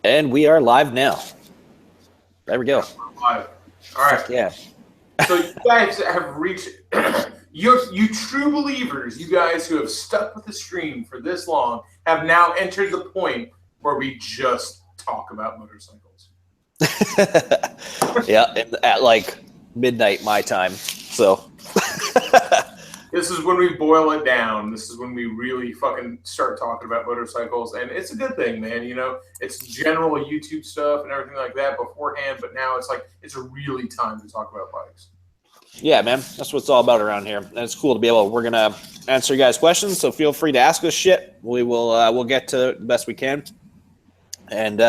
And we are live now. There we go. Live. All right. Yeah. So you guys have reached you true believers, you guys who have stuck with the stream for this long, have now entered the point where we just talk about motorcycles. Yeah, at like midnight my time. So This is when we boil it down. This is when we really fucking start talking about motorcycles. And it's a good thing, man. You know, it's general YouTube stuff and everything like that beforehand. But now it's like, it's really time to talk about bikes. yeah, man, that's what it's all about around here. And it's cool to be we're going to answer you guys' questions. So feel free to ask us shit. We will, we'll get to the best we can. And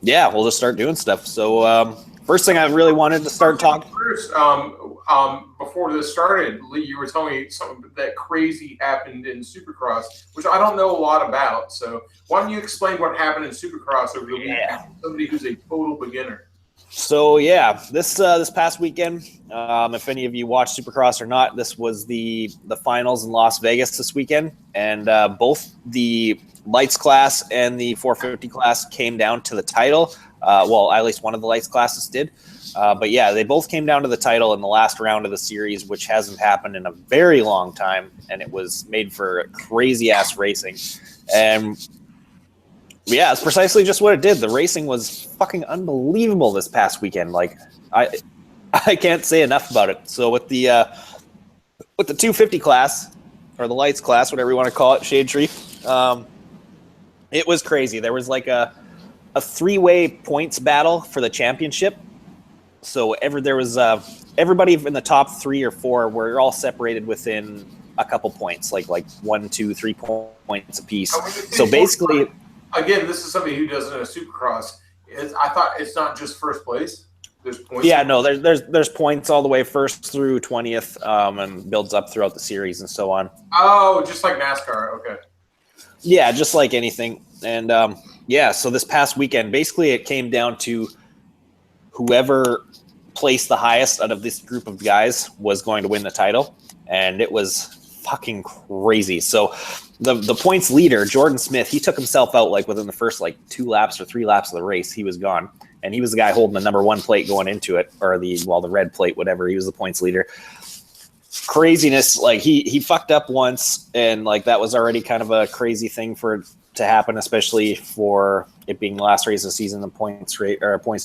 yeah, we'll just start doing stuff. So first thing I really wanted to start talking. First, before this started, Lee, you were telling me something that crazy happened in Supercross, which I don't know a lot about. So why don't you explain what happened in Supercross over the weekend? Somebody who's a total beginner. So yeah, this past weekend, if any of you watched Supercross or not, this was the finals in Las Vegas this weekend, and both the lights class and the 450 class came down to the title. Well, at least one of the lights classes did. But yeah, they both came down to the title in the last round of the series, which hasn't happened in a very long time, and it was made for crazy ass racing. And yeah, it's precisely just what it did. The racing was fucking unbelievable this past weekend. Like I can't say enough about it. So with the 250 class, or the lights class, whatever you want to call it, Shade Tree, it was crazy. There was like a three-way points battle for the championship. So there was everybody in the top 3 or 4 were all separated within a couple points, like 1, 2, 3 points apiece. So basically, again, this is somebody who doesn't know Supercross. I thought it's not just first place. There's points. Yeah, no, there's points all the way first through 20th, and builds up throughout the series and so on. Oh, just like NASCAR. Okay. Yeah, just like anything. And yeah, so this past weekend, basically it came down to whoever placed the highest out of this group of guys was going to win the title. And it was fucking crazy. So the points leader, Jordan Smith, he took himself out like within the first 2 laps or 3 laps of the race. He was gone. And he was the guy holding the number 1 plate going into it, or the red plate, whatever. He was the points leader. Craziness. Like he fucked up once, and that was already kind of a crazy thing for it to happen, especially for it being the last race of the season, the points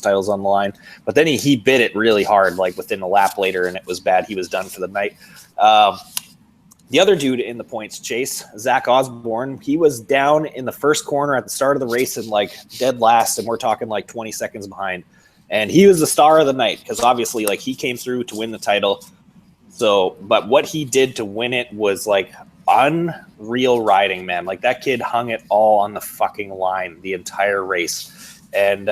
titles on the line. But then he bit it really hard, within a lap later, and it was bad. He was done for the night. The other dude in the points chase, Zach Osborne, he was down in the first corner at the start of the race and dead last, and we're talking 20 seconds behind. And he was the star of the night because obviously he came through to win the title. So, but what he did to win it was unreal riding, man. That kid hung it all on the fucking line the entire race. And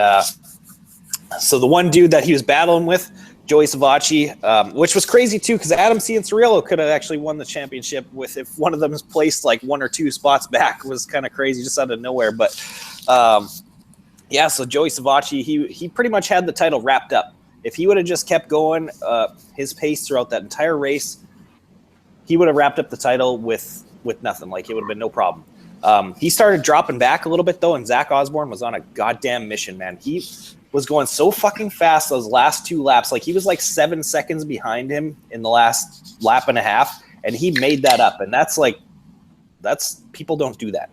so the one dude that he was battling with, Joey Savacci, which was crazy too, because Adam Cianciarulo could have actually won the championship if one of them was placed 1 or 2 spots back. Was kind of crazy just out of nowhere. But yeah, so Joey Savacci, he pretty much had the title wrapped up. If he would have just kept going his pace throughout that entire race, he would have wrapped up the title with nothing. It would have been no problem. He started dropping back a little bit though, and Zach Osborne was on a goddamn mission, man. He was going so fucking fast those last 2 laps. He was 7 seconds behind him in the last lap and a half, and he made that up. And that's people don't do that.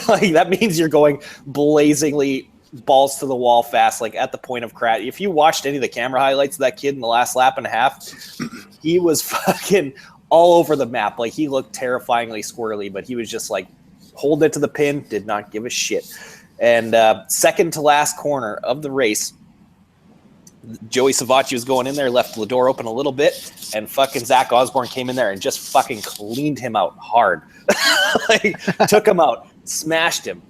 That means you're going blazingly balls to the wall fast, at the point of crash. If you watched any of the camera highlights of that kid in the last lap and a half, he was fucking all over the map. He looked terrifyingly squirrely, but he was just holding it to the pin, did not give a shit. And second to last corner of the race, Joey Savacci was going in there, left the door open a little bit, and fucking Zach Osborne came in there and just fucking cleaned him out hard. Took him out, smashed him.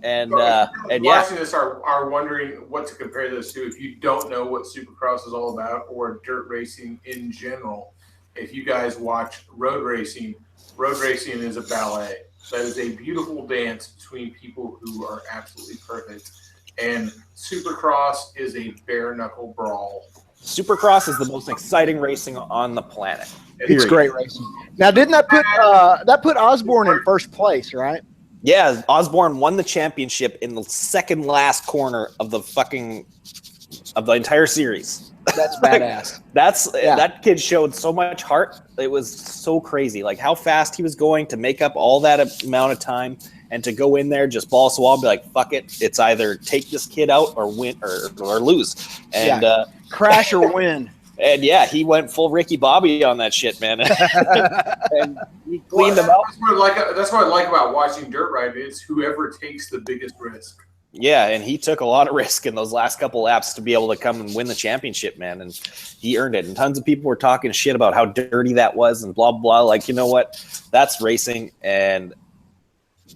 And yeah, watching this are wondering what to compare this to if you don't know what Supercross is all about or dirt racing in general. If you guys watch road racing is a ballet. That is a beautiful dance between people who are absolutely perfect. And Supercross is a bare knuckle brawl. Supercross is the most exciting racing on the planet. It's great racing. Now, didn't that put Osborne in first place, right? Yeah, Osborne won the championship in the second last corner of the entire series. That's badass. That kid showed so much heart. It was so crazy. Like how fast he was going to make up all that amount of time and to go in there, just balls to the wall, be like, fuck it. It's either take this kid out or win or lose. And crash or win. And yeah, he went full Ricky Bobby on that shit, man. And he cleaned them out. That's what I like about watching dirt ride. It's whoever takes the biggest risk. Yeah, and he took a lot of risk in those last couple laps to be able to come and win the championship, man. And he earned it. And tons of people were talking shit about how dirty that was and blah, blah. Like, you know what? That's racing. And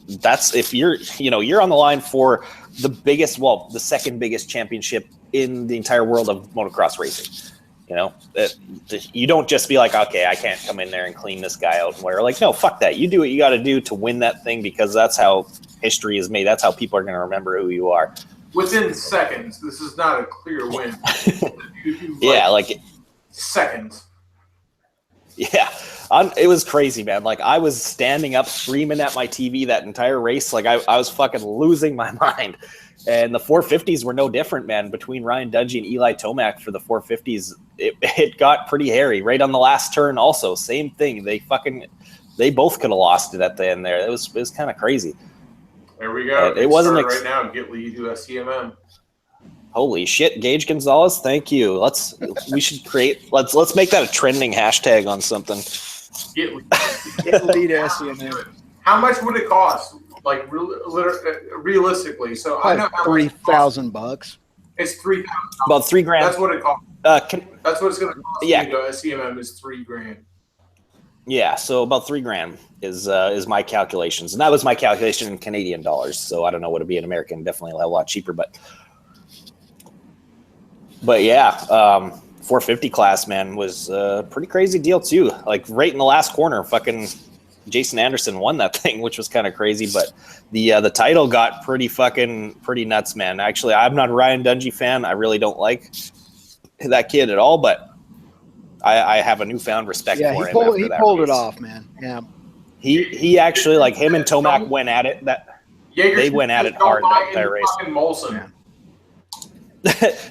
that's if you're on the line for the second biggest championship in the entire world of motocross racing. You don't just be like, okay, I can't come in there and clean this guy out and whatever. Like, no, fuck that. You do what you got to do to win that thing because that's how history is made. That's how people are going to remember who you are. Within seconds. This is not a clear win. Yeah, like seconds. Yeah, it was crazy, man. Like I was standing up screaming at my TV that entire race. Like I was fucking losing my mind. And the 450s were no different, man. Between Ryan Dungey and Eli Tomac for the 450s, it got pretty hairy. Right on the last turn also, same thing. They both could have lost it at the end there. It was kind of crazy. There we go. It wasn't right now. Get Lee to SCMM. Holy shit, Gage Gonzalez, thank you. Let's make that a trending hashtag on something. Get Lee to SCMM. How much would it cost? Like realistically, so I know $3,000. It's $3,000. About $3,000. That's what it costs. That's what it's going to cost. Yeah, to go SCMM is $3,000. Yeah, so about $3,000 is my calculations, and that was my calculation in Canadian dollars. So I don't know what it'd be in American. Definitely a lot cheaper, but yeah, 450 class, man, was a pretty crazy deal too. Like right in the last corner, fucking Jason Anderson won that thing, which was kind of crazy. But the title got pretty nuts, man. Actually, I'm not a Ryan Dungey fan. I really don't like that kid at all, but I have a newfound respect for him. He pulled it off, man. Yeah. He actually, like him and Tomac went at it. They went at it hard that race. Molson.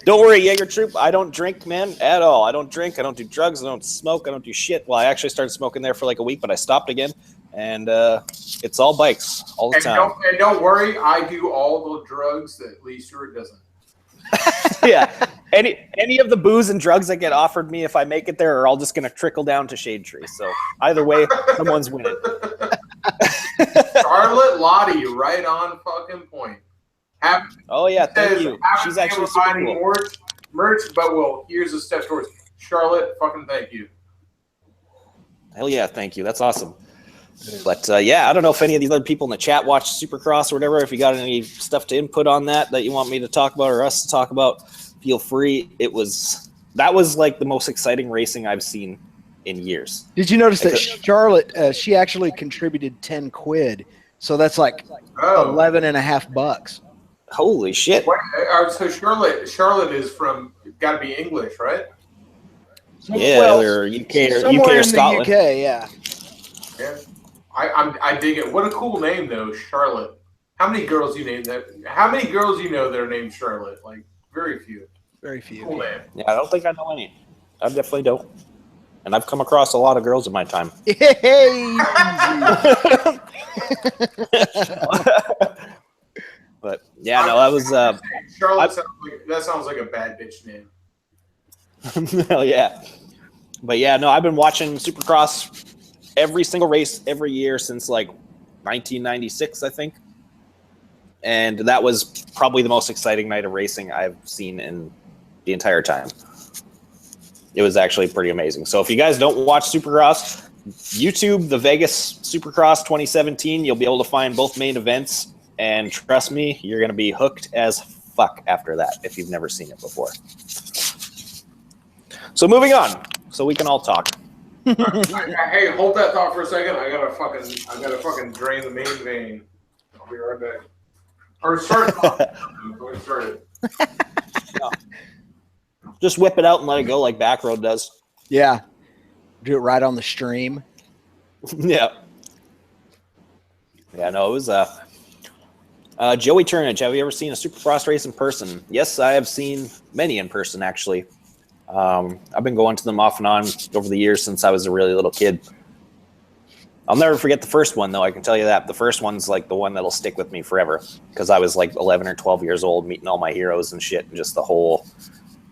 Don't worry, Jaeger Troop. I don't drink, man, at all. I don't drink. I don't do drugs. I don't smoke. I don't do shit. Well, I actually started smoking there for like a week, but I stopped again. And it's all bikes all the time. Don't worry, I do all the drugs that Lee Stuart doesn't. Yeah. Any of the booze and drugs that get offered me if I make it there are all just going to trickle down to Shade Tree. So either way, someone's winning. Charlotte Lottie, right on fucking point. Oh yeah, thank you. She's actually super cool. Merch, but here's a step towards Charlotte. Fucking thank you. Hell yeah, thank you. That's awesome. But yeah, I don't know if any of these other people in the chat watch Supercross or whatever. If you got any stuff to input on that you want me to talk about or us to talk about, feel free. That was like the most exciting racing I've seen in years. Did you notice that Charlotte? She actually contributed $10, so that's like $11.50. Holy shit! So Charlotte is from got to be English, right? Yeah, or UK or Scotland. UK, yeah. Yeah, I dig it. What a cool name though, Charlotte. How many girls you named that? How many girls you know that are named Charlotte? Like very few. Very few. Cool name. Yeah, I don't think I know any. I definitely don't. And I've come across a lot of girls in my time. Hey. But yeah, no, that was Charlotte. That sounds like a bad bitch name. Hell yeah. But yeah, no, I've been watching Supercross every single race every year since like 1996, I think. And that was probably the most exciting night of racing I've seen in the entire time. It was actually pretty amazing. So if you guys don't watch Supercross, YouTube the Vegas Supercross 2017, you'll be able to find both main events. And trust me, you're going to be hooked as fuck after that if you've never seen it before. So moving on, so we can all talk. Hey, hold that thought for a second. I gotta fucking drain the main vein. I'll be right back. Or start it. No. Just whip it out and let it go like Backroad does. Yeah. Do it right on the stream. Yeah. Yeah, no, it was Joey Turnage, have you ever seen a Supercross race in person? Yes, I have seen many in person, actually. I've been going to them off and on over the years since I was a really little kid. I'll never forget the first one, though. I can tell you that. The first one's like the one that'll stick with me forever because I was like 11 or 12 years old, meeting all my heroes and shit, and just the whole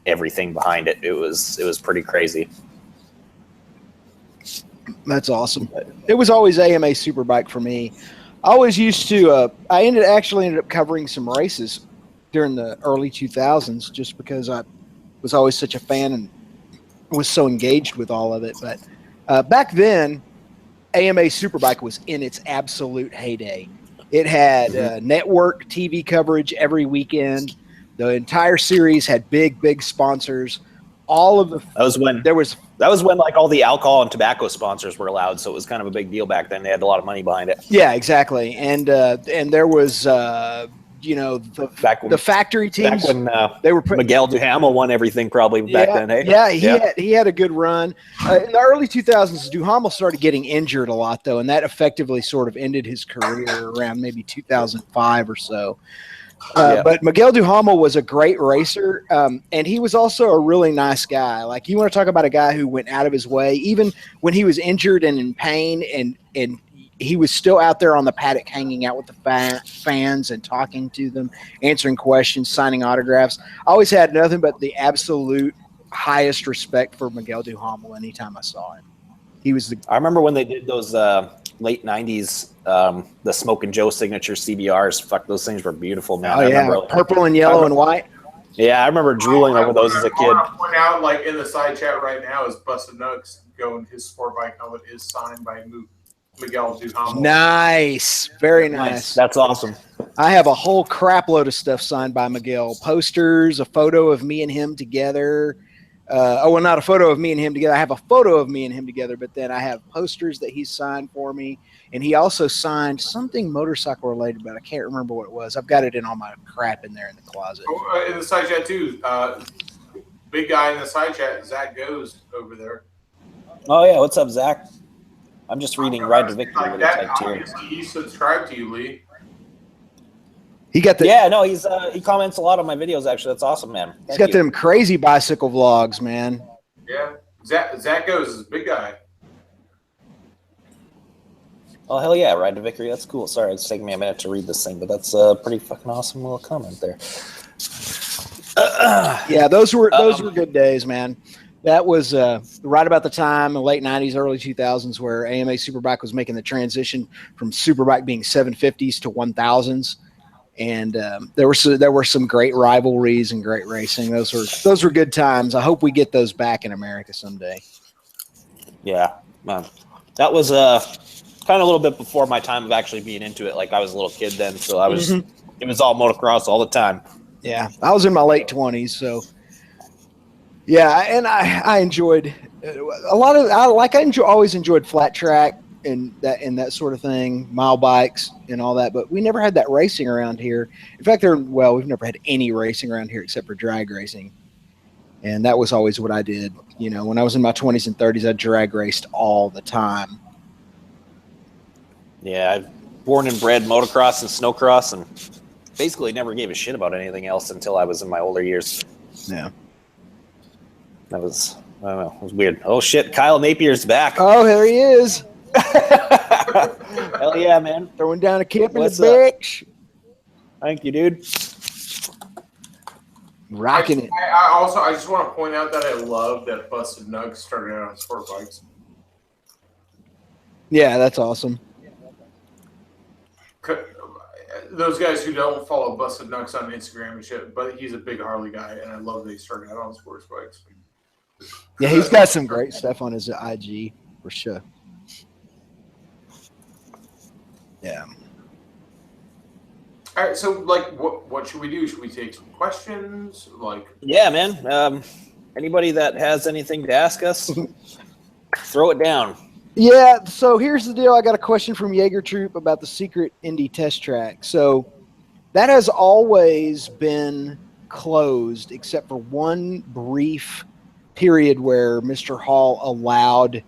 everything behind it. It was pretty crazy. That's awesome. It was always AMA Superbike for me. I always used to. I ended up covering some races during the early 2000s just because I was always such a fan and was so engaged with all of it. But back then, AMA Superbike was in its absolute heyday. It had network TV coverage every weekend. The entire series had big sponsors. All of the that was when like all the alcohol and tobacco sponsors were allowed, so it was kind of a big deal back then. They had a lot of money behind it. Yeah, exactly. And there was the factory teams. Back when they were Miguel Duhamel won everything probably back then. Hey, he had a good run. In the early 2000s, Duhamel started getting injured a lot though, and that effectively sort of ended his career around maybe 2005 or so. But Miguel Duhamel was a great racer, and he was also a really nice guy. Like, you want to talk about a guy who went out of his way, even when he was injured and in pain, and he was still out there on the paddock hanging out with the fans and talking to them, answering questions, signing autographs. I always had nothing but the absolute highest respect for Miguel Duhamel anytime I saw him. I remember when they did those late 90s, the Smoke and Joe signature CBRs. Fuck, those things were beautiful, man. Oh, yeah. Purple and yellow and white. Yeah, I remember drooling over those as a kid. I want to point out, like, in the side chat right now is Busted Nugs going. His sport bike helmet is signed by Miguel Duhamel. Nice. Very nice. That's awesome. I have a whole crap load of stuff signed by Miguel. Posters, a photo of me and him together. Not a photo of me and him together. I have a photo of me and him together, but then I have posters that he signed for me. And he also signed something motorcycle related, but I can't remember what it was. I've got it in all my crap in there in the closet. In the side chat, too. Big guy in the side chat, Zach Goes over there. Oh, yeah. What's up, Zach? I'm just reading Ride to Victory. Like that, he subscribed to you, Lee. He got the he comments a lot on my videos. Actually, that's awesome, man. He's got them crazy bicycle vlogs, man. Yeah, Zach Goes is a big guy. Oh hell yeah, Ride to Victory. That's cool. Sorry, it's taking me a minute to read this thing, but that's a pretty fucking awesome little comment there. Yeah, those were good days, man. That was right about the time, the late 90s, early 2000s, where AMA Superbike was making the transition from Superbike being 750s to 1000s. And there were some great rivalries and great racing. Those were good times. I hope we get those back in America someday. Yeah, man. That was kind of a little bit before my time of actually being into it. Like, I was a little kid then, so I was it was all motocross all the time. Yeah, I was in my late 20s, so yeah, and I enjoyed a lot of. Always enjoyed flat track and that sort of thing, mile bikes and all that, but we never had that racing around here. In fact, we've never had any racing around here except for drag racing. And that was always what I did. You know, when I was in my 20s and 30s, I drag raced all the time. Yeah, I born and bred motocross and snowcross, and basically never gave a shit about anything else until I was in my older years. Yeah. That was, I don't know, it was weird. Oh shit, Kyle Napier's back. Oh, there he is. Hell yeah, man. Throwing down a kip in the bitch. Thank you, dude. Rocking it. I just want to point out that I love that Busted Nugs started out on sport bikes. Yeah, that's awesome. Those guys who don't follow Busted Nugs on Instagram and shit, but he's a big Harley guy, and I love that he started out on sports bikes. Yeah, he's got some great stuff on his IG for sure. Yeah. All right, so like, what should we do? Should we take some questions? Like, yeah, man. Anybody that has anything to ask us, throw it down. Yeah. So here's the deal. I got a question from Jaeger Troop about the secret Indy test track. So that has always been closed, except for one brief period where Mr. Hall allowed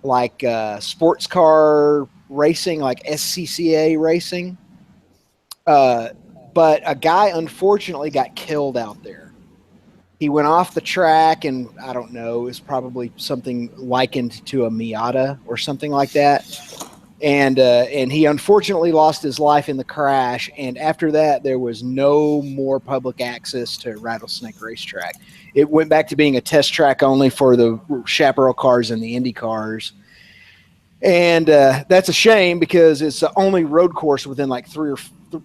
like sports car racing, like SCCA racing. But a guy unfortunately got killed out there. He went off the track, and I don't know, it's probably something likened to a Miata or something like that. And he unfortunately lost his life in the crash. And after that, there was no more public access to Rattlesnake Racetrack. It went back to being a test track only for the Chaparral cars and the Indy cars. And that's a shame because it's the only road course within like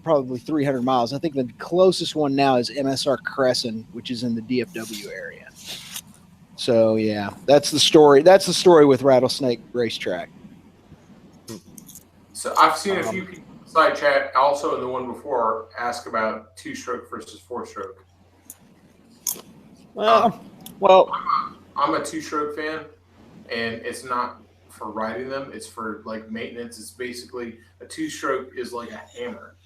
probably 300 miles. I think the closest one now is MSR Crescent, which is in the DFW area. So yeah, that's the story. That's the story with Rattlesnake Racetrack. So I've seen a few people in side chat, also in the one before, ask about 2-stroke versus 4-stroke. Well, I'm a 2-stroke fan, and it's not for riding them. It's for like maintenance. It's basically a 2-stroke is like a hammer.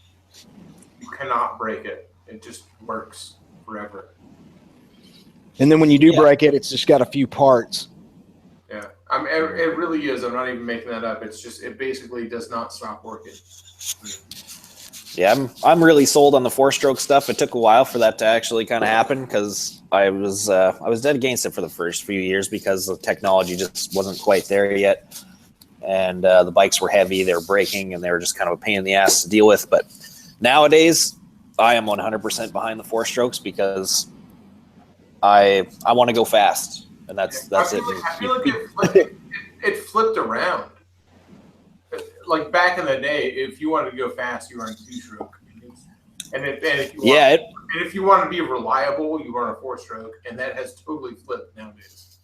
You cannot break it. It just works forever. And then when you do break it, it's just got a few parts. Yeah, it really is. I'm not even making that up. It's just, it basically does not stop working. Yeah, I'm really sold on the 4-stroke stuff. It took a while for that to actually kind of happen because I was dead against it for the first few years because the technology just wasn't quite there yet, and the bikes were heavy, they were breaking, and they were just kind of a pain in the ass to deal with. But nowadays, I am 100% behind the 4-strokes because I want to go fast, and that's it. I feel like it flipped around. Like back in the day, if you wanted to go fast, you were on 2-stroke, and if you want to be reliable, you were on a 4-stroke, and that has totally flipped nowadays.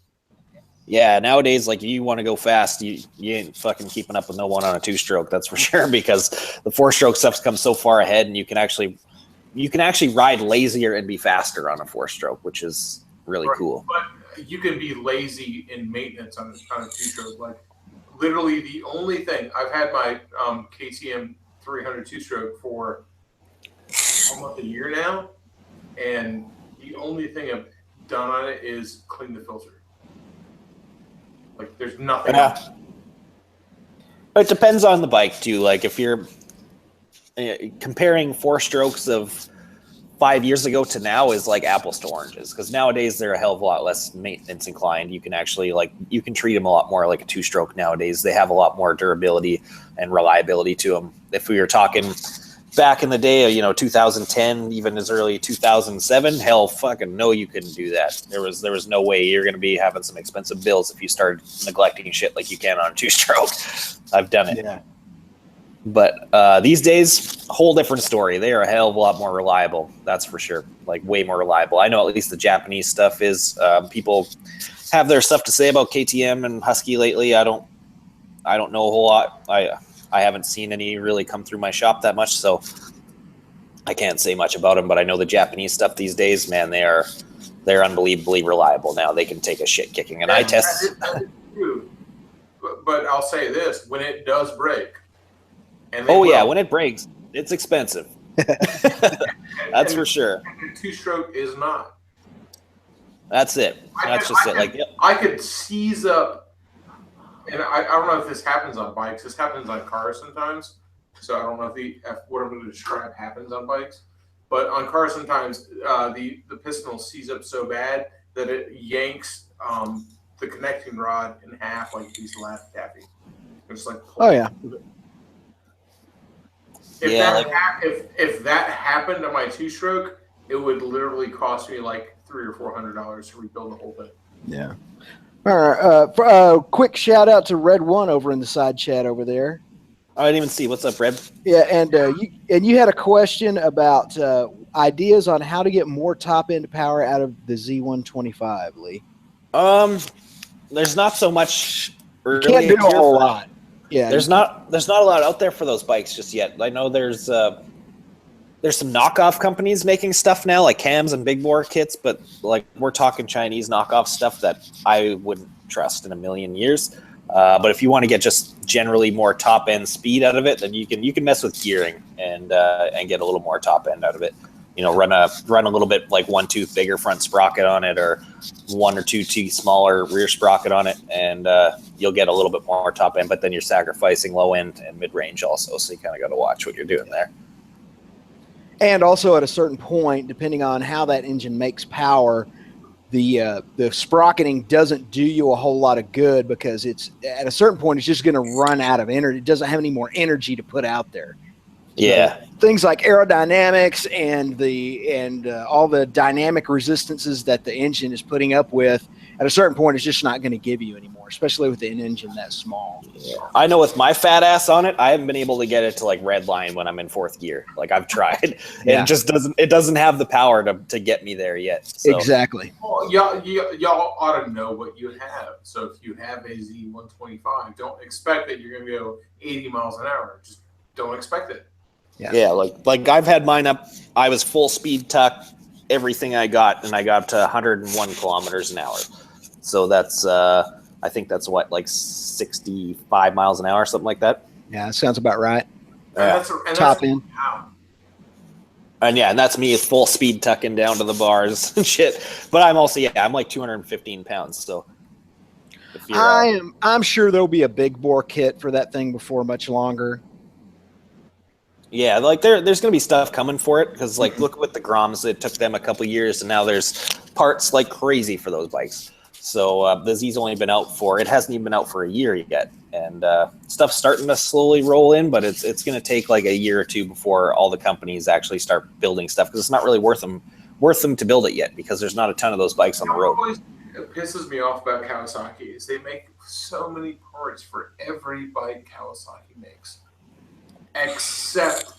Yeah, nowadays, like, you want to go fast, you ain't fucking keeping up with no one on a 2-stroke, that's for sure, because the 4-stroke stuff's come so far ahead, and you can actually ride lazier and be faster on a 4-stroke, which is really cool. But you can be lazy in maintenance on a 2-stroke. Like, literally, the only thing I've had my KTM 300 2-stroke for almost a year now, and the only thing I've done on it is clean the filter. Like, there's nothing else. It depends on the bike too. Like, if you're comparing 4-strokes of 5 years ago to now is like apples to oranges, because nowadays they're a hell of a lot less maintenance inclined. You can actually, like, you can treat them a lot more like a 2-stroke nowadays. They have a lot more durability and reliability to them. If we were talking back in the day, 2010, even as early 2007, hell fucking no, you couldn't do that. There was no way. You're going to be having some expensive bills if you started neglecting shit like you can on a 2-stroke. I've done it. Yeah. But these days, whole different story. They are a hell of a lot more reliable. That's for sure. Like, way more reliable. I know at least the Japanese stuff is. People have their stuff to say about KTM and Husky lately. I don't know a whole lot. I haven't seen any really come through my shop that much, so I can't say much about them. But I know the Japanese stuff these days, man, they're unbelievably reliable now. They can take a shit kicking, and I test. That is true. But I'll say this: when it does break. When it breaks, it's expensive. That's for sure. And 2-stroke is not. That's it. That's just it. I could seize up, and I don't know if this happens on bikes. This happens on cars sometimes. So I don't know if what I'm going to describe happens on bikes. But on cars sometimes the piston will seize up so bad that it yanks the connecting rod in half like a piece of Laffy Taffy. It's like, oh yeah. If that happened on my 2-stroke, it would literally cost me like $300 or $400 to rebuild the whole thing. Yeah. All right. Quick shout out to Red One over in the side chat over there. I didn't even see. What's up, Red? Yeah, and you had a question about ideas on how to get more top end power out of the Z125, Lee. There's not so much. You can't do a whole lot. Yeah, there's not a lot out there for those bikes just yet. I know there's some knockoff companies making stuff now, like cams and big bore kits, but like, we're talking Chinese knockoff stuff that I wouldn't trust in a million years. But if you want to get just generally more top end speed out of it, then you can mess with gearing and get a little more top end out of it. Run a little bit like 1 tooth bigger front sprocket on it, or 1 or 2 teeth smaller rear sprocket on it, and you'll get a little bit more top end. But then you're sacrificing low end and mid range also, so you kind of got to watch what you're doing there. And also at a certain point, depending on how that engine makes power, the sprocketing doesn't do you a whole lot of good because it's at a certain point it's just going to run out of energy. It doesn't have any more energy to put out there. Yeah. So things like aerodynamics and all the dynamic resistances that the engine is putting up with at a certain point it's just not going to give you anymore, especially with an engine that small. Yeah. I know with my fat ass on it, I haven't been able to get it to like red line when I'm in fourth gear. Like I've tried, and Yeah. it doesn't have the power to get me there yet. So. Exactly. Well, y'all ought to know what you have. So if you have a Z125, don't expect that you're going to go 80 miles an hour. Just don't expect it. Yeah, like I've had mine up. I was full speed tuck, everything I got, and I got up to 101 kilometers an hour. So that's I think that's what, like 65 miles an hour, something like that. Yeah, that sounds about right. And Top end. Wow. And that's me full speed tucking down to the bars and shit. But I'm also I'm like 215 pounds. So I'm sure there'll be a big bore kit for that thing before much longer. Yeah, like there's going to be stuff coming for it because like look with the Groms, it took them a couple years and now there's parts like crazy for those bikes. So the Z's only been out it hasn't even been out for a year yet, and stuff's starting to slowly roll in, but it's going to take like a year or two before all the companies actually start building stuff because it's not really worth them to build it yet because there's not a ton of those bikes on the road. It pisses me off about Kawasaki is they make so many parts for every bike Kawasaki makes, except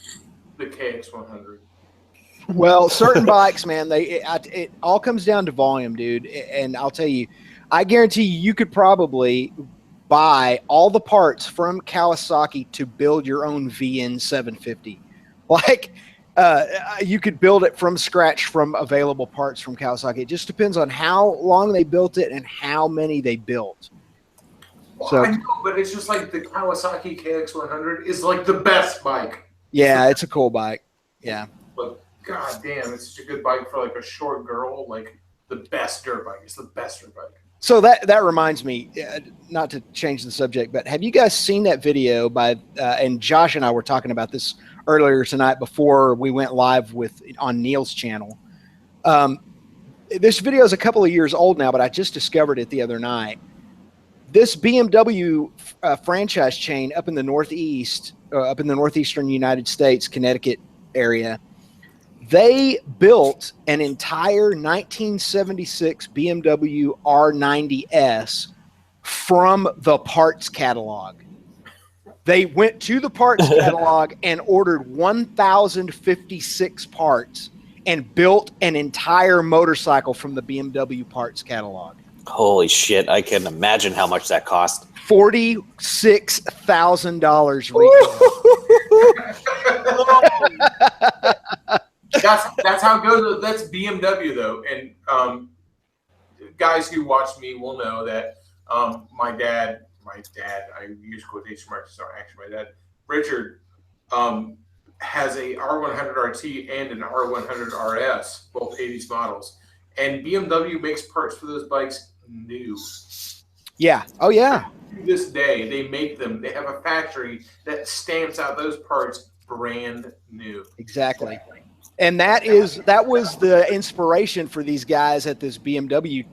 the KX100. Well, certain bikes, man, it all comes down to volume, dude. And I'll tell you, I guarantee you could probably buy all the parts from Kawasaki to build your own VN 750. Like, you could build it from scratch from available parts from Kawasaki. It just depends on how long they built it and how many they built. Well, So, I know, but it's just like the Kawasaki KX100 is like the best bike. yeah, it's a cool bike. Yeah. But god damn, it's such a good bike for like a short girl. Like the best dirt bike. It's the best dirt bike. So that reminds me, not to change the subject, but have you guys seen that video by and Josh and I were talking about this earlier tonight before we went live on Neil's channel. This video is a couple of years old now, but I just discovered it the other night. This BMW franchise chain up in the northeastern United States, Connecticut area, they built an entire 1976 BMW R90S from the parts catalog. They went to the parts catalog and ordered 1,056 parts and built an entire motorcycle from the BMW parts catalog. Holy shit, I can imagine how much that cost. $46,000 retail. That's how good. That's BMW though, and guys who watch me will know that my dad. I use quotation marks. Sorry, actually, my dad, Richard, has a R100 RT and an R100 RS, both 80s models, and BMW makes parts for those bikes new. Yeah. Oh yeah. To this day, they make them. They have a factory that stamps out those parts brand new. Exactly. And that was the inspiration for these guys at this BMW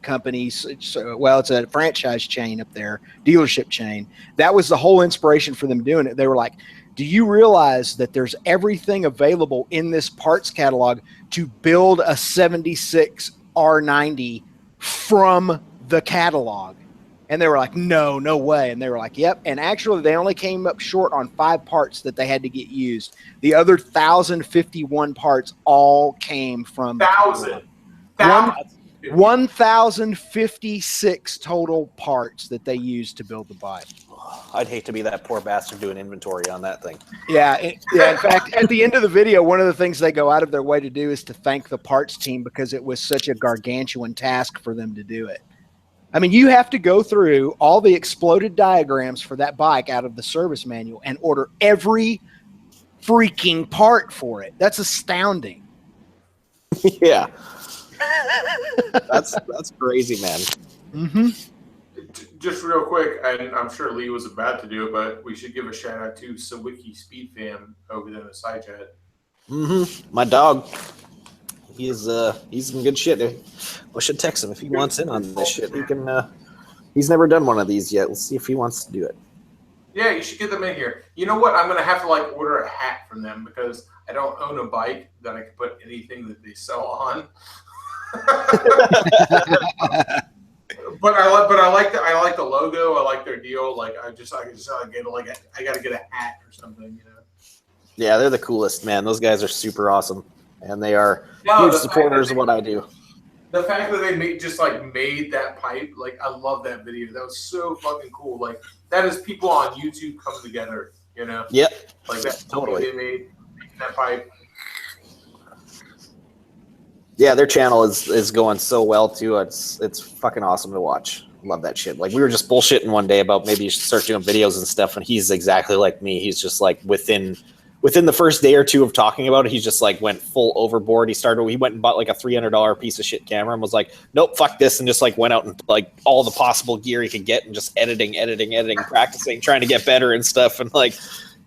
company. It's a franchise chain up there, dealership chain. That was the whole inspiration for them doing it. They were like, do you realize that there's everything available in this parts catalog to build a 76 R90 from the catalog? And they were like, no way. And they were like, yep. And actually, they only came up short on 5 parts that they had to get used. The other 1,051 parts all came from 1,056 total parts that they used to build the bike. I'd hate to be that poor bastard doing inventory on that thing. Yeah. In fact, at the end of the video, one of the things they go out of their way to do is to thank the parts team because it was such a gargantuan task for them to do it. I mean, you have to go through all the exploded diagrams for that bike out of the service manual and order every freaking part for it. That's astounding. Yeah. That's crazy, man. Mm-hmm. Just real quick, and I'm sure Lee was about to do it, but we should give a shout out to Sawicki Speed Fam over there in the side chat. My dog. He's in good shit. I should text him if he wants in on this shit. He can. He's never done one of these yet. Let's see if he wants to do it. Yeah, you should get them in here. You know what? I'm gonna have to like order a hat from them because I don't own a bike that I can put anything that they sell on. But I like the logo. I like their deal. Like I gotta get a hat or something. You know. Yeah, they're the coolest, man. Those guys are super awesome, and they are huge supporters of what I do. The fact that they made that pipe, like I love that video. That was so fucking cool. Like that is people on YouTube come together, you know? Yep. Like that Totally. they made that pipe. Yeah, their channel is going so well too. It's fucking awesome to watch. Love that shit. Like we were just bullshitting one day about maybe you should start doing videos and stuff, and he's exactly like me. He's just like within the first day or two of talking about it, he just like went full overboard. He went and bought like a $300 piece of shit camera and was like, nope, fuck this, and just like went out and like all the possible gear he could get and just editing, practicing, trying to get better and stuff. And like,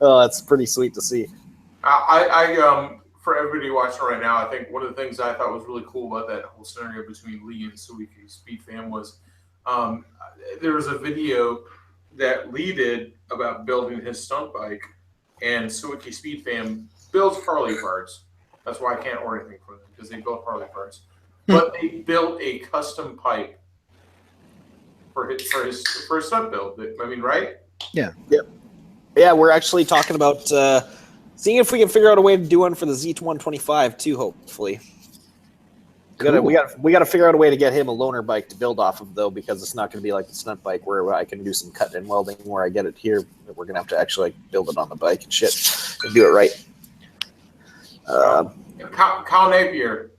oh, that's pretty sweet to see. I for everybody watching right now, I think one of the things I thought was really cool about that whole scenario between Lee and Suiki Speed Fam was there was a video that Lee did about building his stunt bike. And Suiki Speed Fam builds Harley parts. That's why I can't order anything from them because they build Harley parts. But they built a custom pipe for his stunt build. I mean, right? Yeah. Yep. Yeah, we're actually talking about seeing if we can figure out a way to do one for the Z125 too. Hopefully, we got to figure out a way to get him a loaner bike to build off of though, because it's not going to be like the stunt bike where I can do some cutting and welding where I get it here. We're going to have to actually like, build it on the bike and shit and do it right. Kyle Napier,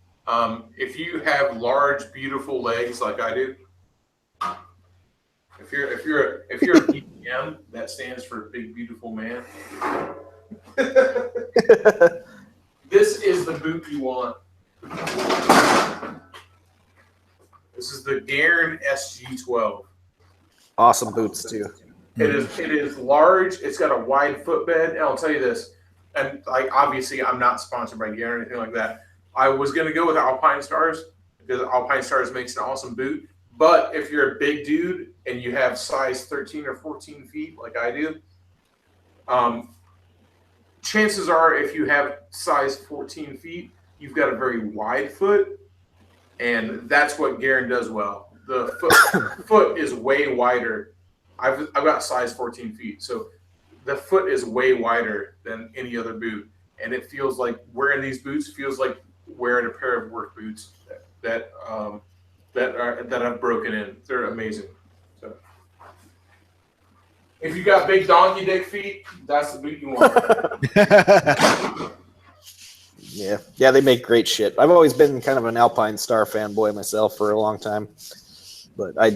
if you have large, beautiful legs like I do, if you're a BBM, that stands for big, beautiful man. This is the boot you want. This is the Garin SG12. Awesome boots too. It is large. It's got a wide footbed. And I'll tell you this, and like obviously I'm not sponsored by Garin or anything like that. I was gonna go with Alpine Stars because Alpine Stars makes an awesome boot. But if you're a big dude and you have size 13 or 14 feet like I do, chances are if you have size 14 feet, you've got a very wide foot, and that's what Garin does well. The foot is way wider. I've got size 14 feet, so the foot is way wider than any other boot, and it feels like wearing these boots feels like wearing a pair of work boots that I've broken in. They're amazing. So if you got big donkey dick feet, that's the boot you want. Yeah, they make great shit. I've always been kind of an Alpine Star fanboy myself for a long time, but I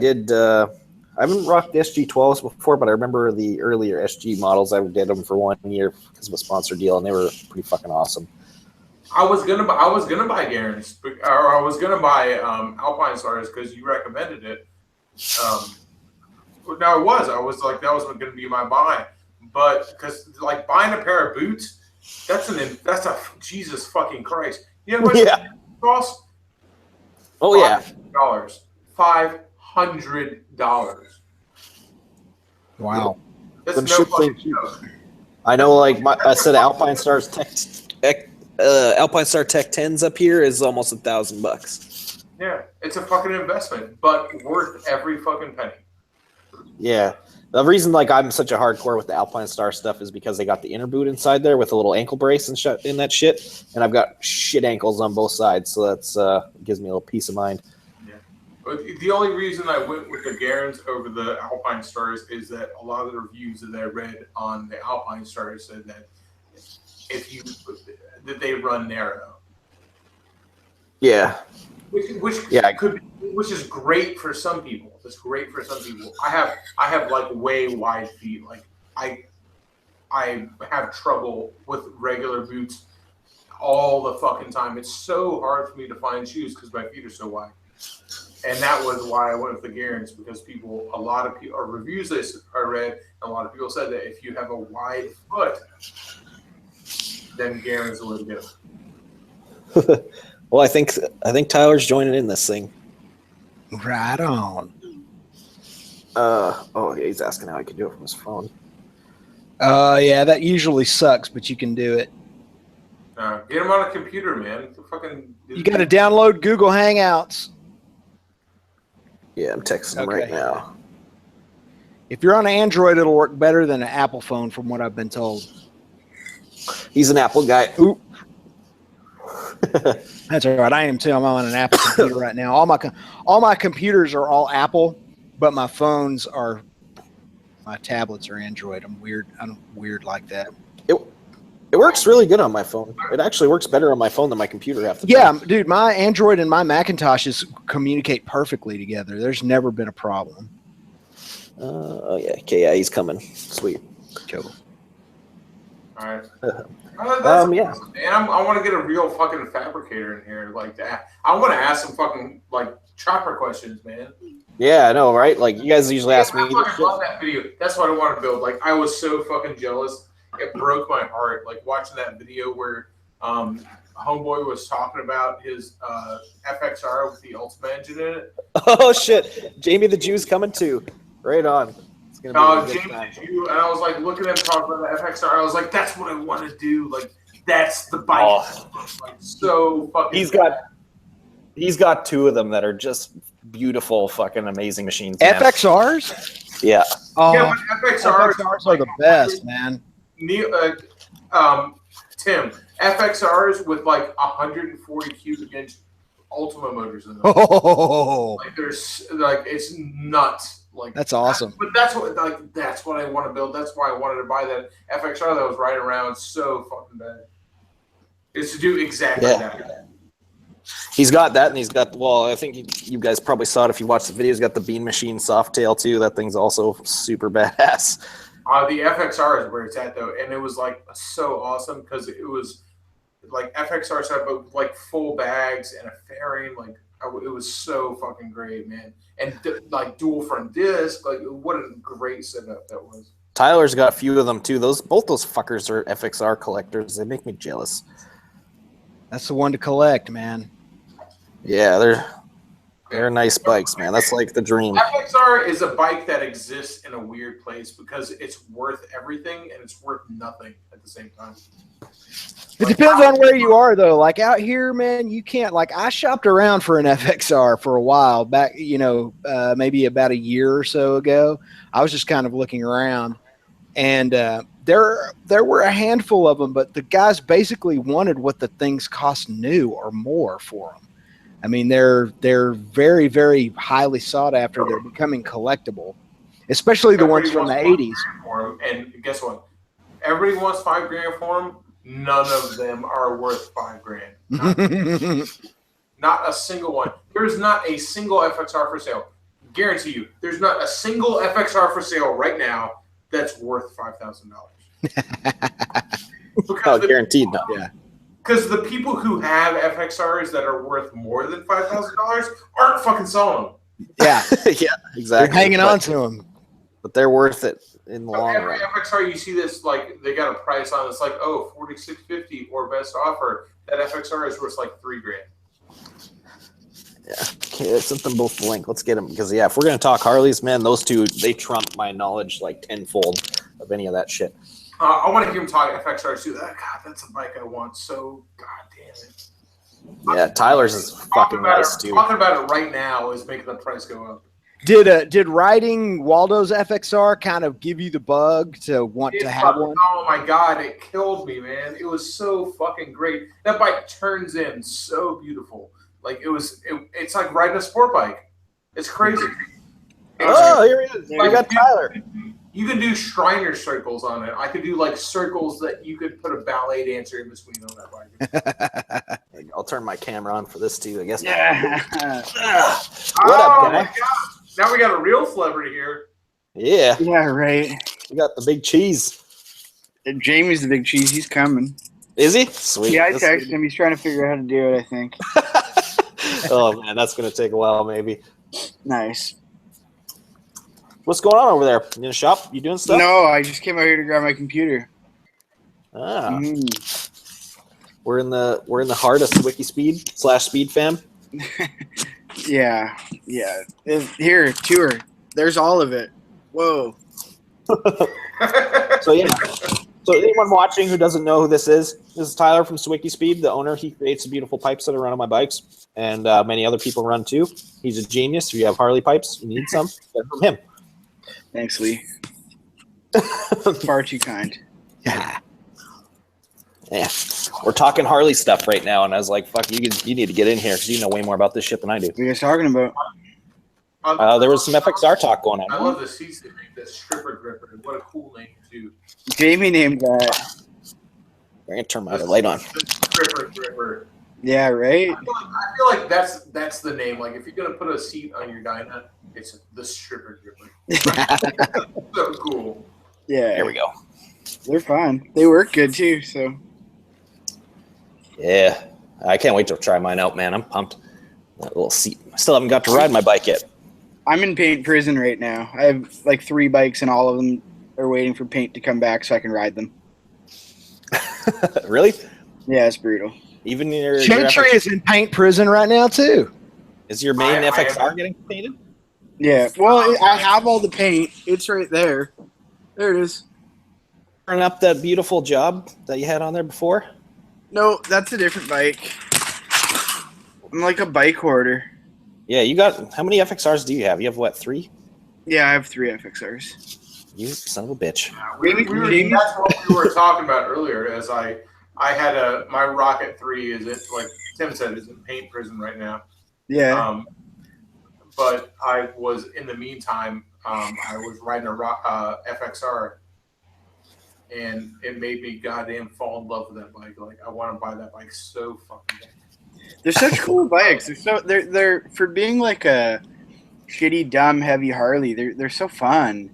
haven't rocked the SG12s before, but I remember the earlier SG models. I did them for 1 year because of a sponsor deal, and they were pretty fucking awesome. I was gonna buy Garen's, or I was gonna buy Alpine Stars because you recommended it. No, I was like that was going to be my buy, but because like buying a pair of boots, that's a Jesus fucking Christ. You know what it costs? Oh yeah, $500. Wow. That's no fucking joke. I know, like I said, Alpine Star Tech 10s up here is almost $1,000. Yeah, it's a fucking investment, but worth every fucking penny. Yeah. The reason like I'm such a hardcore with the Alpine Star stuff is because they got the inner boot inside there with a little ankle brace and shit in that shit, and I've got shit ankles on both sides, so that's gives me a little peace of mind. Yeah. But the only reason I went with the Garins over the Alpine Stars is that a lot of the reviews that I read on the Alpine Stars said that that they run narrow. Yeah. Which is great for some people. It's great for some people. I have like way wide feet. Like I have trouble with regular boots all the fucking time. It's so hard for me to find shoes because my feet are so wide. And that was why I went with the Garins, because a lot of people, or reviews I read, a lot of people said that if you have a wide foot, then Garen's the way to go. Well, I think Tyler's joining in this thing. Right on. He's asking how I can do it from his phone. Yeah, that usually sucks, but you can do it. Get him on a computer, man. You got to download Google Hangouts. Yeah, I'm texting him right now. If you're on Android, it'll work better than an Apple phone, from what I've been told. He's an Apple guy. Oop. That's all right. I am too. I'm on an Apple computer right now. All my computers are all Apple, but my tablets are Android. I'm weird like that. It works really good on my phone. It actually works better on my phone than my computer half the time. Yeah, dude, my Android and my Macintoshes communicate perfectly together. There's never been a problem. Okay, he's coming. Sweet. Cool. All right. Yeah. And I want to get a real fucking fabricator in here like that. I want to ask some fucking like chopper questions, man. Yeah, I know, right? Like you guys usually ask me. I fucking love that video. That's what I want to build. Like I was so fucking jealous. It broke my heart. Like watching that video where Homeboy was talking about his FXR with the Ultima engine in it. Oh shit! Jamie the Jew's coming too. Right on. It's gonna be Jamie the Jew, and I was like looking at him talking about the FXR. I was like, that's what I want to do. Like that's the bike. Oh. Like so fucking. He's got two of them that are just beautiful, fucking amazing machines. Man. FXRs? Yeah. Oh, yeah, but FXRs are the best, man. Tim, FXRs with like 140 cubic inch Ultima motors in them. Oh, like there's like it's nuts. Like that's awesome. But that's what I want to build. That's why I wanted to buy that FXR that was riding around so fucking bad. Is to do exactly that. He's got that, and he's got. Well, I think you guys probably saw it if you watched the video. He's got the Bean Machine Softail too. That thing's also super badass. The FXR is where it's at though, and it was like so awesome because it was like FXR setup with like full bags and a fairing. Like it was so fucking great, man. And like dual front disc, like what a great setup that was. Tyler's got a few of them too. Both those fuckers are FXR collectors. They make me jealous. That's the one to collect, man. Yeah, they're nice bikes, man. That's like the dream. FXR is a bike that exists in a weird place because it's worth everything and it's worth nothing at the same time. It depends on where you are, though. Like out here, man, you can't. Like I shopped around for an FXR for a while back. Maybe about a year or so ago. I was just kind of looking around, and there were a handful of them, but the guys basically wanted what the things cost new or more for them. I mean, they're very, very highly sought after. They're becoming collectible, especially the ones from the 80s. And guess what? Everybody wants $5,000 for them. None of them are worth $5,000. Not a single one. There's not a single FXR for sale. Guarantee you, there's not a single FXR for sale right now that's worth $5,000. Guaranteed not. Yeah. Because the people who have FXRs that are worth more than $5,000 aren't fucking selling them. Yeah. Yeah, exactly. They're hanging on to them. But they're worth it in the long every run. FXR, you see this, like, they got a price on it. It's like, oh, $4,650 or best offer. That FXR is worth like $3,000. Yeah. Okay, let's send them both the link. Let's get them. Because, yeah, if we're going to talk Harleys, man, those two, they trump my knowledge like tenfold of any of that shit. I want to hear him talk FXR too. God, that's a bike I want. So, god damn it. Yeah, Tyler's is fucking nice too. Talking about it right now is making the price go up. Did riding Waldo's FXR kind of give you the bug to want to have one? Oh my god, it killed me, man. It was so fucking great. That bike turns in so beautiful. Like it's like riding a sport bike. It's crazy. Here he is. We got Tyler. You can do Shriner circles on it. I could do like circles that you could put a ballet dancer in between on that bike. I'll turn my camera on for this too, I guess. Yeah. What up, guy? My God. Now we got a real celebrity here. Yeah. Yeah, right. We got the big cheese. And Jamie's the big cheese. He's coming. Is he? Sweet. Yeah, I texted him. He's trying to figure out how to do it, I think. Oh, man, that's going to take a while, maybe. Nice. What's going on over there? You in the shop? You doing stuff? No, I just came out here to grab my computer. Ah. We're in the heart of Wiki Speed / Speed Fam. Yeah. Here, tour. There's all of it. Whoa. So yeah. So anyone watching who doesn't know who this is Tyler from Swicky Speed, the owner. He creates the beautiful pipes that I run on my bikes, and many other people run too. He's a genius. If you have Harley pipes, you need some, get from him. Thanks, Lee. Far too kind. Yeah. We're talking Harley stuff right now, and I was like, fuck, you need to get in here because you know way more about this shit than I do. What are you guys talking about? There was some FXR talk going on. I love the seats they make, that stripper gripper. What a cool name, too. Jamie named that. We're going to turn my other light on. The stripper gripper. Yeah, right? I feel like that's the name. Like, if you're going to put a seat on your Dyna, it's the stripper gripper. So cool. Yeah. There we go. They're fun. They work good, too, so. Yeah. I can't wait to try mine out, man. I'm pumped. That little seat. I still haven't got to ride my bike yet. I'm in paint prison right now. I have like 3 bikes, and all of them are waiting for paint to come back so I can ride them. Really? Yeah, it's brutal. Even your Gentry is in paint prison right now too. Is your main I FXR getting painted? Yeah. Well, I have all the paint. It's right there. There it is. Turn up that beautiful job that you had on there before? No, that's a different bike. I'm like a bike hoarder. Yeah, you got, how many FXRs do you have? You have what, 3? Yeah, I have 3 FXRs. You son of a bitch. That's what we were talking about earlier. As I had my Rocket 3 is it like Tim said is in paint prison right now. Yeah. But I was in the meantime I was riding a FXR, and it made me goddamn fall in love with that bike. Like I want to buy that bike so fucking bad. They're such cool bikes. They're for being like a shitty, dumb, heavy Harley. They're so fun.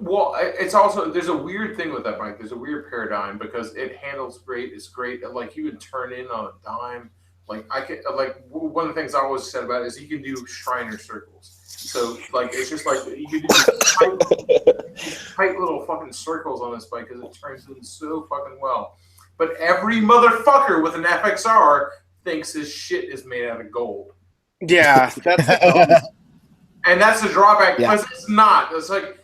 Well, it's also there's a weird thing with that bike. There's a weird paradigm because it handles great. It's great. Like you can turn in on a dime. Like I can like one of the things I always said about it is you can do Shriner circles. So like it's just like you can do tight little fucking circles on this bike because it turns in so fucking well. But every motherfucker with an FXR thinks his shit is made out of gold. Yeah, that's and that's the drawback Yeah. because it's not. It's like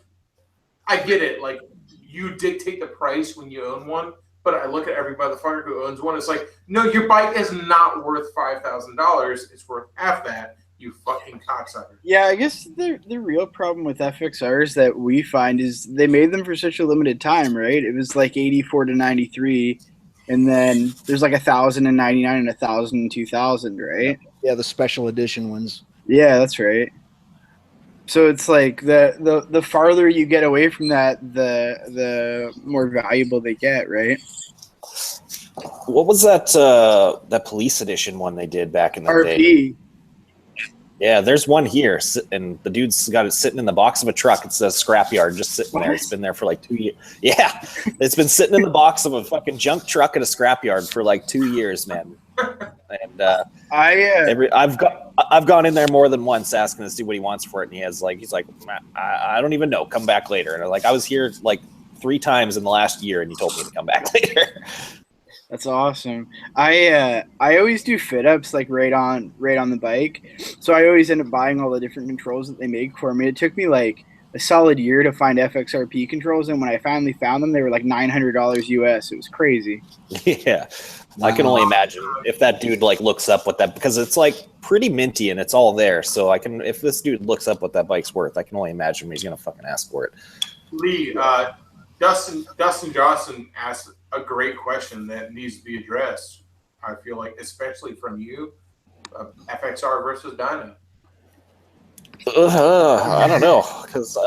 I get it. Like you dictate the price when you own one, but I look at every motherfucker who owns one. It's like, no, your bike is not worth $5,000. It's worth half that. You fucking cocksucker. Yeah, I guess the real problem with FXRs that we find is they made them for such a limited time, right? It was like 84 to 93, and then there's like 1,099 and 1,000 and 2,000, right? Yeah, the special edition ones. Yeah, that's right. So it's like the farther you get away from that, the more valuable they get, right? What was that that police edition one they did back in the day? RP. Yeah, there's one here, and the dude's got it sitting in the box of a truck. It says scrapyard, just sitting there. It's been there for like 2 years. Yeah, it's been sitting in the box of a fucking junk truck at a scrapyard for like 2 years, man. And I've gone in there more than once asking to see what he wants for it, and he's like, I don't even know. Come back later. And I was here like 3 times in the last year, and you told me to come back later. That's awesome. I always do fit ups like right on the bike. So I always end up buying all the different controls that they make for me. It took me like a solid year to find FXRP controls, and when I finally found them, they were like $900 US. It was crazy. Yeah. I can only imagine if that dude like looks up what that, because it's like pretty minty and it's all there. So if this dude looks up what that bike's worth, I can only imagine what he's gonna fucking ask for it. Lee, Dustin Johnson asked a great question that needs to be addressed. I feel like, especially from you, FXR versus Dyna. I don't know, because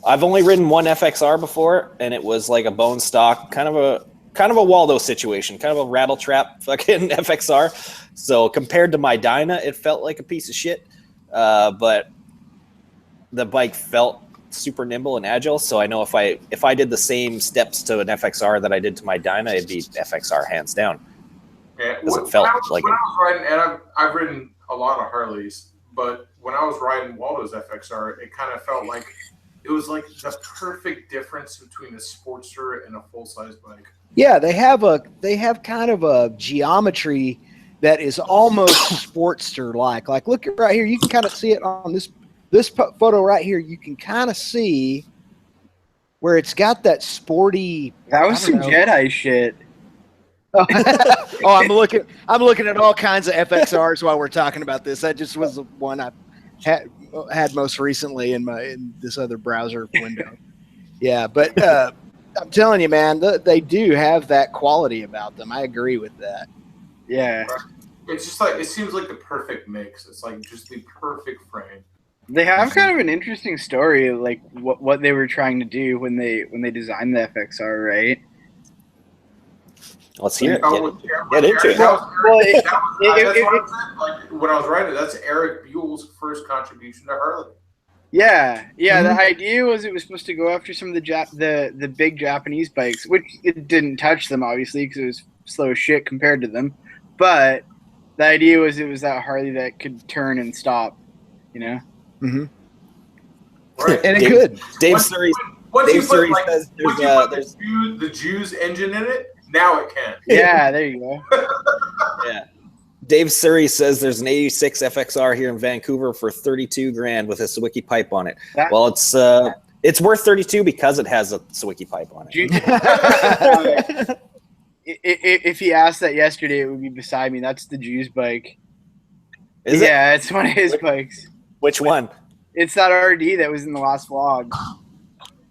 I've only ridden one FXR before, and it was like a bone stock, kind of a Waldo situation, kind of a rattle trap fucking FXR. So compared to my Dyna, it felt like a piece of shit, but the bike felt super nimble and agile. So I know if I did the same steps to an FXR that I did to my Dyna, it'd be FXR hands down. Yeah, when I was riding, and I've ridden a lot of Harleys, but when I was riding Waldo's FXR, it kind of felt like It was like the perfect difference between a Sportster and a full-size bike. Yeah, they have kind of a geometry that is almost Sportster like. Like look at right here, you can kind of see it on this photo right here. You can kind of see where it's got that sporty. That was some Jedi shit. Oh, I'm looking at all kinds of FXRs while we're talking about this. That just was the one I had most recently in this other browser window. Yeah, but I'm telling you, man, they do have that quality about them. I agree with that. Yeah. It's just like, it seems like the perfect mix. It's like just the perfect frame. They have kind of an interesting story, like what they were trying to do when they designed the FXR, right? Let's hear it. Get into it. That's what I said. Like when I was writing, that's Eric Buell's first contribution to Harley. Yeah. The idea was it was supposed to go after some of the big Japanese bikes, which it didn't touch them obviously because it was slow as shit compared to them. But the idea was it was that Harley that could turn and stop, you know. Mm-hmm. Right. And it could. Dave Surrey says there's the Jews engine in it. Now it can. Yeah, there you go. Yeah. Dave Surrey says there's an 86 FXR here in Vancouver for $32,000 with a Sawicki pipe on it. Well, it's worth 32 because it has a Sawicki pipe on it. If he asked that yesterday, it would be beside me. That's the Jew's bike. Is it? Yeah, it's one of his bikes. Which one? It's that RD that was in the last vlog.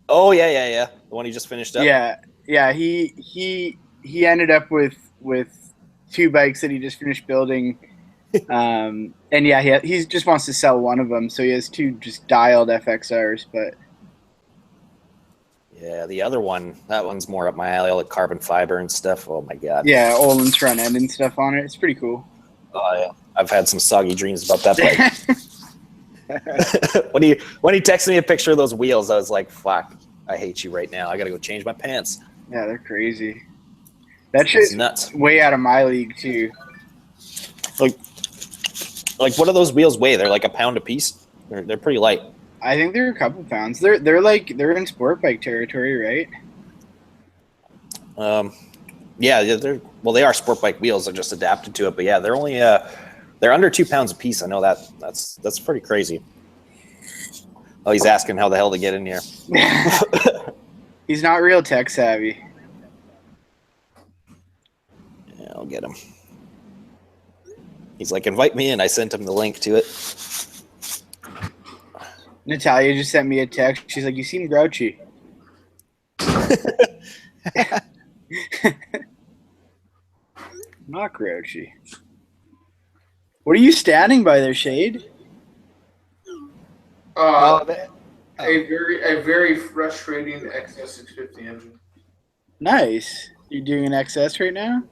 Oh yeah. The one he just finished up. Yeah. He ended up with two bikes that he just finished building, and yeah, he just wants to sell one of them, so he has two just dialed FXRs. But yeah, the other one, that one's more up my alley, all the carbon fiber and stuff. Oh my god. Yeah, Olin's front end and stuff on it. It's pretty cool. Oh yeah, I've had some soggy dreams about that bike. When he texted me a picture of those wheels, I was like, "Fuck, I hate you right now. I gotta go change my pants." Yeah, they're crazy. That shit's nuts. Way out of my league too. Like what do those wheels weigh? They're like a pound a piece. They're pretty light. I think they're a couple pounds. They're in sport bike territory, right? Yeah, they are sport bike wheels. They're just adapted to it. But yeah, they're only they're under 2 pounds a piece. I know that. That's pretty crazy. Oh, he's asking how the hell to get in here. He's not real tech savvy. Yeah, I'll get him. He's like, invite me in. I sent him the link to it. Natalia just sent me a text. She's like, "You seem grouchy." Not grouchy. What are you standing by there, Shade? A very frustrating XS650 engine. Nice. You're doing an XS right now?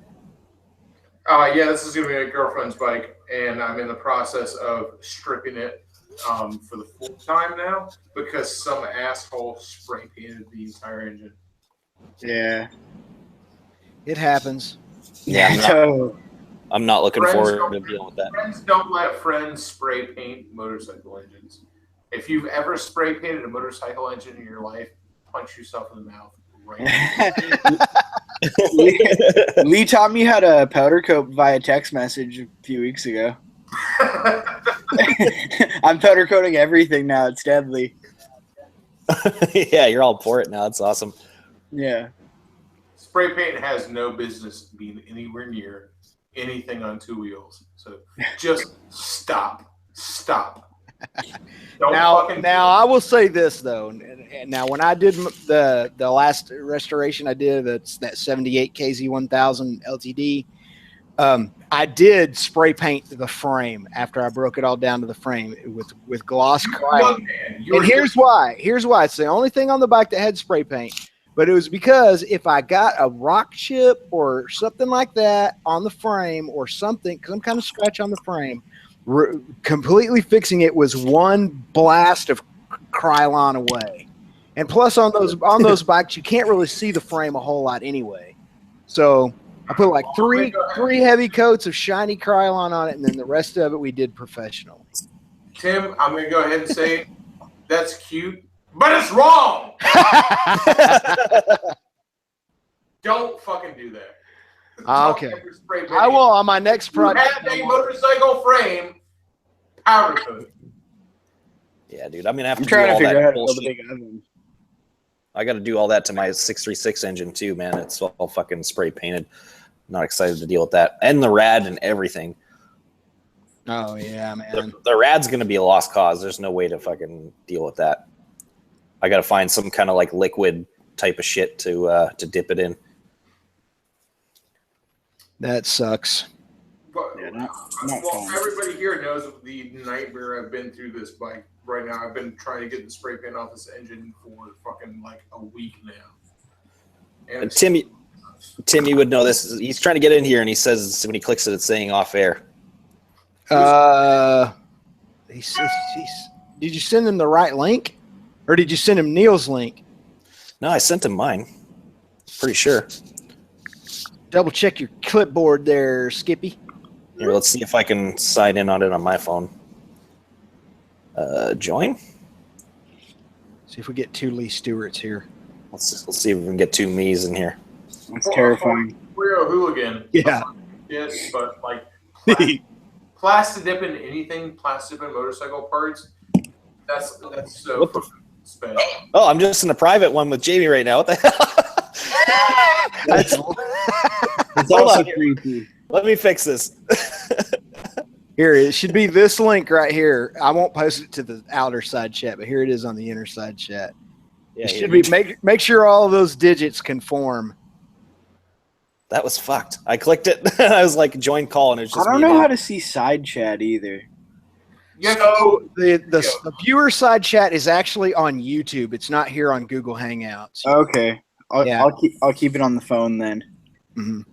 Yeah, this is gonna be my girlfriend's bike, and I'm in the process of stripping it for the full time now because some asshole spray painted the entire engine. Yeah. It happens. Yeah, I'm not looking forward to dealing with that. Friends don't let friends spray paint motorcycle engines. If you've ever spray painted a motorcycle engine in your life, punch yourself in the mouth right now. Lee taught me how to powder coat via text message a few weeks ago. I'm powder coating everything now. It's deadly. Yeah, you're all for it now. That's awesome. Yeah. Spray paint has no business being anywhere near anything on two wheels. So just stop. Now I will say this though. Now when I did the last restoration I did, that's that 78 KZ1000 LTD. I did spray paint the frame after I broke it all down to the frame with gloss crayon. And here's why. It's the only thing on the bike that had spray paint. But it was because if I got a rock chip or something like that on the frame or something, some kind of scratch on the frame, completely fixing it was one blast of Krylon away. And plus on those bikes, you can't really see the frame a whole lot anyway. So I put like three heavy coats of shiny Krylon on it, and then the rest of it we did professional. Tim, I'm going to go ahead and say that's cute, But it's wrong. Don't fucking do that. Okay. Don't ever spray paint. I will on my next project. You have a motorcycle frame, powder coat it. Yeah, dude. I'm gonna have I'm to trying do to all figure that out how to build a bullshit. big oven. I got to do all that to my 636 engine too, man. It's all fucking spray painted. Not excited to deal with that, and the rad and everything. Oh yeah, man. The rad's gonna be a lost cause. There's no way to fucking deal with that. I got to find some kind of like liquid type of shit to dip it in. That sucks. But, Yeah, not well, fun. everybody here knows the nightmare I've been through this bike. Right now, I've been trying to get the spray paint off this engine for fucking like a week now. And Timmy would know this. He's trying to get in here, and he says when he clicks it, it's saying off air. He's, did you send him the right link, or did you send him Neil's link? No, I sent him mine. Pretty sure. Double check your clipboard there, Skippy. Here, let's see if I can sign in on it on my phone. Join. See if we get two Lee Stewarts here. Let's see if we can get two me's in here. That's terrifying. We're a hooligan. Yeah. Yes, but like plastic dipping anything, plastic dipping motorcycle parts. That's so What the fucking special. Oh, I'm just in a private one with Jamie right now. What the hell? That's It's Hold also on. creepy. Let me fix this. here. It should be this link right here. I won't post it to the outer side chat, but here it is on the inner side chat. Yeah, It here. should be make sure all of those digits conform. That was fucked. I clicked it. I was like, join call, and it was I just don't me know and how him. to see side chat either. Yeah, So the viewer side chat is actually on YouTube. It's not here on Google Hangouts. Okay, Yeah. I'll keep it on the phone then. Mhm.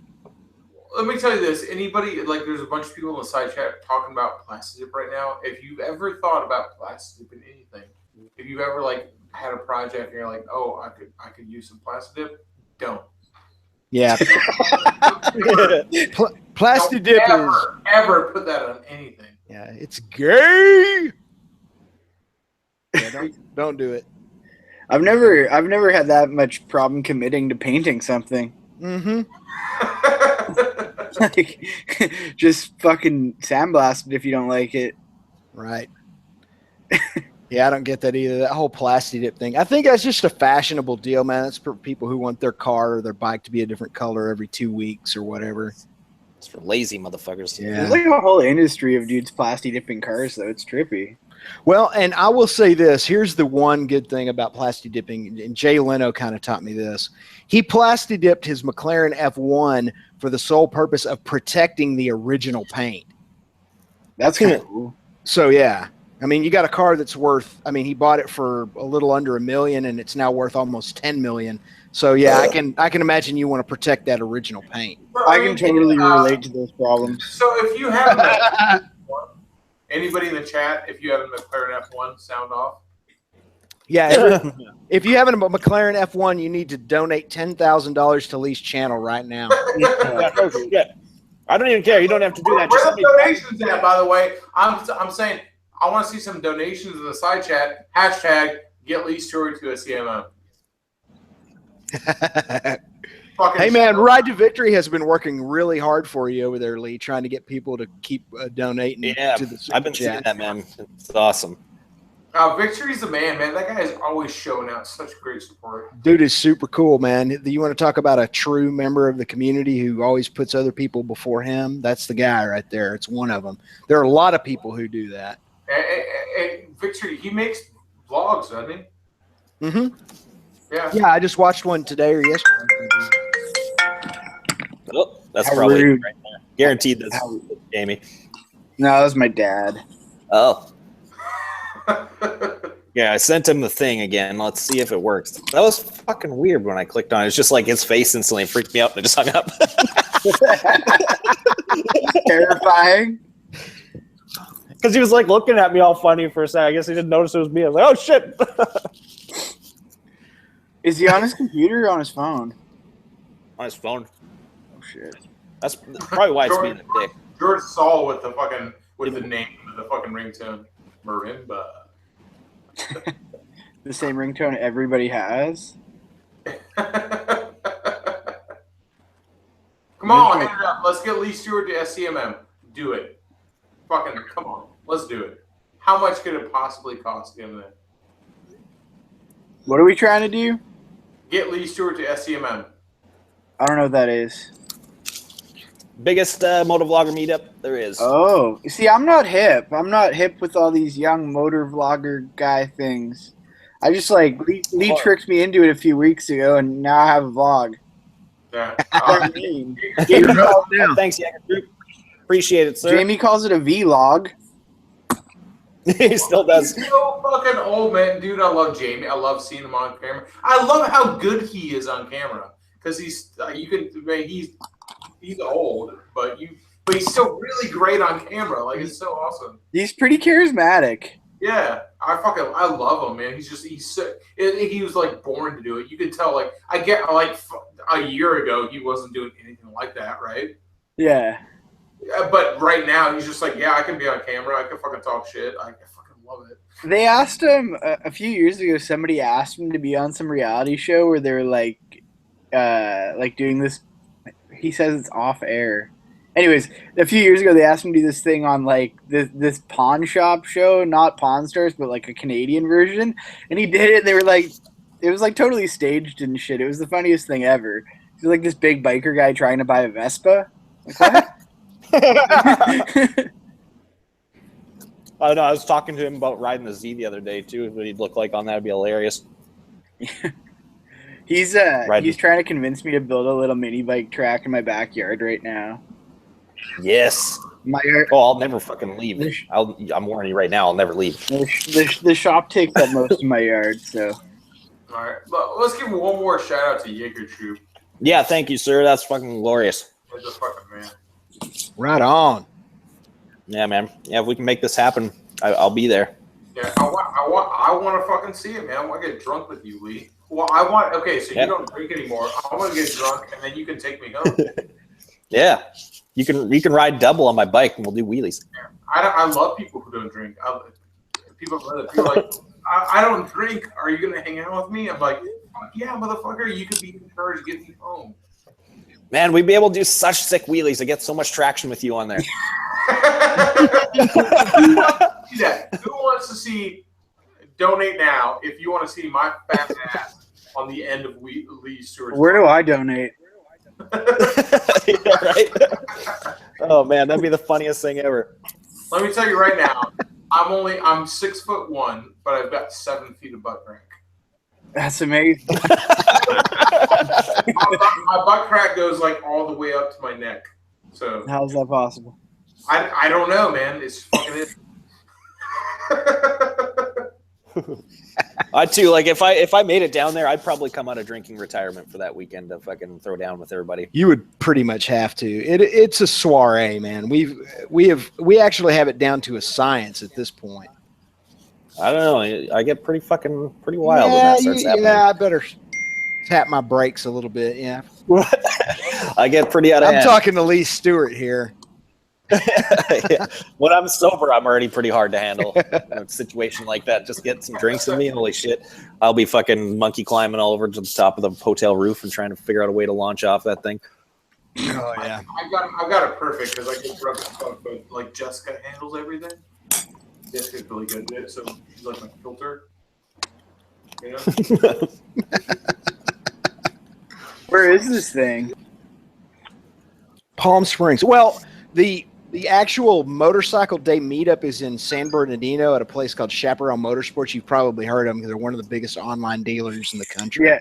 let me tell you this. Anybody, like, there's a bunch of people in the side chat talking about plastic dip right now. If you've ever thought about plastic dip in anything, if you've ever like had a project and you're like, oh, I could use some plastic dip, don't. Yeah. Plastic dip is ever put that on anything. yeah, it's gay. Yeah, don't do it. I've never had that much problem committing to painting something. Mm-hmm. Like, just fucking sandblast it if you don't like it. Right. Yeah, I don't get that either. That whole plastic dip thing. I think that's just a fashionable deal, man. That's for people who want their car or their bike to be a different color every 2 weeks or whatever. It's for lazy motherfuckers. Yeah. There's like a whole industry of dudes plastic dipping cars, though. It's trippy. Well, and I will say this. Here's the one good thing about plastic dipping, and Jay Leno kind of taught me this. He plastic dipped his McLaren F1 for the sole purpose of protecting the original paint. That's kind of cool. So, yeah. I mean, you got a car that's worth, I mean, he bought it for a little under $1 million, and it's now worth almost $10 million. So, yeah, I can imagine you want to protect that original paint. I can totally relate to those problems. So if you have anybody in the chat, if you have a McLaren F1, sound off. Yeah, if you have a McLaren F1, you need to donate $10,000 to Lee's channel right now. Yeah. I don't even care. You don't have to do that. Where Just the donations at, by the way? I'm saying I want to see some donations in the side chat. Hashtag get Lee Stuart to a CMO. Fucking Hey, man, Ride to Victory has been working really hard for you over there, Lee, trying to get people to keep donating Yeah, to the super I've been seeing chat. that, man. It's awesome. Victory's the man, man. That guy is always showing out such great support. Dude is super cool, man. You want to talk about a true member of the community who always puts other people before him? That's the guy right there. It's one of them. There are a lot of people who do that. And Victory, he makes vlogs, doesn't he? Mm-hmm. Yeah. Yeah, I just watched one today or yesterday. Oh, that's How probably rude. right there. Guaranteed that's How- Jamie. No, that was my dad. Oh. Yeah, I sent him the thing again. Let's see if it works. That was fucking weird when I clicked on it. It's just like his face instantly freaked me out and I just hung up. Terrifying. Because he was like looking at me all funny for a second. I guess he didn't notice it was me. I was like, oh shit. Is he on his computer or on his phone? On his phone. Oh shit. That's probably why it's being a dick. George Saul with the fucking name of the fucking ringtone. Marimba. The same ringtone everybody has. Come on, hand it up. Let's get Lee Stewart to SCMM. Do it. Fucking come on. Let's do it. How much could it possibly cost him then? What are we trying to do? Get Lee Stewart to SCMM. I don't know what that is. Biggest motovlogger meetup there is. Oh, see, I'm not hip. I'm not hip with all these young motor vlogger guy things. I just like Lee tricked me into it a few weeks ago, and now I have a vlog. Yeah. I mean, Thanks, Yager Group. Appreciate it, sir. Jamie calls it a vlog. He still does. He's so fucking old, man. Dude, I love Jamie. I love seeing him on camera. I love how good he is on camera. Because he's old, but he's still really great on camera. Like, it's so awesome. He's pretty charismatic. Yeah, I love him, man. He was like born to do it. You could tell, like, I get like a year ago he wasn't doing anything like that, right? Yeah. But right now he's just like, yeah, I can be on camera. I can fucking talk shit. I fucking love it. They asked him a few years ago. Somebody asked him to be on some reality show where they're like doing this. He says it's off air. Anyways, a few years ago, they asked him to do this thing on like this pawn shop show, not Pawn Stars, but like a Canadian version. And he did it. And they were like, it was like totally staged and shit. It was the funniest thing ever. He's like this big biker guy trying to buy a Vespa. Like, what? I don't know. I was talking to him about riding the Z the other day too. What he'd look like on that would be hilarious. He's trying to convince me to build a little mini bike track in my backyard right now. Yes. My yard. Oh, I'll never fucking leave. I'm warning you right now. I'll never leave. The shop takes up most of my yard, so. All right, let's give one more shout out to Jaeger Troop. Yeah, thank you, sir. That's fucking glorious. He's a fucking man. Right on. Yeah, man. Yeah, if we can make this happen, I'll be there. Yeah, I want to fucking see it, man. I want to get drunk with you, Lee. Well, okay, so you don't drink anymore. I want to get drunk, and then you can take me home. Yeah, you can ride double on my bike, and we'll do wheelies. I love people who don't drink. People like, I don't drink. Are you gonna hang out with me? I'm like, fuck yeah, motherfucker. You could be in charge. Get me home. Man, we'd be able to do such sick wheelies. I get so much traction with you on there. Who wants to see? Donate now if you want to see my fat ass on the end of Lee Stewart's. Where do I donate? Yeah, right? Oh man, that'd be the funniest thing ever. Let me tell you right now, I'm 6'1", but I've got 7 feet of butt crack. That's amazing. My butt crack goes like all the way up to my neck. So how's that possible? I don't know, man. It's fucking it. I too, like if I made it down there, I'd probably come out of drinking retirement for that weekend to fucking throw down with everybody. You would pretty much have to. It's a soiree, man. We actually have it down to a science at this point. I don't know. I get pretty wild when that starts happening. Yeah, I better tap my brakes a little bit. Yeah, I get pretty out of hand. I'm talking to Lee Stewart here. Yeah. When I'm sober, I'm already pretty hard to handle. In a situation like that, just get some drinks in me. Holy shit, I'll be fucking monkey climbing all over to the top of the hotel roof and trying to figure out a way to launch off that thing. Oh yeah, I've got it perfect because I get drunk as fuck, but like Jessica handles everything. Jessica's really good at it, so she's like my filter. You know. Where is this thing? Palm Springs. Well, the actual motorcycle day meetup is in San Bernardino at a place called Chaparral Motorsports. You've probably heard of them because they're one of the biggest online dealers in the country. Yeah.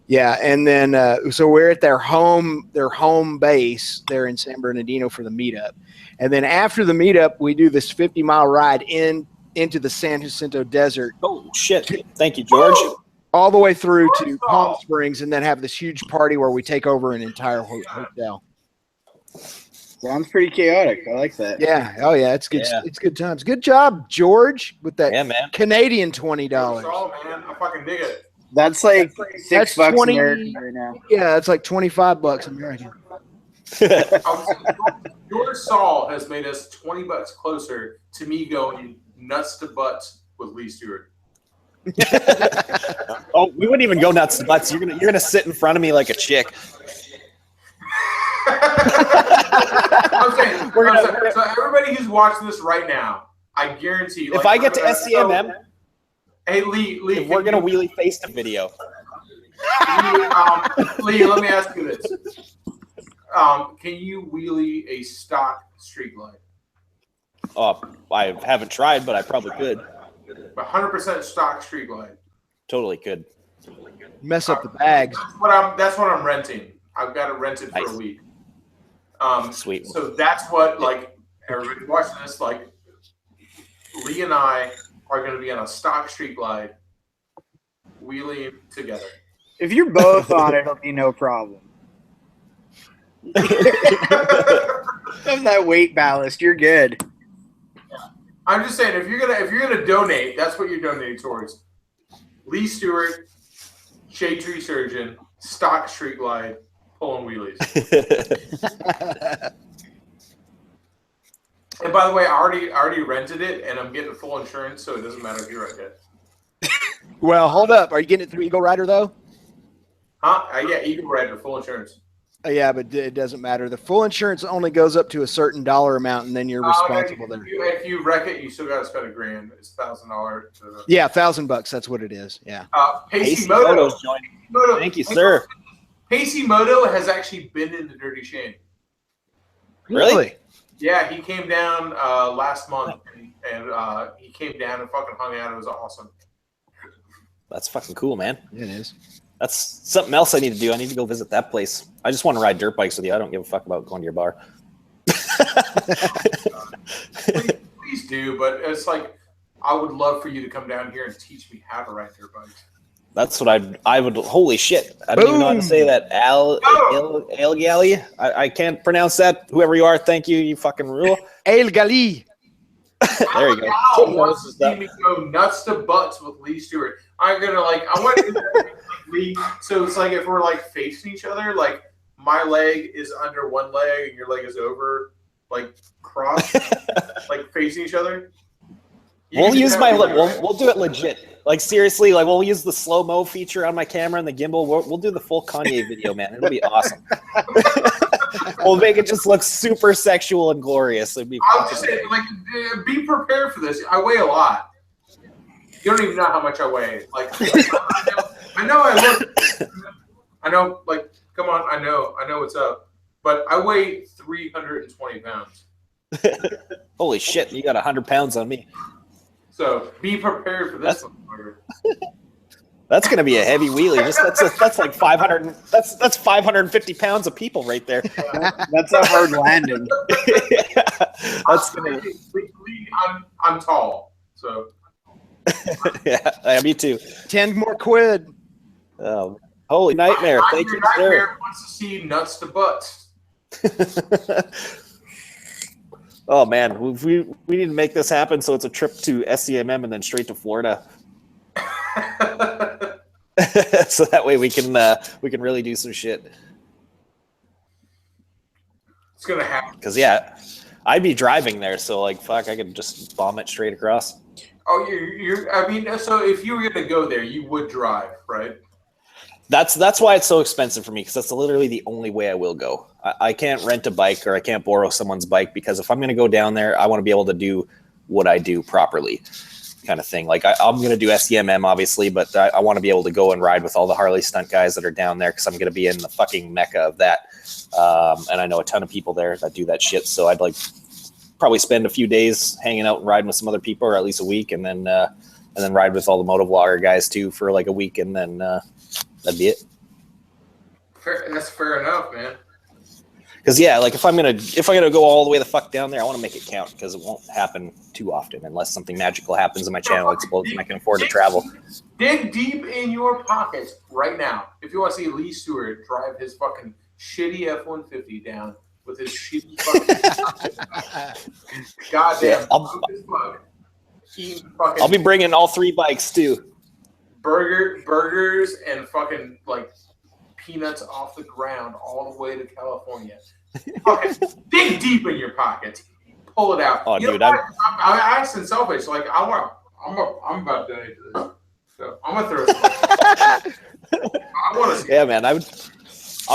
Yeah, and then so we're at their home base there in San Bernardino for the meetup, and then after the meetup, we do this 50-mile ride into the San Jacinto Desert. Oh shit! Thank you, George. All the way through to Palm Springs, and then have this huge party where we take over an entire hotel. Sounds pretty chaotic. I like that. Yeah. Oh yeah, it's good. Yeah. It's good times. Good job, George, with that Man. Canadian $20. Oh man, I fucking dig it. That's like That's $6 20 American right now. Yeah, it's like $25 American. George Saul has made us $20 closer to me going nuts to butts with Lee Stewart. Oh, we wouldn't even go nuts to butts. You're gonna sit in front of me like a chick. I'm saying, so everybody who's watching this right now, I guarantee. If I get to SCMM, hey Lee, if we're gonna wheelie face the video. Lee, let me ask you this: can you wheelie a stock street glide? Oh, I haven't tried, but I probably could. 100% stock street glide. Totally could. Mess up the bags. That's what I'm renting. I've got it rented for a week. Sweet. So that's what, like, everybody watching this, like, Lee and I are going to be on a stock street glide, wheeling together. If you're both on it, it'll be no problem. Have that weight ballast, you're good. I'm just saying, if you're gonna donate, that's what you're donating towards. Lee Stuart, shade tree surgeon, stock street glide, pulling wheelies. And by the way, I already rented it, and I'm getting full insurance, so it doesn't matter if you rent it. Well, hold up. Are you getting it through Eagle Rider though? Huh? Yeah, Eagle Rider, full insurance. Yeah, but it doesn't matter. The full insurance only goes up to a certain dollar amount, and then you're responsible there. If you wreck it, you still got to spend $1,000. It's $1,000. Yeah, $1,000. That's what it is. Yeah. Pacey Moto. Thank you, sir. Pacey Moto has actually been in the Dirty Shane. Really? Yeah, he came down last month, and he came down and fucking hung out. It was awesome. That's fucking cool, man. It is. That's something else I need to do. I need to go visit that place. I just want to ride dirt bikes with you. I don't give a fuck about going to your bar. Please do, but it's like I would love for you to come down here and teach me how to ride dirt bikes. That's what I would. Holy shit! I don't even know how to say that. El Gali. I can't pronounce that. Whoever you are, thank you. You fucking rule. El Gali. There you go. Al wants to see me go nuts to butts with Lee Stewart. I'm gonna I want to do that like Lee. So it's like if we're like facing each other, like my leg is under one leg and your leg is over, like crossed, like facing each other. We'll use we'll do it legit. Like seriously, like we'll use the slow-mo feature on my camera and the gimbal. We'll do the full Kanye video, man. It'll be awesome. We'll make it just look super sexual and glorious. It'd be. I'll just say, like, be prepared for this. I weigh a lot. You don't even know how much I weigh. Like, I know I look. I know, like, come on, I know what's up. But I weigh 320 pounds. Holy shit! You got 100 pounds on me. So be prepared for this one. That's going to be a heavy wheelie. That's like 500. That's 550 pounds of people right there. That's a hard landing. I'm tall, so. Yeah, me too. 10 more quid. Holy nightmare! Thank you, sir. Nightmare wants to see nuts to butts. Oh man, we need to make this happen. So it's a trip to SCMM and then straight to Florida. So that way we can really do some shit. It's gonna happen. Because yeah, I'd be driving there, so like fuck, I could just bomb it straight across. Oh, I mean, so if you were gonna go there, you would drive, right? That's why it's so expensive for me, because that's literally the only way I will go. I can't rent a bike or I can't borrow someone's bike, because if I'm going to go down there, I want to be able to do what I do properly, kind of thing. Like I'm going to do SCMM obviously, but I want to be able to go and ride with all the Harley stunt guys that are down there, because I'm going to be in the fucking mecca of that. And I know a ton of people there that do that shit. So I'd like probably spend a few days hanging out and riding with some other people, or at least a week, and then ride with all the motovlogger guys too for like a week, and then that'd be it. That's fair enough, man. Because yeah, like if I'm gonna go all the way the fuck down there, I want to make it count, because it won't happen too often unless something magical happens and my channel explodes and I can afford to travel. Dig deep in your pockets right now if you want to see Lee Stewart drive his fucking shitty F-150 down with his shitty fucking goddamn. Yeah, I'll be bringing all 3 bikes too. Burgers and fucking like peanuts off the ground all the way to California. Fucking dig deep in your pockets, pull it out. Oh, you dude, I'm selfish. Like I'm about to donate to this. So I'm gonna throw. I want to see. Yeah, man. I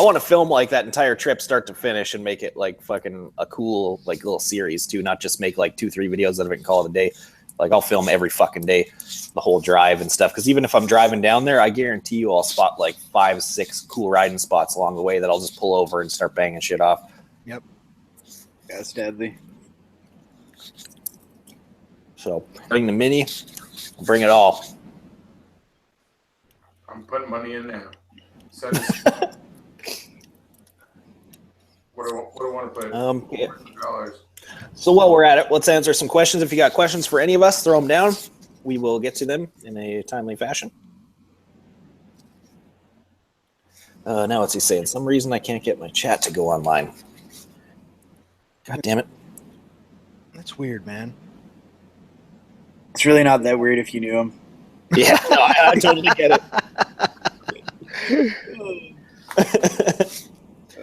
want to film like that entire trip, start to finish, and make it like fucking a cool like little series too. Not just make like 2-3 videos out of it and call it a day. Like I'll film every fucking day, the whole drive and stuff. Because even if I'm driving down there, I guarantee you I'll spot like 5-6 cool riding spots along the way that I'll just pull over and start banging shit off. Yep. That's deadly. So bring the Mini, bring it all. I'm putting money in now. Send us. What do I want to put? Yeah. $400. So while we're at it, let's answer some questions. If you got questions for any of us, throw them down. We will get to them in a timely fashion. Now what's he saying? Some reason I can't get my chat to go online. God damn it. That's weird, man. It's really not that weird if you knew him. Yeah, no, I totally get it.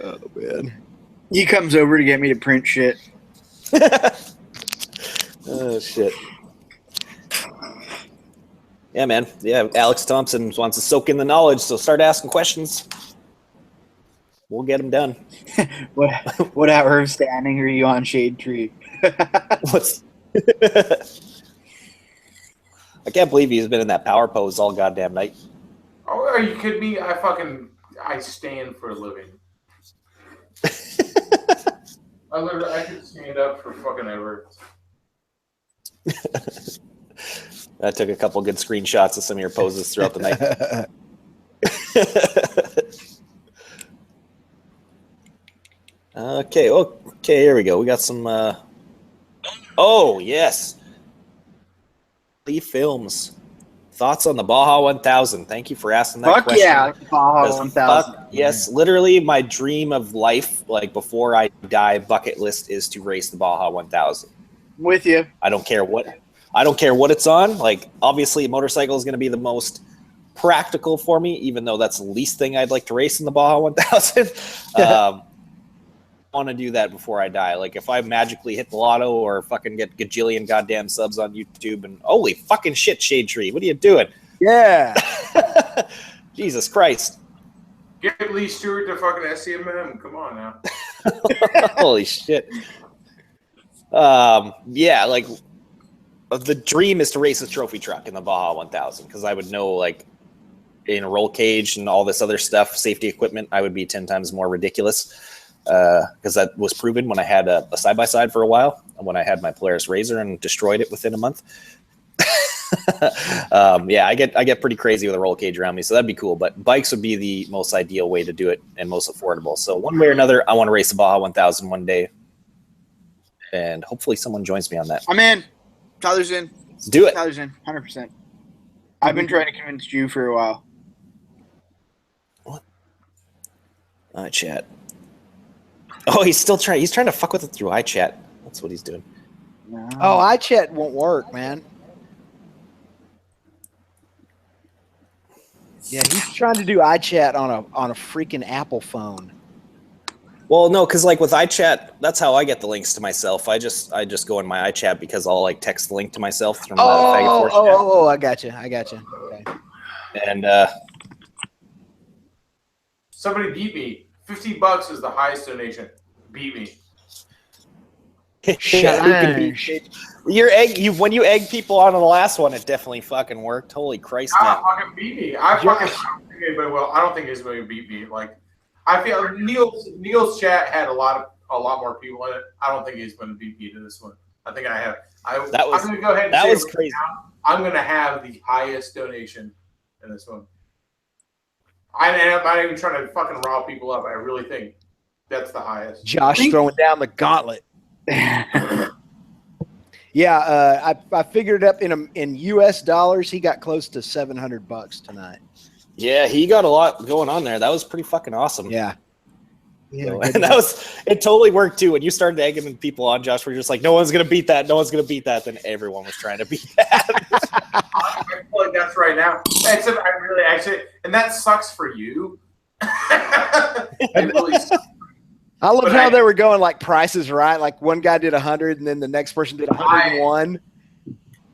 Oh, man. He comes over to get me to print shit. Oh, shit. Yeah, man. Yeah, Alex Thompson wants to soak in the knowledge, so start asking questions. We'll get them done. What hour of standing are you on, Shade Tree? What's... I can't believe he's been in that power pose all goddamn night. Oh, are you kidding me? I stand for a living. I could stand up for fucking ever. I took a couple good screenshots of some of your poses throughout the night. Okay, here we go. We got some. Oh yes, Lee Films. Thoughts on the Baja 1000? Thank you for asking that Fuck question. yeah, Baja 1000. Yes, literally my dream of life, like before I die, bucket list is to race the Baja 1000. With you. I don't care what it's on. Like obviously, a motorcycle is going to be the most practical for me, even though that's the least thing I'd like to race in the Baja 1000. I want to do that before I die. Like if I magically hit the lotto or fucking get gajillion goddamn subs on YouTube and holy fucking shit, Shade Tree, what are you doing? Yeah. Jesus Christ. Get Lee Stewart to fucking SCMM. Come on now. Holy shit. Yeah, like the dream is to race a trophy truck in the Baja 1000 because I would know like in a roll cage and all this other stuff, safety equipment, I would be 10 times more ridiculous. Because that was proven when I had a side-by-side for a while and when I had my Polaris Razor and destroyed it within a month. Yeah, I get pretty crazy with a roll cage around me, so that'd be cool. But bikes would be the most ideal way to do it and most affordable. So one way or another, I want to race the Baja 1000 one day. And hopefully someone joins me on that. I'm in. Tyler's in. Let's do it. Tyler's in. 100%. I've been trying to convince you for a while. What? Chat. Oh, he's still trying. He's trying to fuck with it through iChat. That's what he's doing. No. Oh, iChat won't work, man. Yeah, he's trying to do iChat on a freaking Apple phone. Well, no, because like with iChat, that's how I get the links to myself. I just go in my iChat because I'll like text the link to myself from Faggot Force chat. I got you. Okay. And Somebody beat me. $50 is the highest donation. Beat me. yeah, who can beat your egg? When you egg people on the last one, it definitely fucking worked. Holy Christ! Fucking beat me. I don't think anybody will. I don't think anybody will beat me. Like I feel Neil's chat had a lot more people in it. I don't think he's going to beat me to this one. I think I have. I'm going to go ahead and that say was right crazy. now, I'm going to have the highest donation in this one. I'm not even trying to fucking rile people up. I really think that's the highest. Josh throwing down the gauntlet. Yeah, I figured it up in US dollars. He got close to $700 tonight. Yeah, he got a lot going on there. That was pretty fucking awesome. Yeah. So, and it totally worked too. When you started egging people on, Josh, we're just like, no one's gonna beat that. No one's gonna beat that. Then everyone was trying to beat that. I feel like that's right now. Except I really actually, and that sucks for you. It really sucks. I love how they were going like prices right. Like one guy did 100, and then the next person did 101.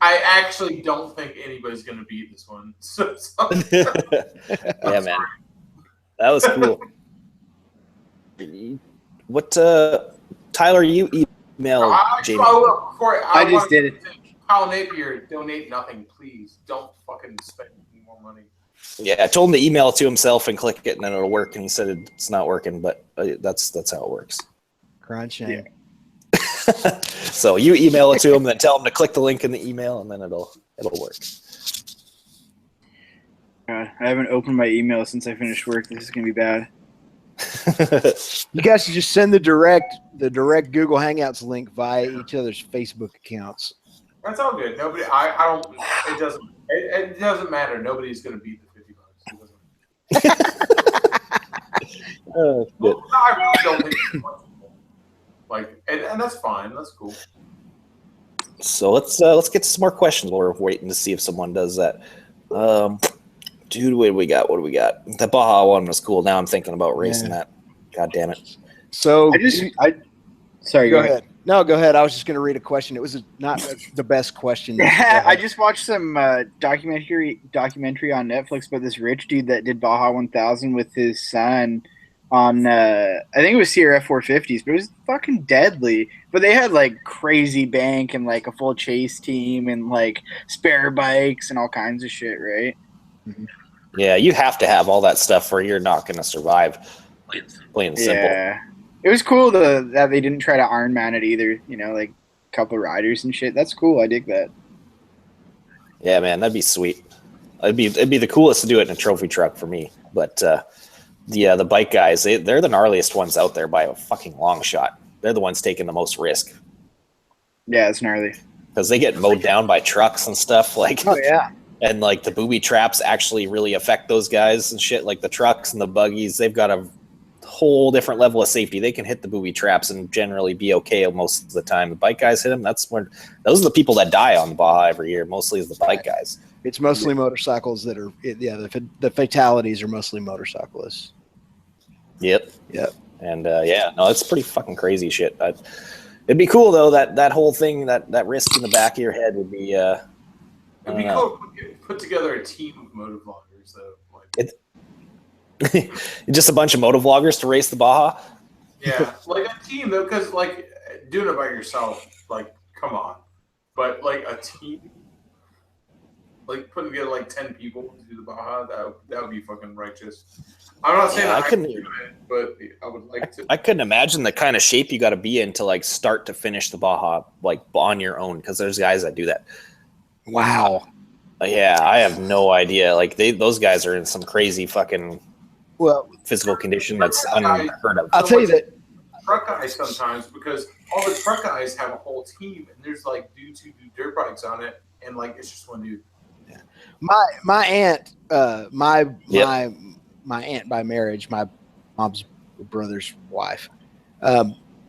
I actually don't think anybody's going to beat this one. Yeah, man. That was cool. What, Tyler, you emailed Jamie. I just did it. Kyle Napier, donate nothing, please. Don't fucking spend any more money. Yeah, I told him to email it to himself and click it, and then it'll work. And he said it's not working, but that's how it works. Crunching. Yeah. So you email it to him, then tell him to click the link in the email, and then it'll work. God, I haven't opened my email since I finished work. This is gonna be bad. You guys should just send the direct Google Hangouts link via each other's Facebook accounts. That's all good. Nobody, I don't. It doesn't matter. Nobody's going to beat the $50. Oh, good. I really don't think it's possible. Like, and that's fine. That's cool. So let's get to some more questions while we're waiting to see if someone does that. Dude, what do we got? The Baja one was cool. Now I'm thinking about racing that. God damn it. So Sorry, go ahead. No, go ahead. I was just going to read a question. It was not the best question. I just watched some documentary on Netflix about this rich dude that did Baja 1000 with his son on I think it was CRF 450s, but it was fucking deadly. But they had like crazy bank and like a full chase team and like spare bikes and all kinds of shit, right? Mm-hmm. Yeah, you have to have all that stuff or you're not going to survive. Plain and simple. Yeah. It was cool that they didn't try to Ironman it either, you know, like a couple of riders and shit. That's cool. I dig that. Yeah, man, that'd be sweet. It'd be the coolest to do it in a trophy truck for me. But the bike guys, they're the gnarliest ones out there by a fucking long shot. They're the ones taking the most risk. Yeah, it's gnarly. Because they get mowed down by trucks and stuff. Like, oh yeah. And like the booby traps actually really affect those guys and shit. Like the trucks and the buggies, they've got a whole different level of safety. They can hit the booby traps and generally be okay most of the time. The bike guys hit them. Those are the people that die on the Baja every year. Mostly is the bike guys. It's mostly motorcycles that are the fatalities are mostly motorcyclists. Yep. And it's pretty fucking crazy shit. It'd be cool though that whole thing that risk in the back of your head would be. It'd be cool to put together a team of motovloggers though. Just a bunch of motovloggers to race the Baja. Yeah, like a team though, because like doing it by yourself, like come on, but like a team, like putting together like 10 people to do the Baja, that would be fucking righteous. I'm not saying I couldn't do it, but I would like to. I couldn't imagine the kind of shape you got to be in to like start to finish the Baja like on your own, because there's guys that do that. Wow. Yeah, I have no idea. Like those guys are in some crazy fucking physical condition that's unheard of. I'll tell you that truck guys sometimes, because all the truck guys have a whole team, and there's like dudes who do dirt bikes on it, and like it's just one dude. Yeah. My aunt, my aunt by marriage, my mom's brother's wife,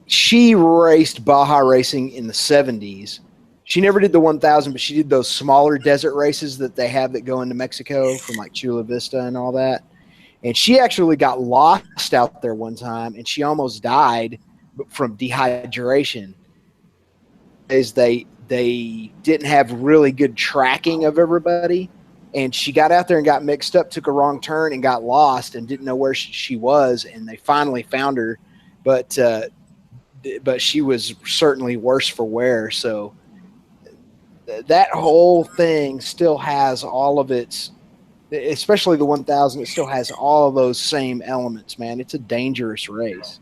she raced Baja racing in the 70s. She never did the 1000, but she did those smaller desert races that they have that go into Mexico from like Chula Vista and all that. And she actually got lost out there one time, and she almost died from dehydration, as they didn't have really good tracking of everybody. And she got out there and got mixed up, took a wrong turn and got lost and didn't know where she was. And they finally found her, but she was certainly worse for wear. So that whole thing still has all of its, especially the 1000, it still has all of those same elements, man. It's a dangerous race.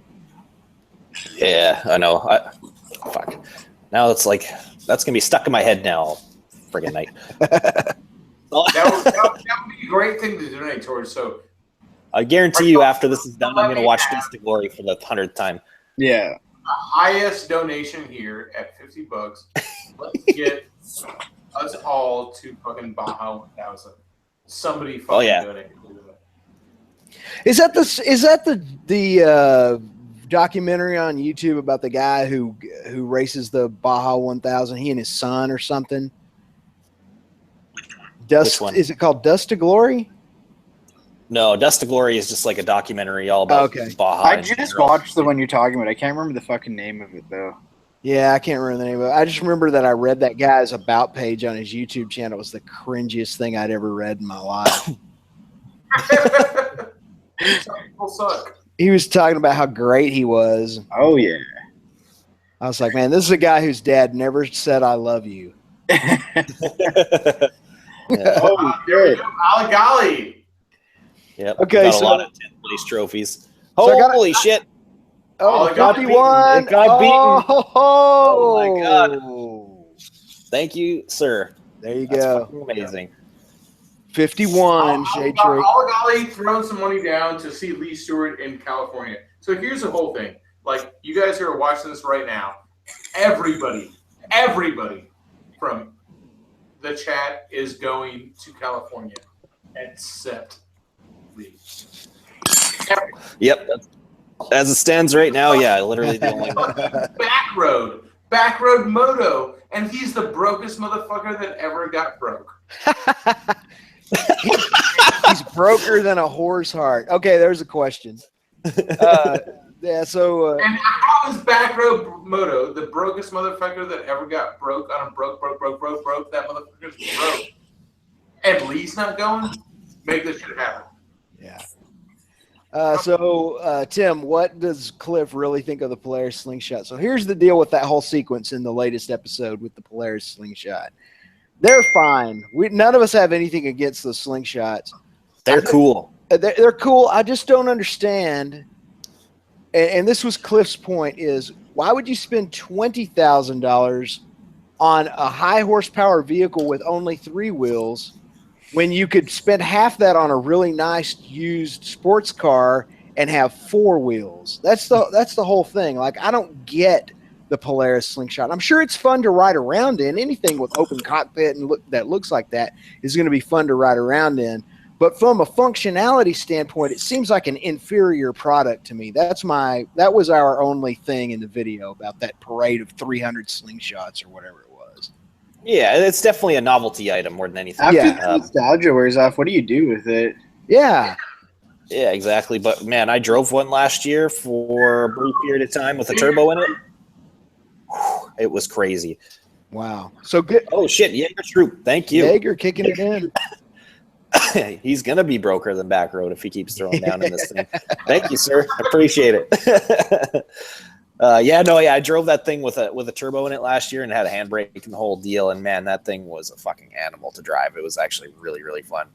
Yeah, I know. Fuck. Now it's like, that's going to be stuck in my head now all friggin' night. that would be a great thing to donate towards. So I guarantee you after this is done, I'm going to watch Dust to Glory for the 100th time. Yeah. Highest donation here at $50. Let's get us all to fucking Baja 1000. Somebody fucking donate. Is that the documentary on YouTube about the guy who races the Baja 1000? He and his son or something. Which one? Is it called Dust to Glory? No, Dust to Glory is just like a documentary all about Baja. I just watched the one you're talking about. I can't remember the fucking name of it though. Yeah, I can't remember the name of it. I just remember that I read that guy's about page on his YouTube channel. It was the cringiest thing I'd ever read in my life. Some people suck. He was talking about how great he was. Oh yeah. I was like, man, this is a guy whose dad never said "I love you." Yeah. Oh, There we good. go. Golly. Yep. Okay, got a so- lot of 10th place trophies. So I got- Holy shit! Oh, it got 51. beaten. It got beaten. Oh, my God. Thank you, sir. There you That's go. fucking amazing. 51, Shade Tree. Golly throwing some money down to see Lee Stewart in California. So here's the whole thing. Like, you guys who are watching this right now, everybody from the chat is going to California except Lee. Yep. As it stands right now, yeah, literally the only one. Back road moto, and he's the brokest motherfucker that ever got broke. He's broker than a whore's heart. Okay, there's a question. Yeah, so And how is back road moto the brokest motherfucker that ever got broke on a broke? That motherfucker's broke. And Lee's not going? Make this shit happen. yeah. Tim, what does Cliff really think of the Polaris slingshot? So here's the deal with that whole sequence in the latest episode with the Polaris slingshot. They're fine. None of us have anything against those slingshots. They're cool. They're cool. I just don't understand. And this was Cliff's point: is why would you spend $20,000 on a high horsepower vehicle with only 3 wheels when you could spend half that on a really nice used sports car and have 4 wheels? That's the whole thing. Like, I don't get the Polaris slingshot. I'm sure it's fun to ride around in. Anything with open cockpit and that looks like that is going to be fun to ride around in. But from a functionality standpoint, it seems like an inferior product to me. That was our only thing in the video about that parade of 300 slingshots or whatever it was. Yeah, it's definitely a novelty item more than anything. After Yeah. the nostalgia wears off, what do you do with it? Yeah. Yeah, exactly. But man, I drove one last year for a brief period of time with a turbo in it. Whew, it was crazy. Wow. So good. Oh shit, Jaeger Troop. Thank you. Jaeger kicking it in. He's gonna be broker than back road if he keeps throwing down in this thing. Thank you, sir. I appreciate it. I drove that thing with a turbo in it last year and had a handbrake and the whole deal. And man, that thing was a fucking animal to drive. It was actually really, really fun.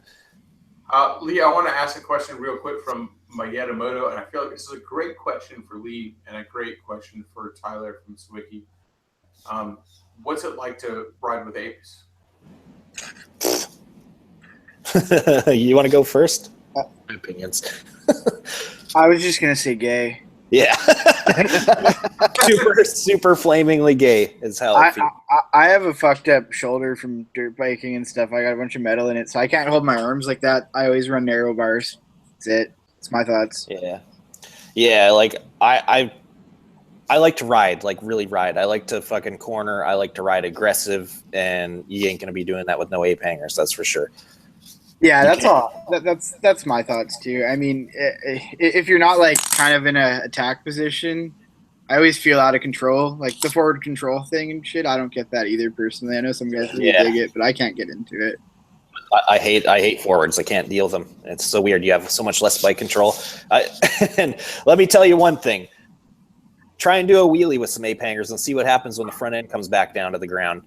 Lee, I want to ask a question real quick from Mayetamoto, and I feel like this is a great question for Lee and a great question for Tyler from Swicky. What's it like to ride with apes? You want to go first? My opinions. I was just gonna say gay. Yeah. super flamingly gay is how I feel. I have a fucked up shoulder from dirt biking and stuff. I got a bunch of metal in it, so I can't hold my arms like that. I always run narrow bars. That's it. It's my thoughts. Yeah. Like I like to ride, like really ride. I like to fucking corner. I like to ride aggressive, and you ain't gonna be doing that with no ape hangers. That's for sure. Yeah, that's all. That's my thoughts too. I mean, if you're not like kind of in a attack position, I always feel out of control, like the forward control thing and shit. I don't get that either personally. I know some guys really dig it, but I can't get into it. I hate forwards. I can't deal with them. It's so weird. You have so much less bike control. And let me tell you one thing. Try and do a wheelie with some ape hangers and see what happens when the front end comes back down to the ground.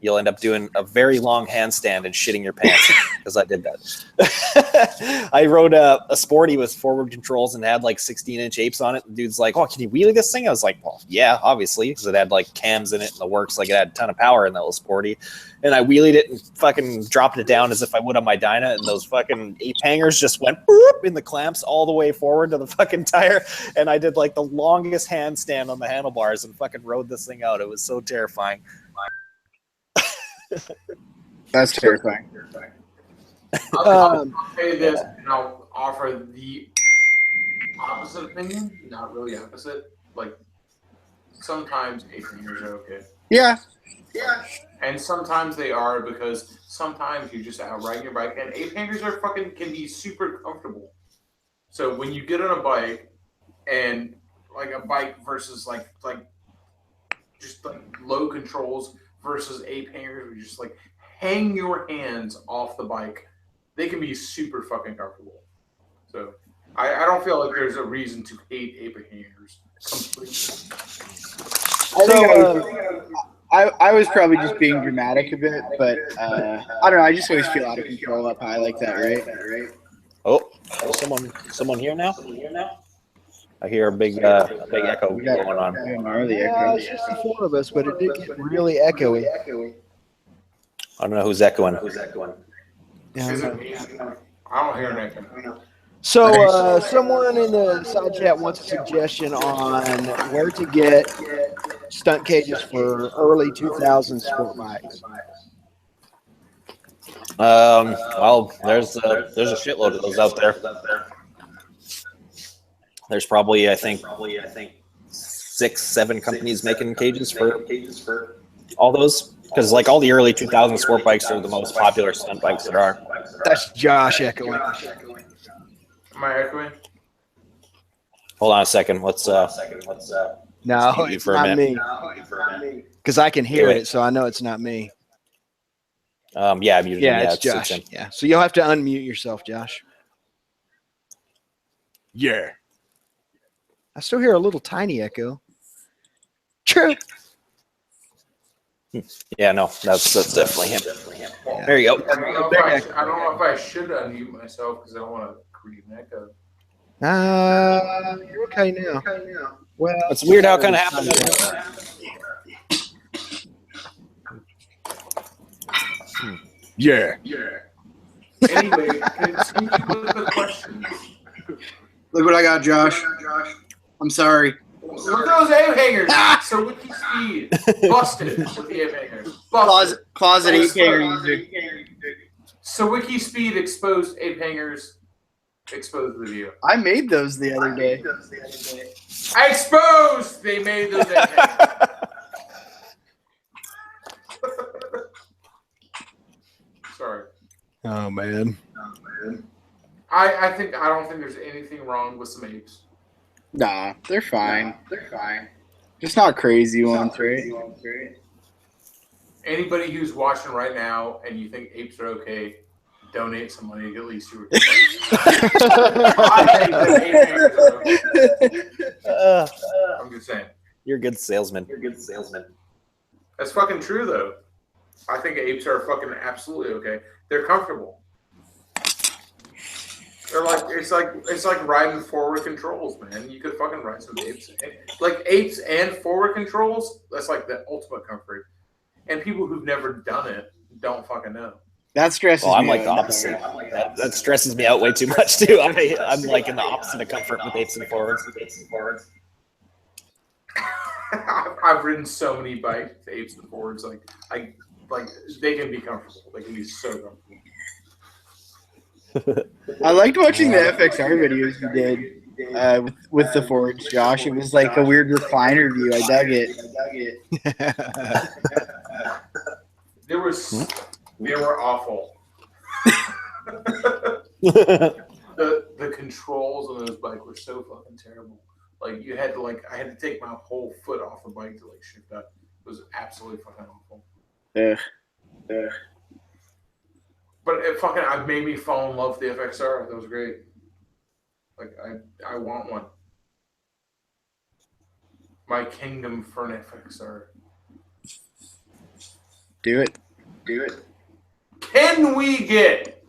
You'll end up doing a very long handstand and shitting your pants because I did that. I rode a Sporty with forward controls and had like 16-inch apes on it. The dude's like, "Oh, can you wheelie this thing?" I was like, "Well, yeah, obviously," because it had like cams in it and the works. Like it had a ton of power in that little Sporty. And I wheelied it and fucking dropped it down as if I would on my Dyna, and those fucking ape hangers just went boop in the clamps all the way forward to the fucking tire. And I did like the longest handstand on the handlebars and fucking rode this thing out. It was so terrifying. That's terrifying. I'll say this, and I'll offer the opposite opinion. Not really opposite. Like, sometimes ape hangers are okay. Yeah. And sometimes they are, because sometimes you're just out riding your bike, and ape hangers can be super comfortable. So when you get on a bike, and like a bike versus like just like low controls versus ape hangers, where you just like hang your hands off the bike. They can be super fucking comfortable. So I don't feel like there's a reason to hate ape hangers completely. I was probably just being dramatic a bit, but I don't know. I just always feel out of control up high like that, right? Oh, someone here now? I hear a big echo going on. Gnarly Yeah, echo. it's just the four of us, but it did get really echoey. I don't know who's echoing. Yeah. Is it me? I don't hear an echo. So someone in the side chat wants a suggestion on where to get stunt cages for early 2000 sport bikes. Well, there's a shitload of those out there. There's probably I think 6-7 companies making cages for all those, because like all the early 2000 sport bikes are the most popular stunt bikes there are. That's Josh echoing. Am I echoing? Hold on a second. Let's No, mute you it's for a not minute. me. Because I can hear Do it. it, so I know it's not me. Yeah, I muted him. Yeah, it's it's Josh. him. Yeah, so you'll have to unmute yourself, Josh. Yeah. I still hear a little tiny echo. True. Yeah, no, that's definitely him. Yeah. There you go. I don't know if I should unmute myself because I don't want to create an echo. You're okay now. Well, It's weird how it kind of happened. Yeah. Anyway, continue with the questions. Look what I got, Josh. I'm sorry. Look at those ape hangers. So wiki speed. Busted with the ape hangers. Busted. Closet ape hanger user. So wiki speed exposed ape hangers. Exposed video. I made those the other day. I exposed. They made those ape hangers. Sorry. Oh man. I don't think there's anything wrong with some apes. Nah, they're fine. Just not crazy ones, right? Anybody who's watching right now and you think apes are okay, donate some money to get Lee Stewart. I think that ape hangers are okay. I'm just saying. You're a good salesman. That's fucking true though. I think apes are fucking absolutely okay. They're comfortable. They're like it's like riding forward controls, man. You could fucking ride some apes. Like apes and forward controls, that's like the ultimate comfort. And people who've never done it don't fucking know. That stresses me. Well, I'm like the opposite. That stresses me out way too much too. I'm like in the opposite of comfort with apes and forwards. I've ridden so many bikes, apes and forwards. Like they can be comfortable. They can be so comfortable. I liked watching the FXR videos you did with the forwards, Josh. It was like a weird recliner view. I dug it. They were awful. The controls on those bikes were so fucking terrible. Like you had to I had to take my whole foot off the bike to shift up. It was absolutely fucking awful. Ugh. But it made me fall in love with the FXR. That was great. Like I want one. My kingdom for an FXR. Do it. Can we get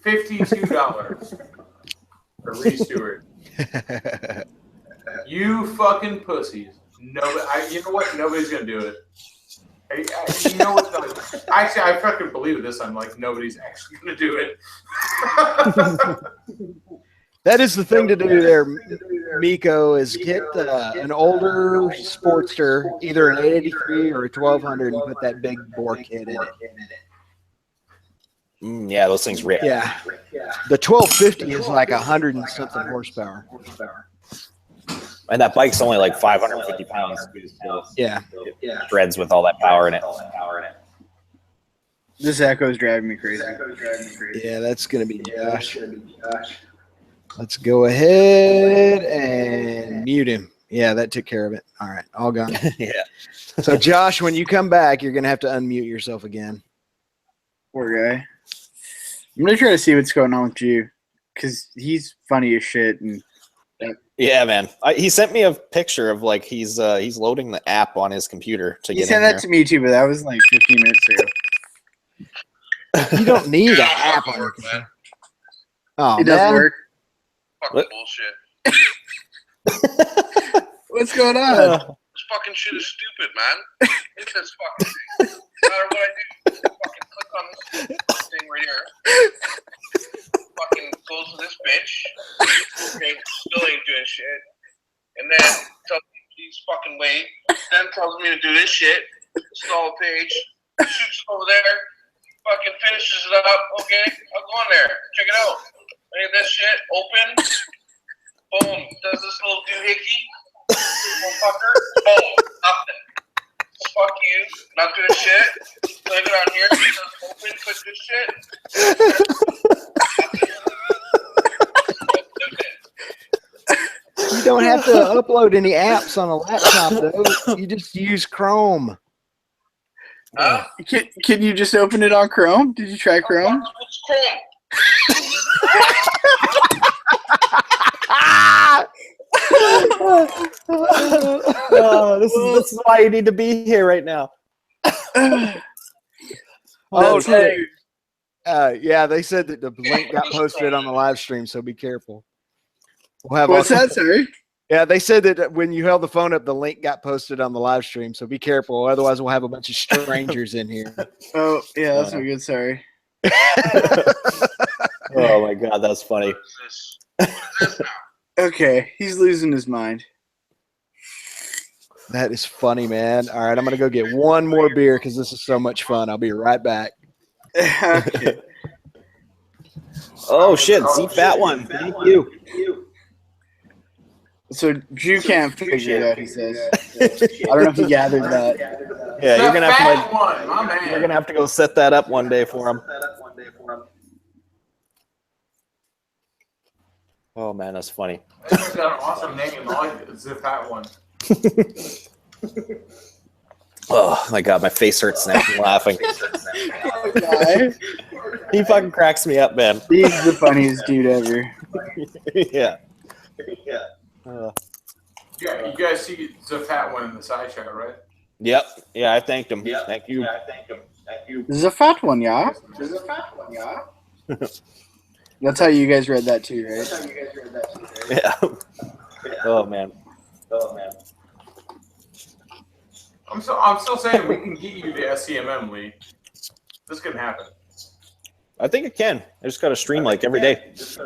$52 for Lee Stewart? You fucking pussies. Nobody. You know what? Nobody's gonna do it. You know what? Actually, I fucking believe this. I'm like, nobody's actually gonna do it. That is the thing to do there, Miko, is get an older Sportster, either an 883 or a 1200, and put that big bore kit in it. Yeah, those things rip. Yeah. The 1250 is like 100 and something horsepower. And that bike's only like 550 pounds. Yeah. Shreds with all that power in it. This echo's driving me crazy. Yeah, that's going to be Josh. Let's go ahead and mute him. Yeah, that took care of it. All right, all gone. Yeah. So, Josh, when you come back, you're going to have to unmute yourself again. Poor guy. I'm gonna try to see what's going on with you, because he's funny as shit. And Yeah, man. He sent me a picture of like he's loading the app on his computer to he get sent in that to me too, but that was like 15 minutes ago. You don't need a app Fucking on your work, man. computer. Oh, It doesn't man. work. Fucking What? bullshit. What's going on? This fucking shit is stupid, man. It's this fucking thing. No matter what I do, fucking click on this thing right here. Fucking goes to this bitch. Okay, still ain't doing shit. And then tells me please fucking wait. Then tells me to do this shit. Install a page. Shoots it over there. Fucking finishes it up. Okay, I'll go in there. Check it out. Look at this shit. Open. Boom. Does this little doohickey. Motherfucker. Boom. Nothing. Fuck you. Not doing shit. Click it on here. Just open. Click this shit. You don't have to upload any apps on a laptop, though. You just use Chrome. Huh? Can you just open it on Chrome? Did you try Chrome? What's Chrome? This is why you need to be here right now. Oh, That's yeah, they said that the link got posted on the live stream, so be careful. We'll have What's all- that, sorry? Yeah, they said that when you held the phone up, the link got posted on the live stream, so be careful. Otherwise, we'll have a bunch of strangers in here. Oh, yeah, that's no good, sorry. Oh my god, that's funny. What is this now? Okay, he's losing his mind. That is funny, man. All right, I'm going to go get one more beer because this is so much fun. I'll be right back. Okay. Oh shit, see fat one. Thank you. So Drew can't figure it out, he says. I don't know if you gathered that. Yeah, you're gonna have fat to one, my man. you're gonna have to go set that up one day for him. Oh man, that's funny. It's got an awesome name. I like it. It's the fat one. Oh my god, my face hurts now from laughing. Poor guy. He fucking cracks me up, man. He's the funniest dude ever. Yeah. Yeah, you guys see the fat one in the side shot, right? Yep. Yeah, I thanked him. Thank you. This is a fat one, yeah? That's how you guys read that too, right? Yeah. Oh man. I'm still saying we can get you to SCMM, Lee. This can happen. I think it can. I just got to stream like every day. If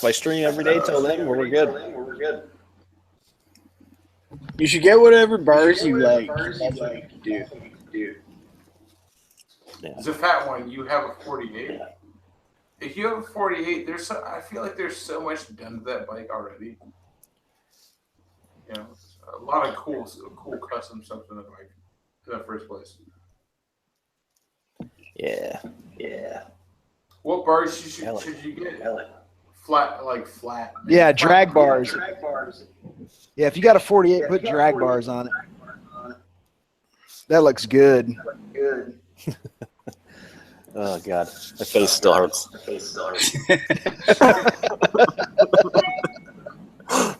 I stream every day till then, we're good. You should get whatever bars you like. That's what you can do. It's a fat one. You have a 48. If you have a 48, I feel like there's so much done to that bike already. You know, a lot of cool custom stuff to the bike in the first place. Yeah. What bars should you get? Flat. Yeah, drag bars. Yeah, if you got a 48, put drag bars on it. That looks good. Oh god, my face still hurts.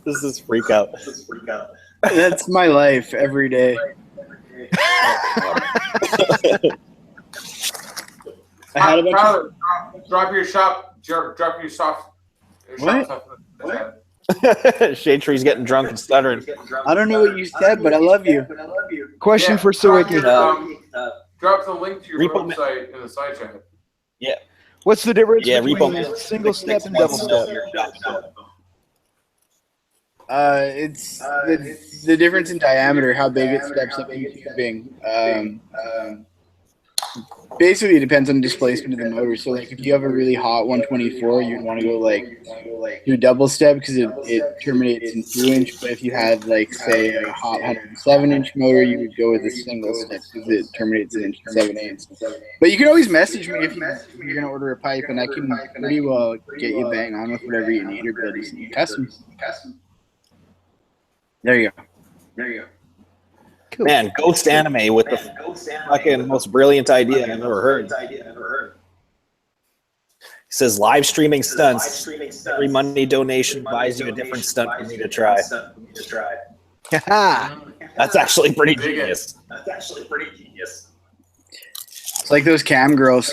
This is freak out. That's my life every day. I had a bunch of... Drop your soft. What? Shade Tree's getting drunk and stuttering. I don't know what you said, but I love you. Question for Sawicki. Drop the link to your Repo ma- website in the side chat. Yeah. What's the difference Yeah, between repo- single step and double step? It's the difference in diameter, how big it steps up in tubing. basically it depends on the displacement of the motor. So like if you have a really hot 124, you'd want to go like do a double step because it terminates in 2-inch. But if you had like say a hot 107-inch motor, you would go with a single step because it terminates in 7/8. But you can always message me if you're gonna order a pipe, and I can pretty well get you bang on with whatever you need or build you some custom. There you go. Cool. Man, Ghost Anime with the fucking most brilliant idea I've ever heard. He says live streaming stunts. Every money donation buys you a different stunt for me to try. That's actually pretty genius. It's like those cam girls.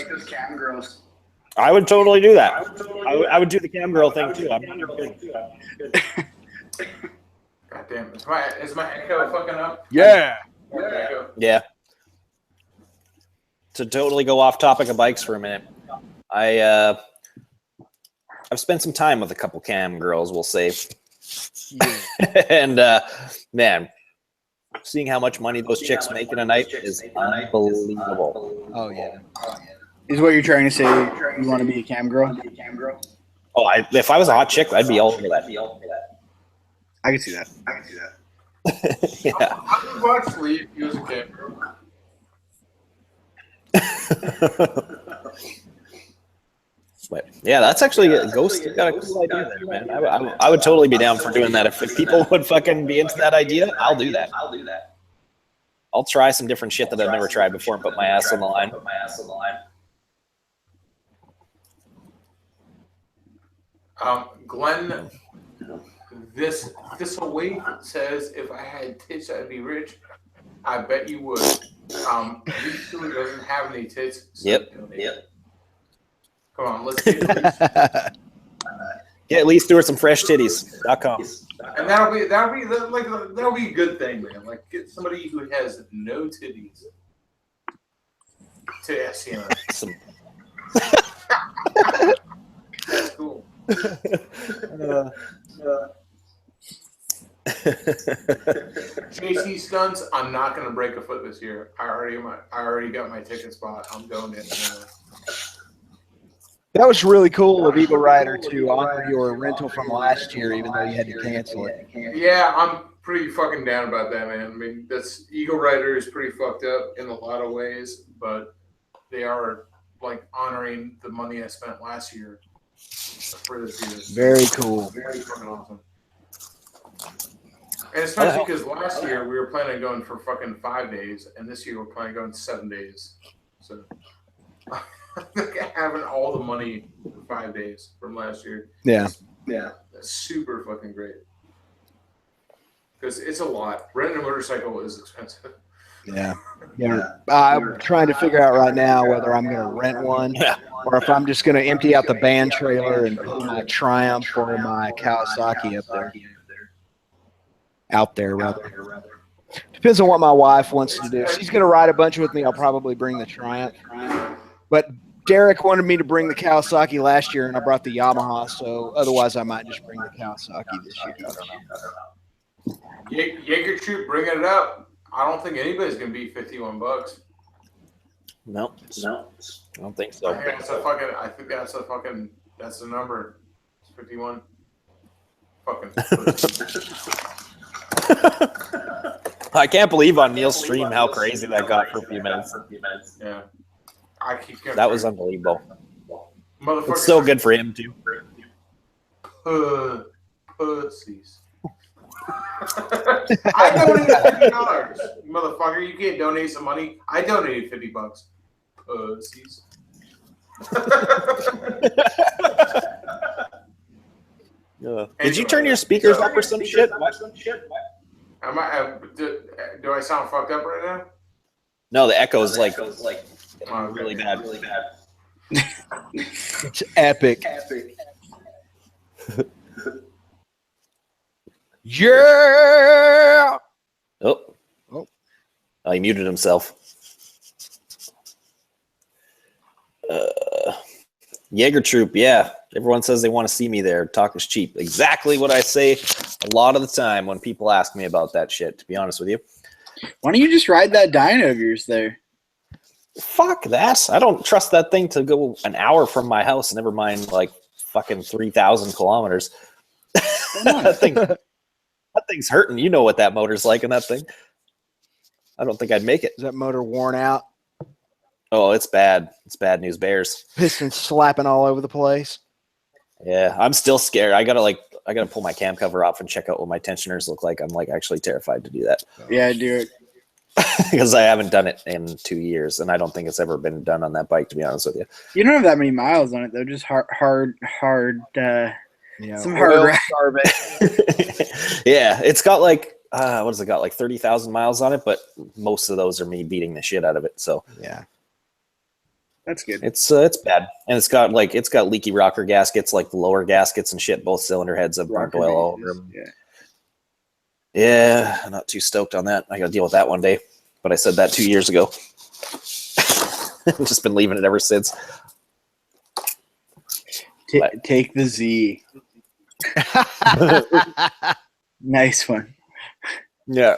I would totally do that. I would do the cam girl thing too. I'm not kidding. God damn, is my echo fucking up? Yeah. Yeah. To totally go off topic of bikes for a minute, I've spent some time with a couple cam girls, we'll say, and man, seeing how much money those chicks make in a night is unbelievable. Oh yeah. Is what you're trying to say? You want to be a cam girl? Oh, if I was a hot chick, I'd be all over that. I can see that. Yeah. I would watch Lee if he was a camera. But yeah, that's actually a Ghost. You got a cool idea there, man. I would totally be down for doing that. If people would fucking be into that idea, I'll do that. I'll try some different shit that I've never tried before and put my ass on the line. Glenn, this awake says if I had tits, I'd be rich. I bet you would. Lee Stewart doesn't have any tits. So Yep. Come on, let's get Get Lee Stewart some FreshTitties.com. and that'll be a good thing, man. Like get somebody who has no titties to SCN. Some That's cool. JC stunts. I'm not gonna break a foot this year. I already got my ticket spot. I'm going in. That was really cool of Eagle Rider to honor your rental from last year, even though you had to cancel it. Yeah, I'm pretty fucking down about that, man. I mean, that's Eagle Rider is pretty fucked up in a lot of ways, but they are like honoring the money I spent last year for this year. Very cool. Very fucking awesome. And especially because last year we were planning on going for fucking 5 days, and this year we're planning on going 7 days. So having all the money for 5 days from last year. Yeah. That's super fucking great. Because it's a lot. Renting a motorcycle is expensive. Yeah. I'm trying to figure out right now whether I'm going to rent one or if I'm just going to empty out the van trailer and put my Triumph or my Kawasaki up there. Out there, rather. Depends on what my wife wants to do. If she's going to ride a bunch with me, I'll probably bring the Triumph. But Derek wanted me to bring the Kawasaki last year, and I brought the Yamaha, so otherwise I might just bring the Kawasaki this year. I don't know. Jaeger Troop bringing it up. I don't think anybody's going to beat $51. No, I don't think so. I think that's the number. It's 51. Fucking. I can't believe on Neil's stream how crazy that got for a few minutes. Yeah. That was unbelievable. Motherfucker. It's so good for him too. Pussies. I donated $50. Motherfucker, you can't donate some money. I donated $50. Pussies. Did you turn your speakers up or some shit? Do I sound fucked up right now? No, the echo's like really bad. It's epic. Yeah. Oh, he muted himself. Jaeger Troop, yeah. Everyone says they want to see me there. Talk is cheap. Exactly what I say a lot of the time when people ask me about that shit, to be honest with you. Why don't you just ride that dyno of yours there? Fuck that. I don't trust that thing to go an hour from my house, never mind like fucking 3,000 kilometers. That thing's hurting. You know what that motor's like in that thing. I don't think I'd make it. Is that motor worn out? Oh, it's bad. It's bad news bears. Pistons slapping all over the place. Yeah, I'm still scared. I gotta pull my cam cover off and check out what my tensioners look like. I'm like actually terrified to do that. Yeah, do it. Because I haven't done it in 2 years, and I don't think it's ever been done on that bike, to be honest with you. You don't have that many miles on it though. Just hard. Some hard oil ride. starvation. Yeah, it's got like what has it got? Like 30,000 miles on it, but most of those are me beating the shit out of it. So Yeah. That's good. it's bad, and it's got leaky rocker gaskets, like the lower gaskets and shit. Both cylinder heads have burnt oil all over them. Yeah. Yeah, I'm not too stoked on that. I got to deal with that one day. But I said that 2 years ago. Just been leaving it ever since. Take the Z. Nice one. Yeah.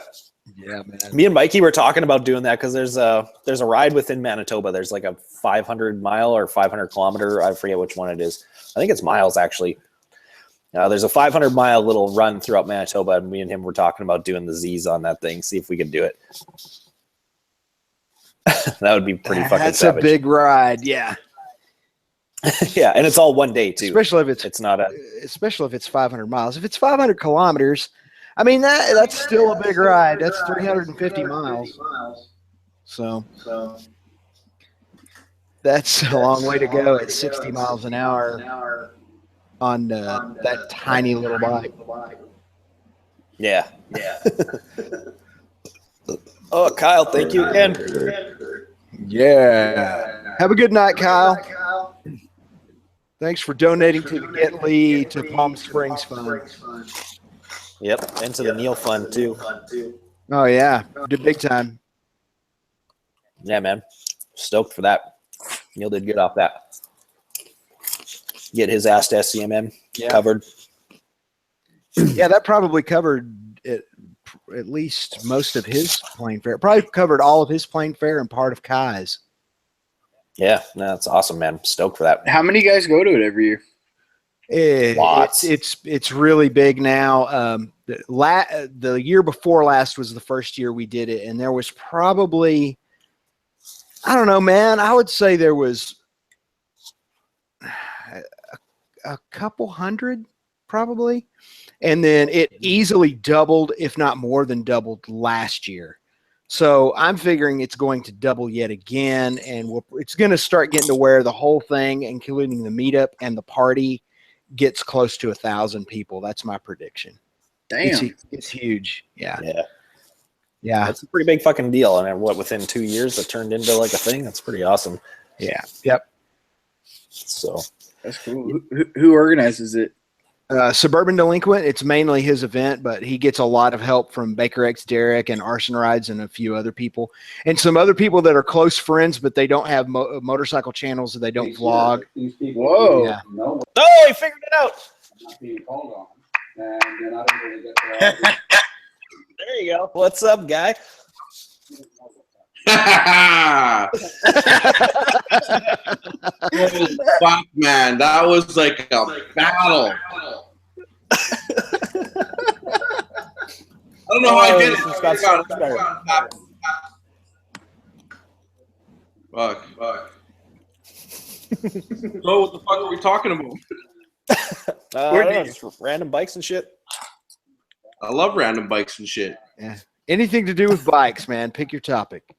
Yeah, man. Me and Mikey were talking about doing that because there's a ride within Manitoba. There's like a 500 mile or 500 kilometer. I forget which one it is. I think it's miles actually. There's a 500-mile little run throughout Manitoba, and me and him were talking about doing the Z's on that thing. See if we could do it. That would be pretty fucking That's savage. a big ride, yeah. Yeah, and it's all one day too. Especially if it's 500 miles. If it's 500 kilometers, I mean that's still a big ride. That's 350 miles. So that's a long way to go at 60 miles an hour on that tiny little bike. Yeah. Oh, Kyle, thank you again. Yeah. Have a good night, Kyle. Thanks for donating to the Get Lee to Palm Springs Fund. Yep, and to the Neil Fund too. Oh yeah, did big time. Yeah, man, stoked for that. Neil did good off that. Get his ass to SCMM covered. Yeah, that probably covered it, at least most of his plane fare. Probably covered all of his plane fare and part of Kai's. Yeah, no, that's awesome, man. Stoked for that. How many guys go to it every year? Lots. It's really big now. The year before last was the first year we did it, and there was probably, I don't know, man. I would say there was a couple hundred probably, and then it easily doubled, if not more than doubled, last year. So I'm figuring it's going to double yet again, and it's going to start getting to where the whole thing, including the meetup and the party, gets close to 1,000 people. That's my prediction. Damn. It's huge. Yeah. It's a pretty big fucking deal. I mean, within 2 years it turned into like a thing? That's pretty awesome. Yeah. Yep. So That's cool. Who organizes it? Suburban Delinquent. It's mainly his event, but he gets a lot of help from Baker X Derek and Arson Rides and a few other people, and some other people that are close friends, but they don't have motorcycle channels, so they don't vlog. Whoa. Yeah. oh, he figured it out. There you go. What's up, guy? Holy fuck, man, that was like a battle. I don't know how I did it. Fuck. So what the fuck are we talking about? I don't know, just random bikes and shit. I love random bikes and shit. Yeah. Anything to do with bikes, man. Pick your topic.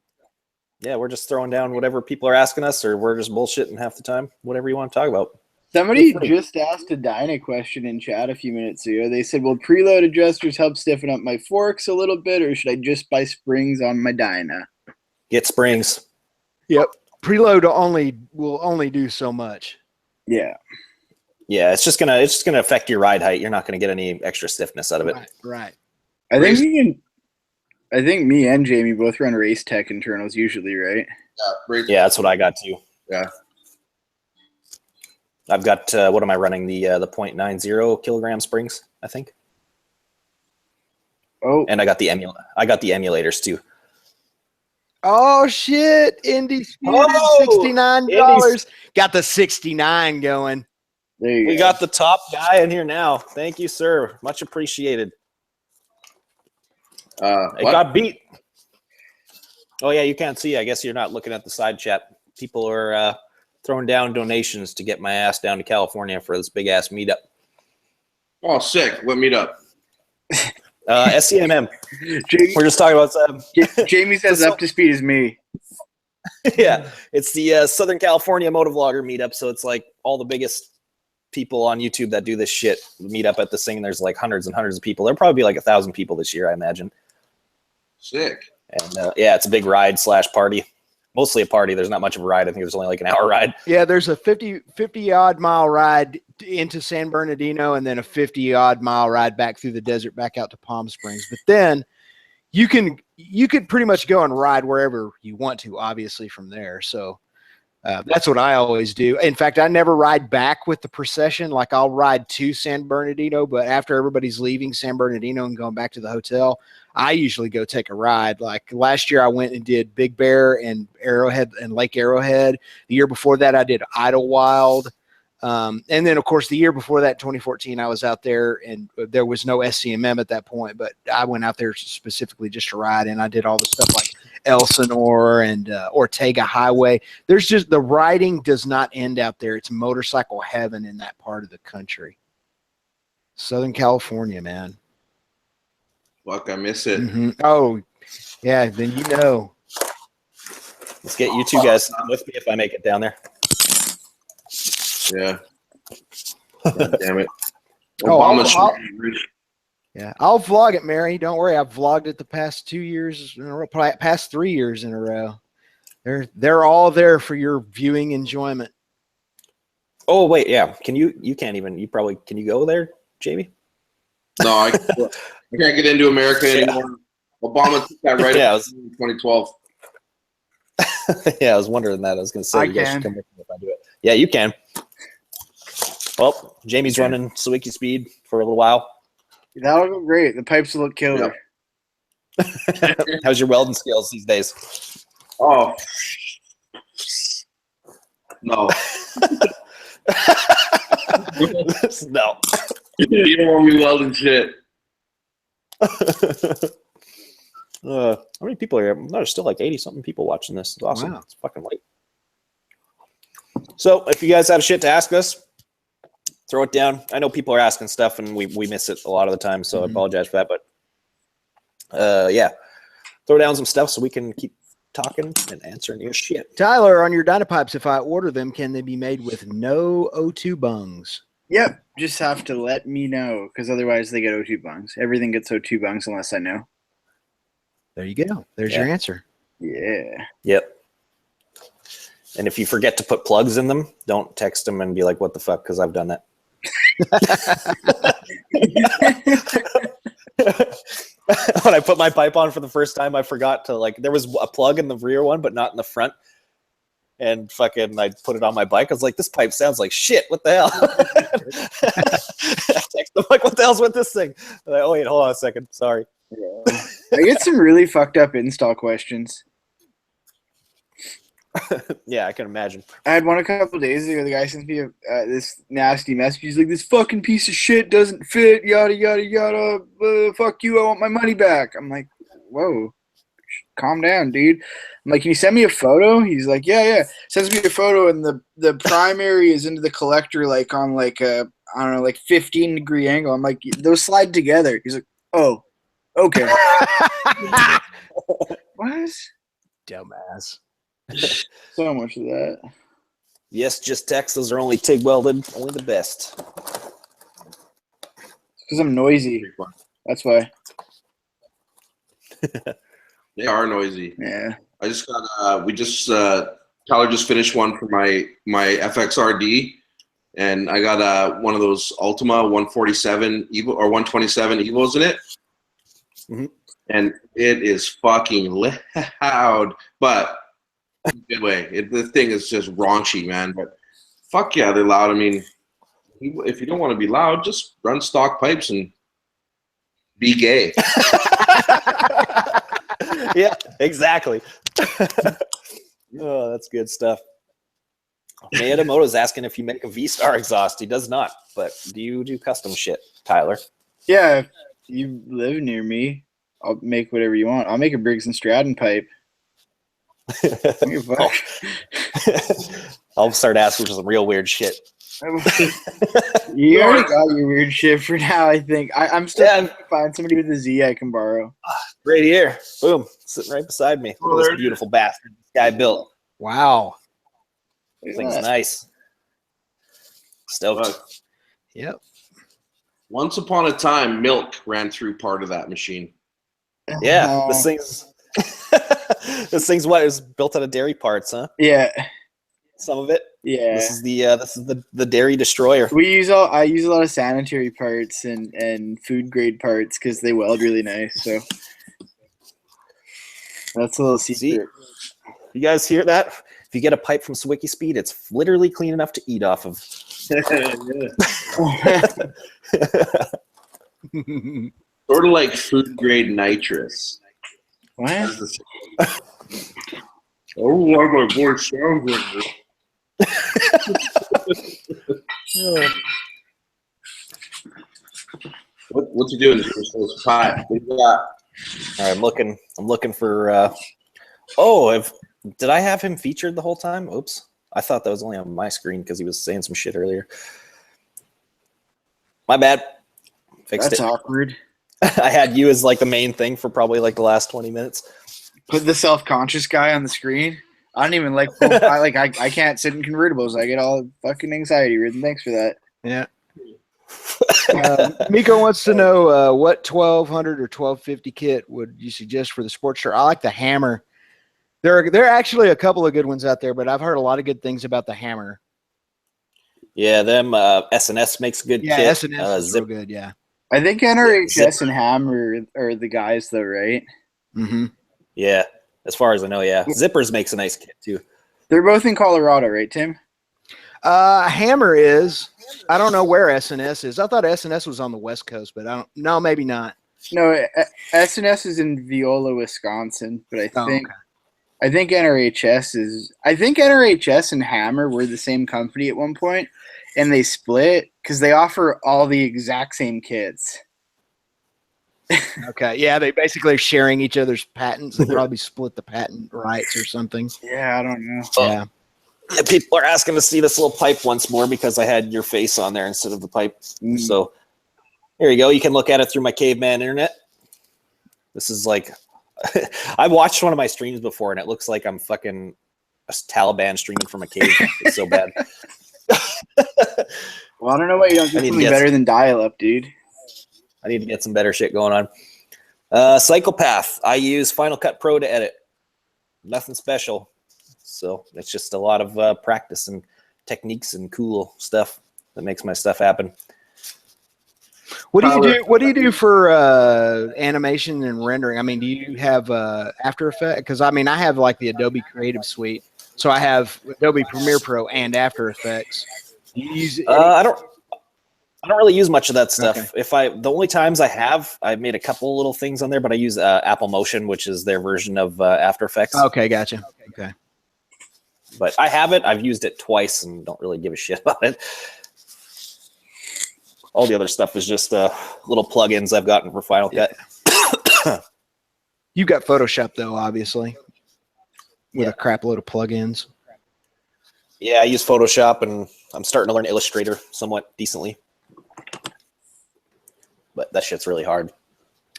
Yeah, we're just throwing down whatever people are asking us, or we're just bullshitting half the time. Whatever you want to talk about. Somebody just asked a Dyna question in chat a few minutes ago. They said, will preload adjusters help stiffen up my forks a little bit, or should I just buy springs on my Dyna? Get springs. Yep. Preload will only do so much. Yeah. Yeah, it's just gonna affect your ride height. You're not gonna get any extra stiffness out of it. Right. I think me and Jamie both run Race Tech internals usually, right? Yeah, that's what I got too. Yeah. I've got what am I running? The 0.90 kilogram springs, I think. Oh, And I got the emulators too. Oh shit! Indy Speed $69. Got the 69 going. There you We go. got the top guy in here now. Thank you, sir. Much appreciated. It got beat. Oh yeah, you can't see. I guess you're not looking at the side chat. People are throwing down donations to get my ass down to California for this big ass meetup. Oh, sick. What meetup? SCMM. Jamie, We're just talking about Jamie's as up to speed as me. yeah, it's the Southern California Motovlogger meetup. So it's like all the biggest people on YouTube that do this shit meet up at this thing. There's like hundreds and hundreds of people. There'll probably be like 1,000 people this year, I imagine. Sick. And yeah, it's a big ride / party. Mostly a party. There's not much of a ride. I think there's only like an hour ride. Yeah, there's a 50 odd mile ride into San Bernardino and then a 50 odd mile ride back through the desert back out to Palm Springs. But then you could pretty much go and ride wherever you want to, obviously, from there. So that's what I always do. In fact, I never ride back with the procession. Like I'll ride to San Bernardino, but after everybody's leaving San Bernardino and going back to the hotel, I usually go take a ride. Like last year I went and did Big Bear and Arrowhead and Lake Arrowhead. The year before that I did Idlewild. And then of course the year before that, 2014, I was out there and there was no SCMM at that point, but I went out there specifically just to ride, and I did all the stuff like Elsinore and Ortega Highway. There's just, the riding does not end out there. It's motorcycle heaven in that part of the country. Southern California, man. Fuck, I miss it. Mm-hmm. Oh, yeah, then you know. Let's get you two guys with me if I make it down there. Yeah. God damn it. Oh, Obama yeah, I'll vlog it, Mary. Don't worry. I've vlogged it the past 2 years in a row, past 3 years in a row. They're all there for your viewing enjoyment. Oh wait, yeah. Can you can't even, you probably, can you go there, Jamie? No, I can't get into America anymore. Obama took that right Yeah, in 2012. Yeah, I was wondering that. I was going to say, I you guys can. should come with me if I do it. Yeah, you can. Well, Jamie's running Sawiki Speed for a little while. That'll go great. The pipes will look killer. How's your welding skills these days? Oh. No. No. You don't want me welding shit. How many people are here? No, there's still like 80-something people watching this. It's awesome. Wow. It's fucking late. So if you guys have shit to ask us, throw it down. I know people are asking stuff and we miss it a lot of the time, so I apologize for that. But yeah, throw down some stuff so we can keep talking and answering your shit. Tyler, on your Dynapipes, if I order them, can they be made with no O2 bungs? Yep. Just have to let me know, because otherwise they get O2 bungs. Everything gets O2 bungs unless I know. There you go. There's your answer. Yeah. Yep. And if you forget to put plugs in them, don't text them and be like, what the fuck? Because I've done that. When I put my pipe on for the first time, I forgot to, like, there was a plug in the rear one, but not in the front. And fucking, I put it on my bike. I was like, this pipe sounds like shit. What the hell? I text them like, what the hell's with this thing? I'm like, oh, wait, hold on a second. Sorry. Yeah. I get some really fucked up install questions. Yeah, I can imagine. I had one a couple days ago. The guy sent me this nasty message. He's like, this fucking piece of shit doesn't fit, yada, yada, yada. Fuck you, I want my money back. I'm like, whoa, calm down, dude. I'm like, can you send me a photo? He's like, yeah. Sends me a photo, and the primary is into the collector, like on like a, I don't know, like 15-degree angle. I'm like, those slide together. He's like, oh, okay. What? Dumbass. So much of that. Yes, just text. Those are only TIG welded. Only the best. Because I'm noisy. That's why. They are noisy. Yeah. I just got Tyler just finished one for my FXRD, and I got one of those Ultima 147 Evo or 127 Evos in it. Mm-hmm. And it is fucking loud, but in a good way. The thing is just raunchy, man. But fuck yeah, they're loud. I mean, if you don't want to be loud, just run stock pipes and be gay. Yeah, exactly. Oh, that's good stuff. Miyamoto's asking if you make a V-Star exhaust. He does not, but do you do custom shit, Tyler? Yeah, if you live near me, I'll make whatever you want. I'll make a Briggs and Stratton pipe. I'll start asking for some real weird shit. You already got your weird shit for now, I think. I'm still trying to find somebody with a Z I can borrow. Right here. Boom. Sitting right beside me. Look at this beautiful bastard this guy built. Wow. This thing's nice. Stoked. Yep. Once upon a time, milk ran through part of that machine. Yeah, this thing's what is built out of dairy parts, huh? Yeah. Some of it. Yeah. This is the dairy destroyer. I use a lot of sanitary parts and food grade parts because they weld really nice. So that's a little secret. See, you guys hear that? If you get a pipe from Swicky Speed, it's literally clean enough to eat off of. Sort of like food grade nitrous. What? Oh, my voice sounds like this. What's he doing? Pie. What do you got? All right, I'm looking for. Did I have him featured the whole time? Oops, I thought that was only on my screen because he was saying some shit earlier. My bad. Fixed That's it. awkward. I had you as like the main thing for probably like the last 20 minutes. Put the self-conscious guy on the screen. I don't even like. I can't sit in convertibles. I get all fucking anxiety ridden. Thanks for that. Yeah. Miko wants to know what 1200 or 1250 kit would you suggest for the Sportster? I like the Hammer. There are actually a couple of good ones out there, but I've heard a lot of good things about the Hammer. Yeah, them S&S makes a good kit. Yeah, S&S is real good, yeah. I think NRHS and Hammer are the guys, though, right? Mm-hmm. Yeah, as far as I know, yeah. Zippers makes a nice kit, too. They're both in Colorado, right, Tim? Hammer is. I don't know where S&S is. I thought S&S was on the West Coast, but I don't. No, maybe not. No, S&S is in Viola, Wisconsin, but I think NRHS is. I think NRHS and Hammer were the same company at one point, and they split because they offer all the exact same kits. Okay, yeah, they basically are sharing each other's patents. They probably split the patent rights or something. Yeah, I don't know. Yeah. People are asking to see this little pipe once more because I had your face on there instead of the pipe. So here you go. You can look at it through my caveman internet. This is like, I watched one of my streams before and it looks like I'm fucking a Taliban streaming from a cave. It's so bad. Well, I don't know why you don't do something better than dial-up, dude. I need to get some better shit going on. Psychopath. I use Final Cut Pro to edit. Nothing special. So it's just a lot of practice and techniques and cool stuff that makes my stuff happen. What do you do? What do you do for animation and rendering? I mean, do you have After Effects? Because I mean, I have like the Adobe Creative Suite, so I have Adobe Premiere Pro and After Effects. Do you use? I don't really use much of that stuff. Okay. The only times I've made a couple little things on there, but I use Apple Motion, which is their version of After Effects. Okay, gotcha. Okay. But I have it. I've used it twice and don't really give a shit about it. All the other stuff is just little plugins I've gotten for Final Cut. You've got Photoshop, though, obviously, with a crap load of plugins. Yeah, I use Photoshop, and I'm starting to learn Illustrator somewhat decently. But that shit's really hard.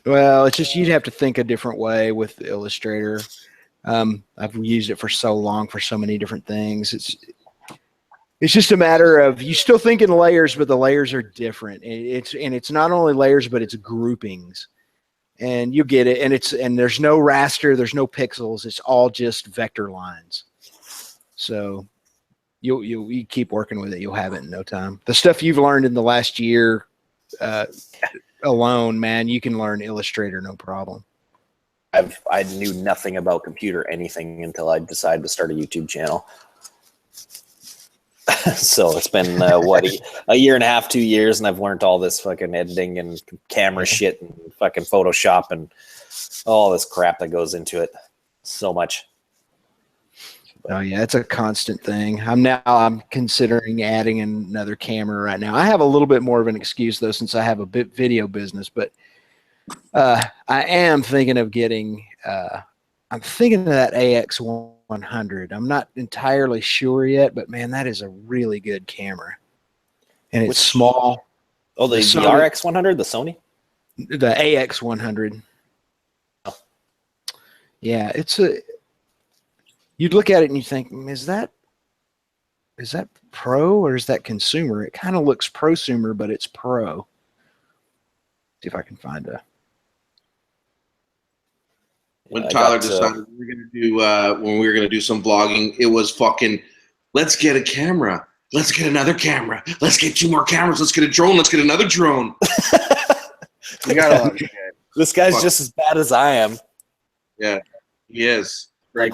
Well, it's just you'd have to think a different way with Illustrator. I've used it for so long for so many different things. It's just a matter of you still think in layers, but the layers are different. It's not only layers, but it's groupings, and you get it. And there's no raster, there's no pixels. It's all just vector lines. So you keep working with it, you'll have it in no time. The stuff you've learned in the last year alone, man, you can learn Illustrator no problem. I knew nothing about computer anything until I decided to start a YouTube channel. So it's been a year and a half, 2 years, and I've learned all this fucking editing and camera shit and fucking Photoshop and all this crap that goes into it. So much. Oh yeah, it's a constant thing. I'm considering adding another camera right now. I have a little bit more of an excuse though, since I have a bit video business, but I am thinking of getting. I'm thinking of that AX100. I'm not entirely sure yet, but man, that is a really good camera, and it's small. Oh, the Sony, RX100, the Sony, the AX100. Oh. Yeah, it's a. You'd look at it and you think, is that pro or is that consumer? It kind of looks prosumer, but it's pro. See if I can find a. When Tyler decided we were gonna do some vlogging, it was fucking, let's get a camera, let's get another camera, let's get 2 more cameras, let's get a drone, let's get another drone. You got a lot of shit. This guy's just as bad as I am. Yeah, he is. Like,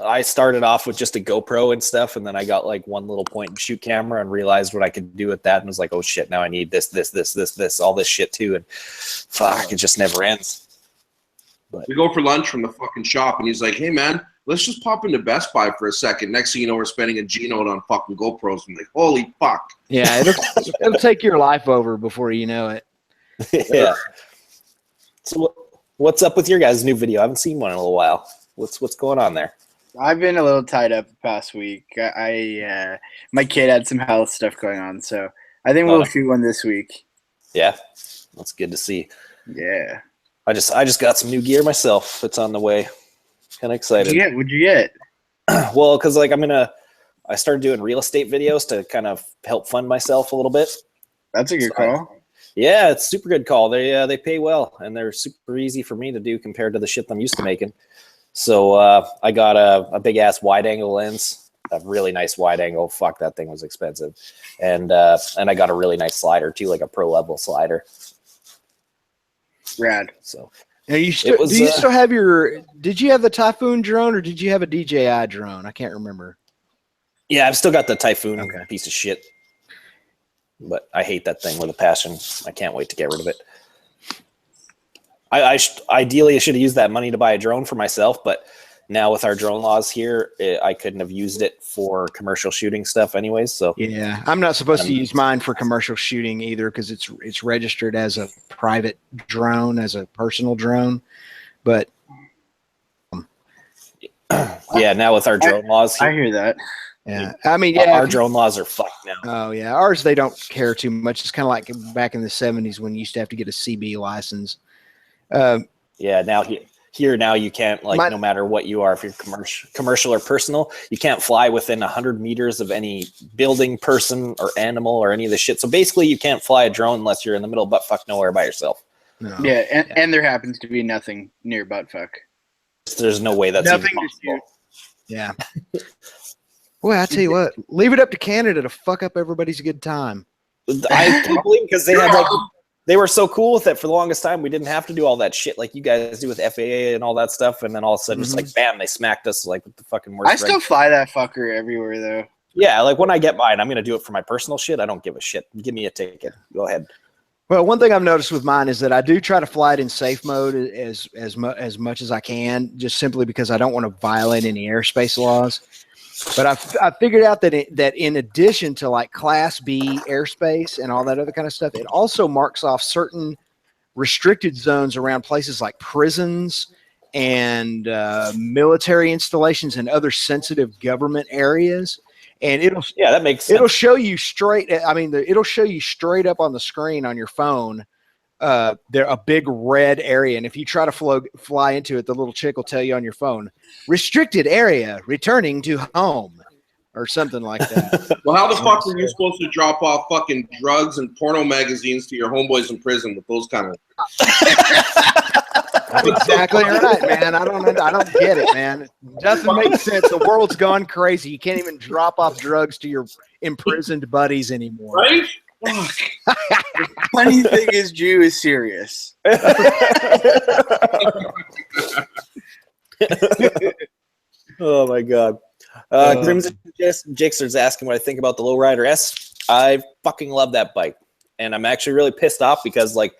I started off with just a GoPro and stuff, and then I got like one little point and shoot camera and realized what I could do with that, and was like, oh shit, now I need this, all this shit too, and fuck, it just never ends. But we go for lunch from the fucking shop, and he's like, hey man, let's just pop into Best Buy for a second. Next thing you know, we're spending a G-Note on fucking GoPros. I'm like, holy fuck. Yeah, it'll take your life over before you know it. Yeah. So what's up with your guys' new video? I haven't seen one in a little while. What's going on there? I've been a little tied up the past week. My kid had some health stuff going on, so I think we'll shoot one this week. Yeah, that's good to see. Yeah. I just got some new gear myself. It's on the way. Kind of excited. What'd you get? Well, because like I started doing real estate videos to kind of help fund myself a little bit. That's a good call. Yeah, it's a super good call. They pay well, and they're super easy for me to do compared to the shit I'm used to making. So I got a big ass wide angle lens, a really nice wide angle. Fuck, that thing was expensive, and I got a really nice slider too, like a pro level slider. Rad. So now do you still have your? Did you have the Typhoon drone or did you have a DJI drone? I can't remember. Yeah, I've still got the Typhoon piece of shit, but I hate that thing with a passion. I can't wait to get rid of it. Ideally, I should have used that money to buy a drone for myself, but now with our drone laws here, I couldn't have used it for commercial shooting stuff anyways. So yeah, I'm not supposed to use mine for commercial shooting either because it's registered as a private drone, as a personal drone. But yeah, now with our drone laws here, I hear that. Yeah, I mean, yeah, our drone laws are fucked now. Oh yeah, ours they don't care too much. It's kind of like back in the 70s when you used to have to get a CB license. Yeah, now now you can't, like, no matter what you are, if you're commercial or personal, you can't fly within 100 meters of any building, person, or animal or any of the shit. So basically, you can't fly a drone unless you're in the middle of buttfuck nowhere by yourself. No. Yeah, and there happens to be nothing near buttfuck. There's no way that's nothing even possible. Yeah. Boy, I tell you what, leave it up to Canada to fuck up everybody's good time. I can't believe because they were so cool with it for the longest time. We didn't have to do all that shit like you guys do with FAA and all that stuff. And then all of a sudden, just like, bam, they smacked us like with the fucking worst. I still fly that fucker everywhere, though. Yeah, like when I get mine, I'm going to do it for my personal shit. I don't give a shit. Give me a ticket. Go ahead. Well, one thing I've noticed with mine is that I do try to fly it in safe mode as much as I can, just simply because I don't want to violate any airspace laws. But I figured out that in addition to like Class B airspace and all that other kind of stuff, it also marks off certain restricted zones around places like prisons and military installations and other sensitive government areas. And that makes sense. It'll show you straight. I mean, it'll show you straight up on the screen on your phone. They're a big red area, and if you try to fly into it, the little chick will tell you on your phone, "Restricted area, returning to home," or something like that. Well, how the fuck are you supposed to drop off fucking drugs and porno magazines to your homeboys in prison with those kind of? That's exactly right, man. I don't get it, man. It doesn't make sense. The world's gone crazy. You can't even drop off drugs to your imprisoned buddies anymore. Right? The funny thing is, Jew is serious. Oh my god. Crimson Jixer's asking what I think about the Lowrider S. I fucking love that bike, and I'm actually really pissed off because like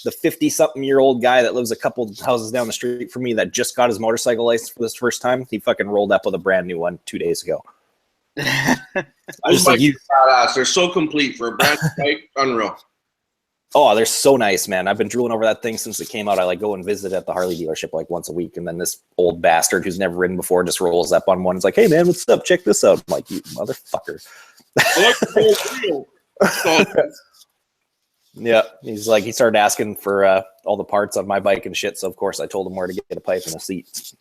the 50-something-year-old guy that lives a couple houses down the street from me that just got his motorcycle license for this first time. He fucking rolled up with a brand new one 2 days ago. I was like, badass. They're so complete for a brand new bike. Unreal. Oh, they're so nice, man. I've been drooling over that thing since it came out. I like go and visit at the Harley dealership like once a week. And then this old bastard who's never ridden before just rolls up on one. It's like, hey, man, what's up? Check this out. I'm like, you motherfucker. I like the whole wheel. Yeah. He's like, he started asking for all the parts on my bike and shit. So, of course, I told him where to get a pipe and a seat.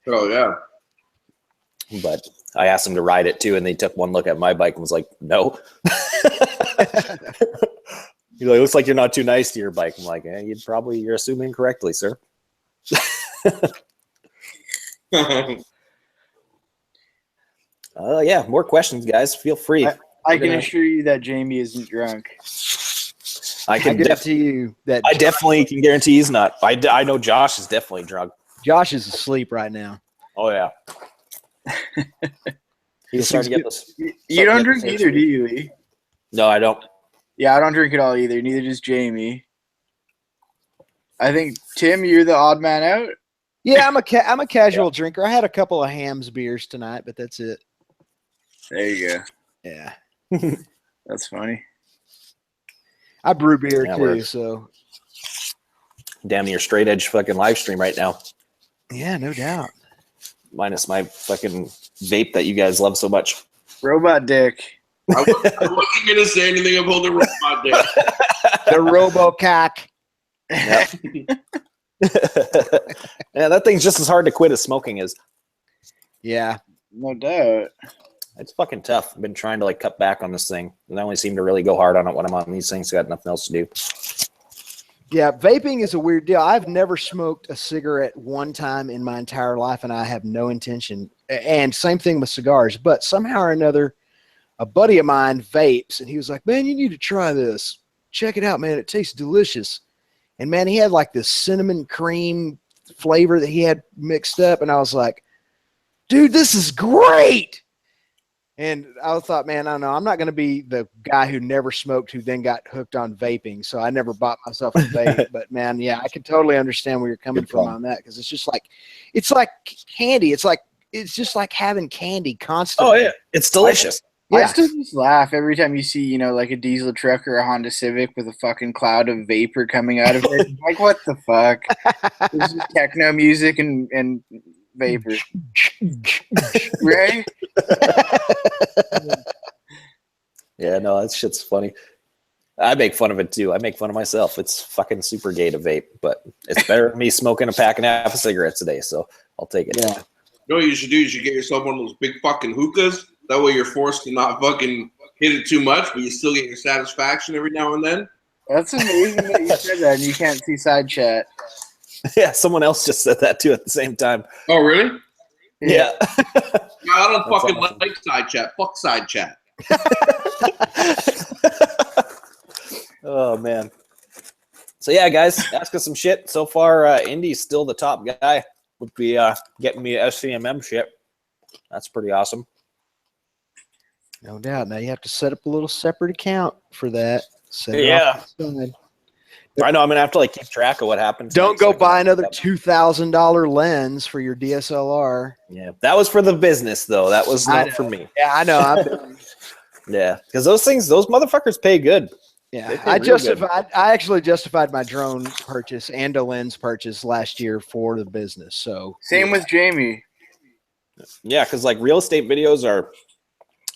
Oh, yeah. But I asked him to ride it too. And they took one look at my bike and was like, no. He's like, looks like you're not too nice to your bike. I'm like, you're assuming correctly, sir. Yeah, more questions, guys. Feel free. I can assure you that Jamie isn't drunk. I can guarantee you that I definitely can guarantee he's not. I know Josh is definitely drunk. Josh is asleep right now. Oh yeah. He's starting to get this. You don't drink either, do you, Lee? No, I don't. Yeah, I don't drink at all either. Neither does Jamie. I think, Tim, you're the odd man out. Yeah, I'm a casual drinker. I had a couple of Hams beers tonight, but that's it. There you go. Yeah. That's funny. I brew beer Yeah, too, so. Damn near straight edge fucking live stream right now. Yeah, no doubt. Minus my fucking vape that you guys love so much. Robot dick. I wasn't going to say anything about the robot there. The RoboCack. Yep. Yeah, that thing's just as hard to quit as smoking is. Yeah. No doubt. It's fucking tough. I've been trying to like cut back on this thing, and I only seem to really go hard on it when I'm on these things. Got nothing else to do. Yeah, vaping is a weird deal. I've never smoked a cigarette one time in my entire life, and I have no intention. And same thing with cigars. But somehow or another, a buddy of mine vapes, and he was like, man, you need to try this. Check it out, man. It tastes delicious. And, man, he had like this cinnamon cream flavor that he had mixed up, and I was like, dude, this is great. And I thought, man, I don't know. I'm not going to be the guy who never smoked who then got hooked on vaping. So I never bought myself a vape. But, man, yeah, I can totally understand where you're coming from on that because it's like candy. It's just like having candy constantly. Oh, yeah. It's delicious. I Yeah. still just laugh every time you see, like a diesel truck or a Honda Civic with a fucking cloud of vapor coming out of it. Like, what the fuck? This is techno music and vapor. Right? Yeah, no, that shit's funny. I make fun of it too. I make fun of myself. It's fucking super gay to vape, but it's better than me smoking a pack and a half of cigarettes a day, so I'll take it. Yeah. You know what you should do? You should get yourself one of those big fucking hookahs. That way you're forced to not fucking hit it too much, but you still get your satisfaction every now and then. That's amazing that you said that and you can't see side chat. Yeah, someone else just said that too at the same time. Oh, really? Yeah. No, I don't That's fucking awesome. like side chat. Fuck side chat. Oh man. So yeah, guys, ask us some shit. So far, Indy's still the top guy. Would be getting me SCMM shit. That's pretty awesome. No doubt. Now you have to set up a little separate account for that. Yeah. I know I'm gonna have to like keep track of what happens. Don't next, go so I can- buy another $2,000 lens for your DSLR. Yeah, that was for the business though. That was I not know. for me. Yeah, I know. Yeah, because those motherfuckers pay good. Yeah, They pay I real good. actually justified my drone purchase and a lens purchase last year for the business. So Same with Jamie. Yeah, because like real estate videos are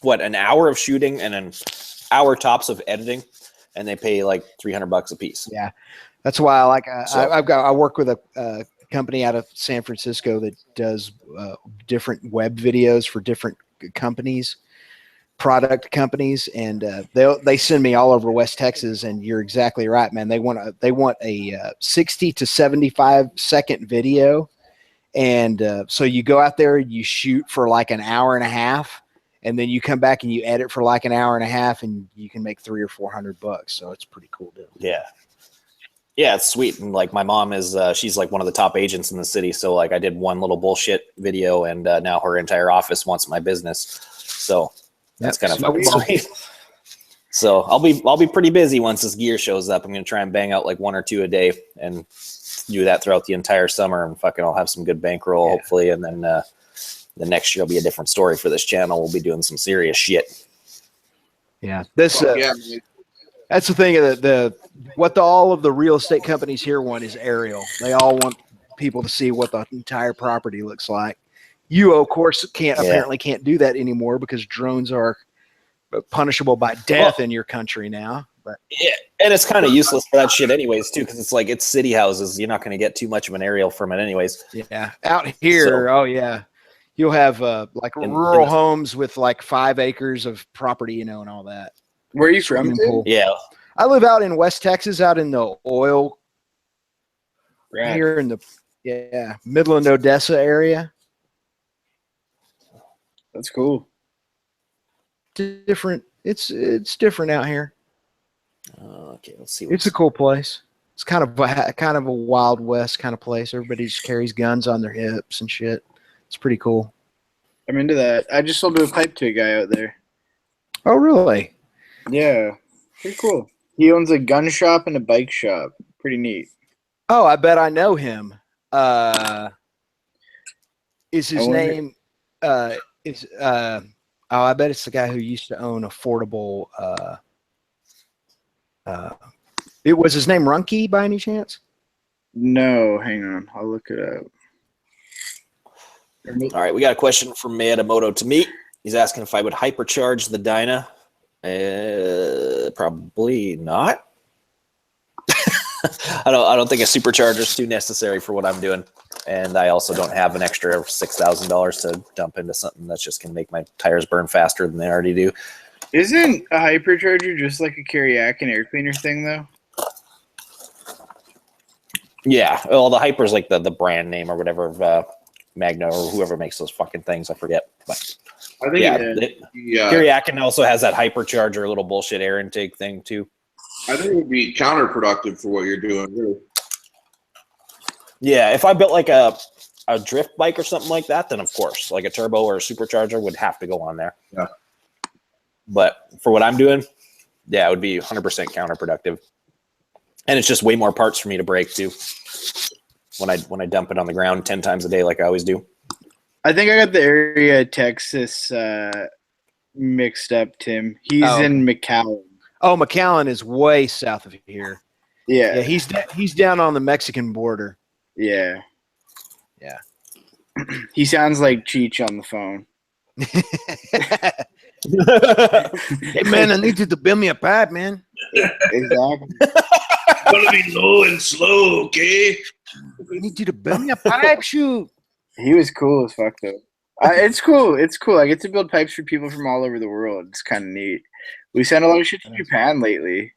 what, an hour of shooting and an hour tops of editing, and they pay like $300 a piece. Yeah, that's why I like. So- I work with a company out of San Francisco that does different web videos for different companies, product companies, and they send me all over West Texas. And you're exactly right, man. They want a 60 to 75 second video, and so you go out there, you shoot for like an hour and a half. And then you come back and you edit for like an hour and a half, and you can make $300 or $400. So it's pretty cool, dude. Yeah. Yeah, it's sweet. And like my mom is, she's like one of the top agents in the city. So like I did one little bullshit video, and now her entire office wants my business. So that's kind of fucking sweet. So I'll be pretty busy once this gear shows up. I'm gonna try and bang out like 1 or 2 a day and do that throughout the entire summer, and fucking I'll have some good bankroll hopefully, and then the next year will be a different story for this channel. We'll be doing some serious shit. Yeah, that's the thing. All of the real estate companies here want is aerial. They all want people to see what the entire property looks like. You, of course, apparently can't do that anymore because drones are punishable by death in your country now. But yeah, and it's kind of useless for that shit anyways too, because it's like it's city houses. You're not going to get too much of an aerial from it anyways. Yeah, out here, you'll have like rural homes with like 5 acres of property, and all that. Where are you from? Yeah, I live out in West Texas, out in the oil here in the Midland, Odessa area. That's cool. Different. It's different out here. Okay, let's see. It's a cool place. It's kind of a Wild West kind of place. Everybody just carries guns on their hips and shit. It's pretty cool. I'm into that. I just sold a pipe to a guy out there. Oh, really? Yeah, pretty cool. He owns a gun shop and a bike shop. Pretty neat. Oh, I bet I know him. Is his name? I bet it's the guy who used to own Affordable. It was his name Runke by any chance? No, hang on. I'll look it up. All right, we got a question from Mayadamoto to me. He's asking if I would hypercharge the Dyna. Probably not. I don't think a supercharger is too necessary for what I'm doing, and I also don't have an extra $6,000 to dump into something that's just gonna make my tires burn faster than they already do. Isn't a hypercharger just like a Kiriak and air cleaner thing, though? Yeah, well, the Hyper is like the brand name or whatever, Magna or whoever makes those fucking things. I forget, but I think Kiriakin also has that hypercharger, little bullshit air intake thing too. I think it would be counterproductive for what you're doing. Really. Yeah, if I built like a drift bike or something like that, then of course, like a turbo or a supercharger would have to go on there. Yeah. But for what I'm doing, yeah, it would be 100% counterproductive. And it's just way more parts for me to break too. When I dump it on the ground 10 times a day, like I always do. I think I got the area of Texas mixed up, Tim. He's in McAllen. Oh, McAllen is way south of here. Yeah. He's down on the Mexican border. Yeah. Yeah. He sounds like Cheech on the phone. Hey, man, I need you to build me a pipe, man. Exactly. Gonna be low and slow, okay? I need you to build me a pipe, shoot. He was cool as fuck, though. It's cool. It's cool. I get to build pipes for people from all over the world. It's kind of neat. We sent a lot of shit to Japan lately.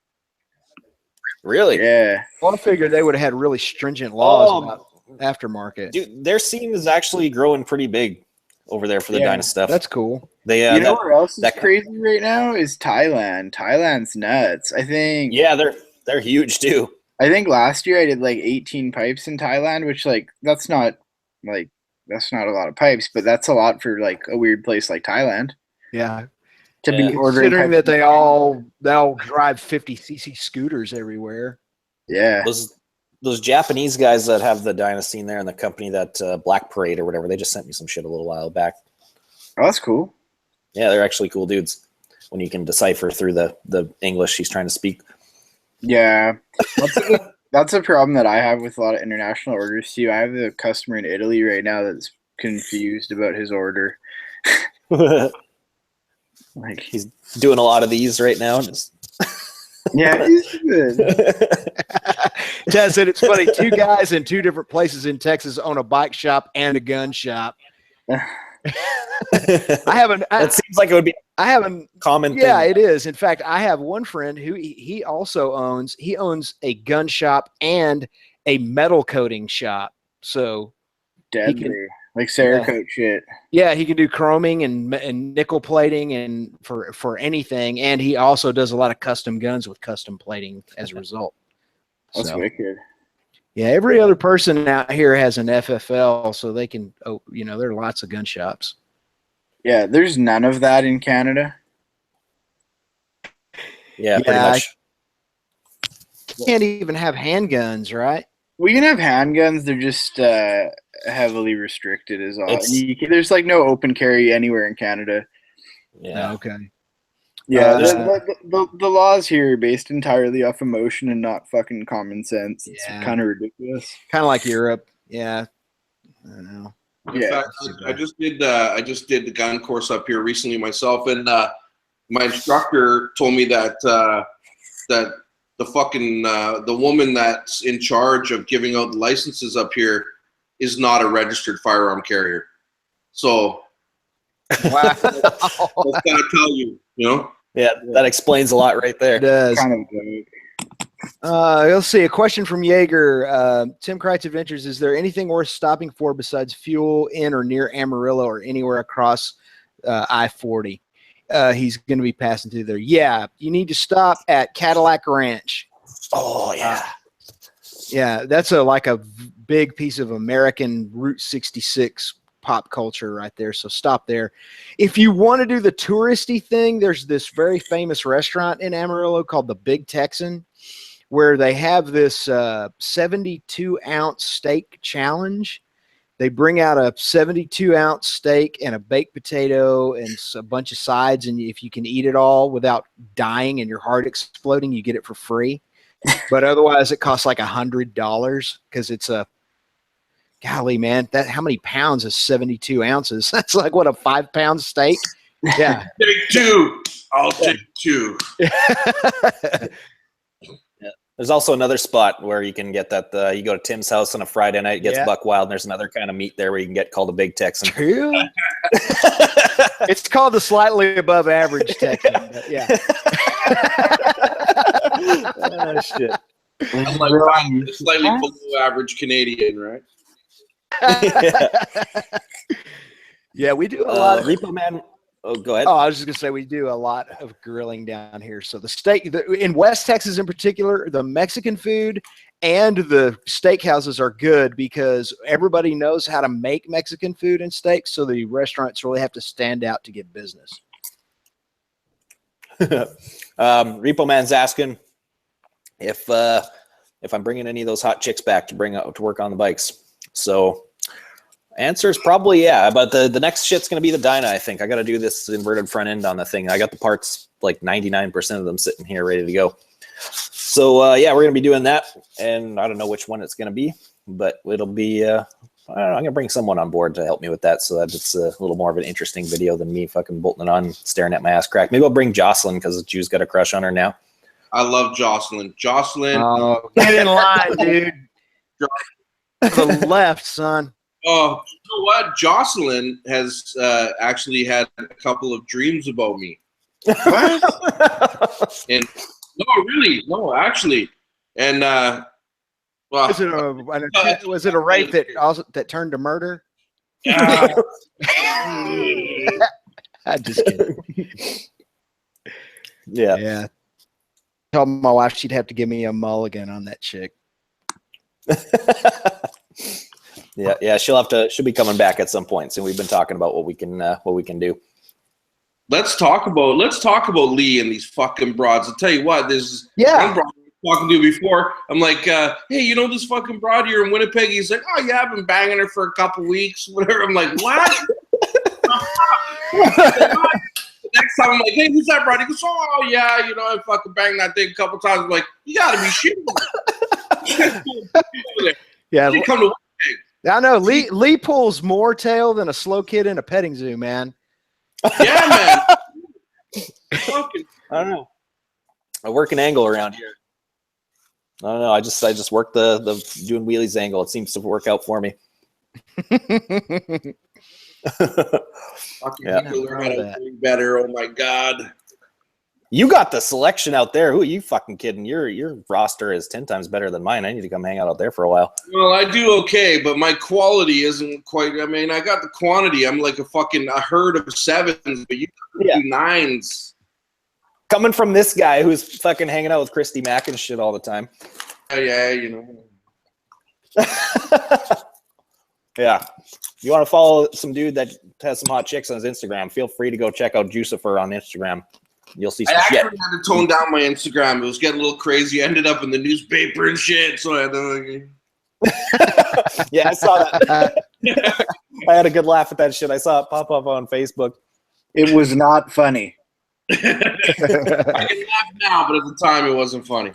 Really? Yeah. Well, I figured they would have had really stringent laws about aftermarket. Dude, their scene is actually growing pretty big over there for the Dyna stuff. That's cool. They, you know where else is crazy right now is Thailand. Thailand's nuts. I think. Yeah, they're huge too. I think last year I did like 18 pipes in Thailand, which that's not a lot of pipes, but that's a lot for like a weird place like Thailand. Yeah. To be ordering, considering that they all drive 50cc scooters everywhere. Yeah. Those Japanese guys that have the Dyna scene there and the company that Black Parade or whatever, they just sent me some shit a little while back. Oh, that's cool. Yeah, they're actually cool dudes when you can decipher through the English he's trying to speak. Yeah. That's a problem that I have with a lot of international orders too. I have a customer in Italy right now that's confused about his order. Like he's doing a lot of these right now. Yeah, he's good. Chad said it's funny. 2 guys in 2 different places in Texas own a bike shop and a gun shop. That seems like it would be. I haven't common. Yeah, thing. It is. In fact, I have one friend who he also owns. He owns a gun shop and a metal coating shop. So deadly, like Cerakote shit. Yeah, he can do chroming and nickel plating and for anything. And he also does a lot of custom guns with custom plating as a result. That's wicked. Yeah, every other person out here has an FFL, so they can. There are lots of gun shops. Yeah, there's none of that in Canada. Yeah, pretty Yeah, much. Can't even have handguns, right? We can have handguns. They're just heavily restricted, is all. It's- There's like no open carry anywhere in Canada. Yeah. Oh, okay. Yeah, Uh, the laws here are based entirely off emotion and not fucking common sense. It's Yeah. kind of ridiculous. Kind of like Europe. Yeah. I don't know. In fact, I just did the gun course up here recently myself, and my instructor told me that that the fucking the woman that's in charge of giving out the licenses up here is not a registered firearm carrier. So Wow. that's gotta tell you, you know. Yeah, that explains a lot right It there. does. Kind of good. Let's see. A question from Jaeger. Tim Kreitz Adventures. Is there anything worth stopping for besides fuel in or near Amarillo or anywhere across I-40? He's going to be passing through there. Yeah, you need to stop at Cadillac Ranch. Oh yeah. Yeah, that's like a big piece of American Route 66 pop culture right there. So stop there. If you want to do the touristy thing, there's this very famous restaurant in Amarillo called the Big Texan, where they have this 72-ounce steak challenge. They bring out a 72-ounce steak and a baked potato and a bunch of sides, and if you can eat it all without dying and your heart exploding, you get it for free. But otherwise, it costs like $100 because it's a golly, man. That how many pounds is 72 ounces? That's like what, a 5-pound steak? Yeah. Take two. I'll take two. There's also another spot where you can get that. You go to Tim's house on a Friday night, it gets Yeah. buck wild, and there's another kind of meat there where you can get called a Big Texan. True. It's called the slightly above average Texan. But yeah. Oh, shit. I'm like slightly below average Canadian, right? Yeah. Yeah, we do a lot of Repo Man. Oh, go ahead. Oh, I was just gonna say we do a lot of grilling down here. So the steak in West Texas, in particular, the Mexican food and the steakhouses are good because everybody knows how to make Mexican food and steaks. So the restaurants really have to stand out to get business. Repo Man's asking if I'm bringing any of those hot chicks back to bring out to work on the bikes. So answer is probably yeah, but the next shit's gonna be the Dyna. I think I got to do this inverted front end on the thing. I got the parts, like 99% of them sitting here ready to go. So yeah, we're gonna be doing that, and I don't know which one it's gonna be, but it'll be. I don't know, I'm gonna bring someone on board to help me with that, so that it's a little more of an interesting video than me fucking bolting it on, staring at my ass crack. Maybe I'll bring Jocelyn because the Jew's got a crush on her now. I love Jocelyn. Jocelyn. Oh, get in line, dude. To the left, son. Oh, you know what? Jocelyn has actually had a couple of dreams about me. What? And no, actually, and well, Was it a rape that turned to murder? yeah, I'm just kidding. Yeah. Yeah. Told my wife she'd have to give me a mulligan on that chick. Yeah, she'll be coming back at some point. So we've been talking about what we can do. let's talk about Lee and these fucking broads. I'll tell you what, there's Yeah. one broad I was talking to before. I'm like, hey, you know this fucking broad here in Winnipeg? He's like, oh yeah, I've been banging her for a couple weeks, whatever. I'm like, what? The next time I'm like, hey, who's that broad? He goes, oh yeah, you know, I fucking banged that thing a couple times. I'm like, you gotta be shitting me. Yeah. You come to I know Lee pulls more tail than a slow kid in a petting zoo, man. yeah, man. Fucking I don't know. I work an angle around here. I don't know. I just work the doing wheelies angle. It seems to work out for me. fucking Yeah. people learn how to do better. Oh my god. You got the selection out there. Who are you fucking kidding? Your roster is 10 times better than mine. I need to come hang out there for a while. Well, I do okay, but my quality isn't quite. I mean, I got the quantity. I'm like a herd of sevens, but you Yeah. do nines. Coming from this guy who's fucking hanging out with Christy Mack and shit all the time. Yeah, you know. Yeah. You want to follow some dude that has some hot chicks on his Instagram, feel free to go check out Jucifer on Instagram. You'll see I some actually shit. had to tone down my Instagram. It was getting a little crazy. I ended up in the newspaper and shit. So I had to. Yeah, I saw that. I had a good laugh at that shit. I saw it pop up on Facebook. It was not funny. I can laugh now, but at the time it wasn't funny.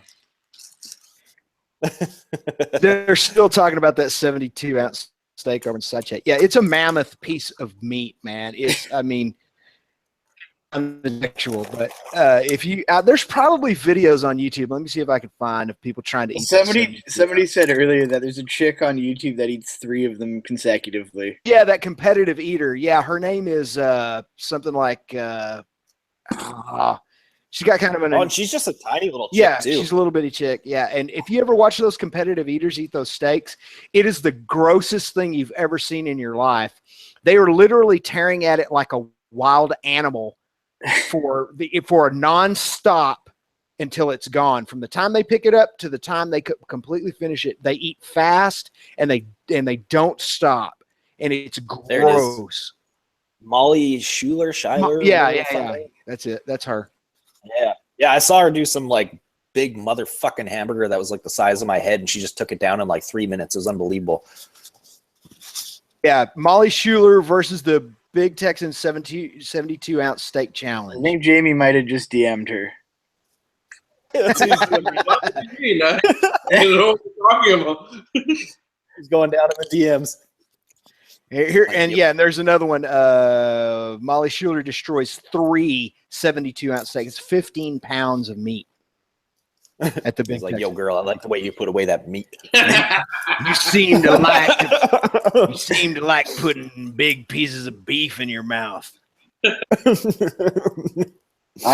They're still talking about that 72-ounce steak over in Sachet. Yeah, it's a mammoth piece of meat, man. It's, I mean, unintellectual, but if you, there's probably videos on YouTube. Let me see if I can find of people trying to eat. Somebody said earlier that there's a chick on YouTube that eats 3 of them consecutively. Yeah, that competitive eater. Yeah, her name is something like. She's got kind of an. Oh, and she's just a tiny little chick, yeah, too. she's a little bitty chick. Yeah, and if you ever watch those competitive eaters eat those steaks, it is the grossest thing you've ever seen in your life. They are literally tearing at it like a wild animal for a non-stop until it's gone. From the time they pick it up to the time they completely finish it, they eat fast and they don't stop, and it's gross. Molly Schuyler. Yeah. That's it. That's her. Yeah. I saw her do some like big motherfucking hamburger that was like the size of my head, and she just took it down in like 3 minutes. It was unbelievable. Yeah, Molly Schuyler versus the Big Texan 72-ounce steak I challenge. think Jamie might have just DM'd her. That's what You know what we're talking about. he's going down in the DMs. Here and yeah, and there's another one. Molly Schuyler destroys 3 72-ounce steaks. It's 15 pounds of meat at the Big He's like, Texan. yo, girl, I like the way you put away that meat. You seem to like putting big pieces of beef in your mouth. I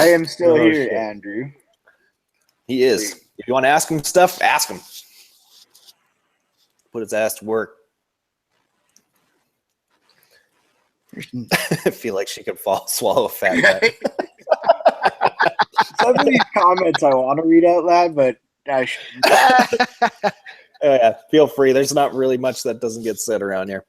am still here, shit. Andrew. He is. If you want to ask him stuff, ask him. Put his ass to work. I feel like she could swallow a fat guy. Some of these comments I want to read out loud, but I shouldn't. Yeah, feel free. There's not really much that doesn't get said around here.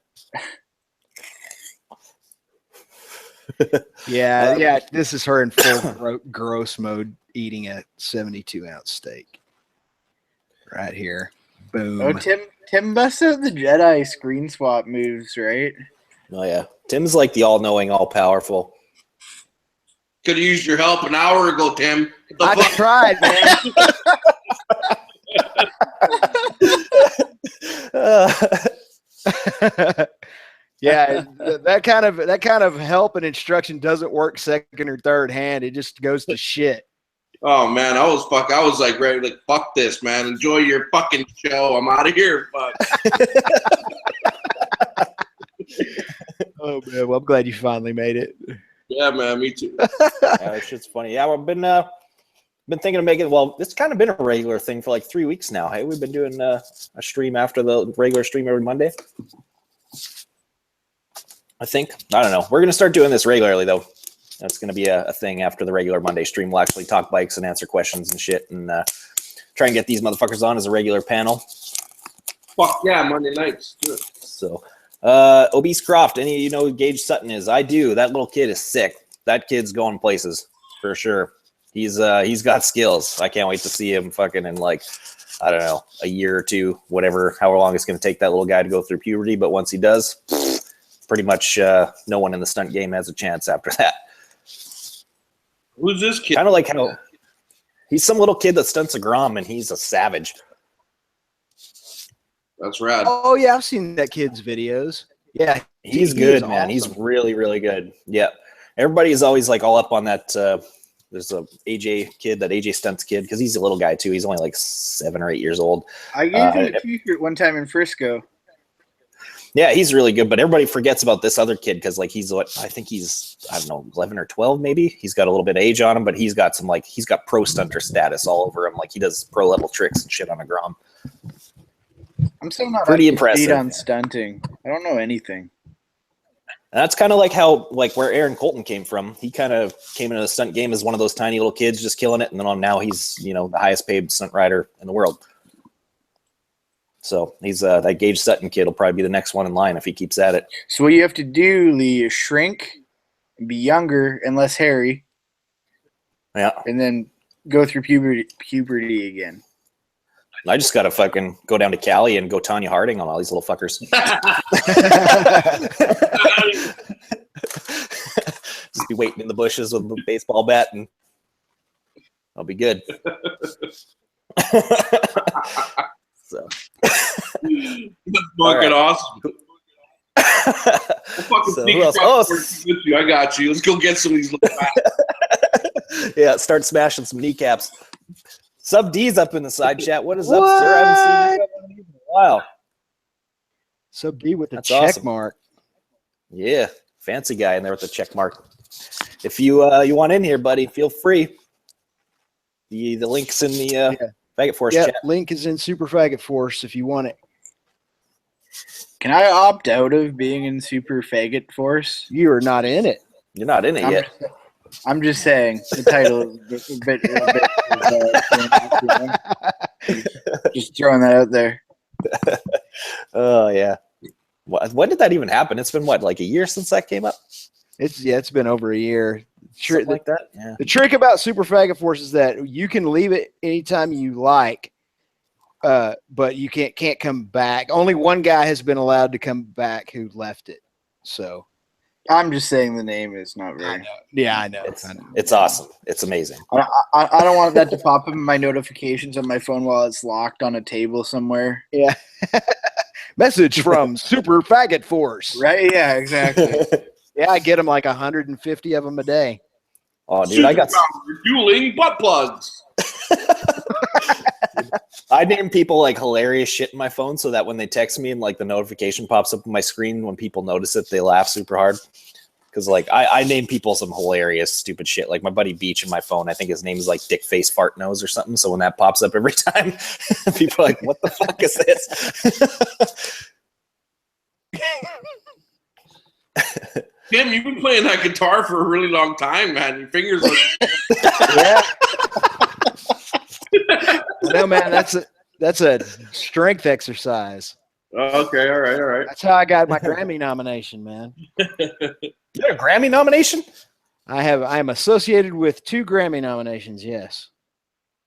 Yeah. This is her in full gross mode eating a 72-ounce steak. Right here. Boom. Oh, Tim busts out the Jedi screen swap moves, right? Oh, yeah. Tim's like the all-knowing, all-powerful. Could have used your help an hour ago, Tim. What the I fuck? tried, man. Yeah, that kind of help and instruction doesn't work second or third hand. It just goes to shit. Oh man, I was like ready to fuck this, man. Enjoy your fucking show. I'm out of here. Fuck. Oh man, well I'm glad you finally made it. Yeah, man, me too. Yeah, that shit's funny. Yeah, we've been thinking of making. Well, it's kind of been a regular thing for like 3 weeks now. Hey, we've been doing a stream after the regular stream every Monday. I think. I don't know. We're gonna start doing this regularly though. That's gonna be a thing after the regular Monday stream. We'll actually talk bikes and answer questions and shit, and try and get these motherfuckers on as a regular panel. Fuck yeah, Monday nights. Do it. So, Obese Croft, any of you know who Gage Sutton is? I do. That little kid is sick. That kid's going places for sure. He's got skills. I can't wait to see him fucking in like, I don't know, a year or two, whatever, however long it's going to take that little guy to go through puberty. But once he does, pretty much no one in the stunt game has a chance after that. Who's this kid? Kind of like how he's some little kid that stunts a Grom and he's a savage. That's rad. Oh yeah, I've seen that kid's videos. Yeah, He's he good, is man. awesome. He's really, really good. Yeah. Everybody is always like all up on that. There's a AJ kid, that AJ Stunts kid, because he's a little guy too. He's only like 7 or 8 years old. I gave him a t-shirt one time in Frisco. Yeah, he's really good, but everybody forgets about this other kid because like he's what I think he's, I don't know, 11 or 12 maybe. He's got a little bit of age on him, but he's got some like he's got pro stunter status all over him. Like he does pro level tricks and shit on a Grom. I'm still not Pretty up to speed impressive. on stunting. I don't know anything. And that's kind of like how, like where Aaron Colton came from. He kind of came into the stunt game as one of those tiny little kids just killing it. And then now he's, you know, the highest paid stunt rider in the world. So he's that Gage Sutton kid will probably be the next one in line if he keeps at it. So what you have to do, Lee, is shrink, be younger and less hairy. Yeah. and then go through puberty again. I just gotta fucking go down to Cali and go Tanya Harding on all these little fuckers. Just be waiting in the bushes with a baseball bat and I'll be good. So That's fucking awesome. We'll fucking So sneak who else? across Oh, with you. I got you. Let's go get some of these little yeah, start smashing some kneecaps. Sub D's up in the side chat. What is up, sir? I haven't seen you in a while. Sub D with the That's check awesome. mark. Yeah, fancy guy in there with the check mark. If you you want in here, buddy, feel free. The link's in the Faggot Force Yeah, chat. link is in Super Faggot Force if you want it. Can I opt out of being in Super Faggot Force? You are not in it. You're not in it yet. I'm just saying the title is a bit just throwing that out there. Oh yeah. When did that even happen? It's been what, like a year since that came up? It's been over a year. Something like that. Yeah. The trick about Super Faggot Force is that you can leave it anytime you like, but you can't come back. Only one guy has been allowed to come back who left it. So I'm just saying the name is not very. yeah, I know. It's awesome. It's amazing. I don't want that to pop up in my notifications on my phone while it's locked on a table somewhere. Yeah. Message from Super Faggot Force. Right? Yeah, exactly. Yeah, I get them like 150 of them a day. Oh, dude, I got. dueling butt plugs. I name people like hilarious shit in my phone so that when they text me and like the notification pops up on my screen, when people notice it, they laugh super hard. Because like I name people some hilarious stupid shit. Like my buddy Beach in my phone, I think his name is like Dick Face Fart Nose or something. So when that pops up every time, people are like, "What the fuck is this?" Tim, you've been playing that guitar for a really long time, man. Your fingers are. Yeah. No, man, that's a strength exercise. Okay, all right. That's how I got my Grammy nomination, man. You got a Grammy nomination? I am associated with 2 Grammy nominations. Yes.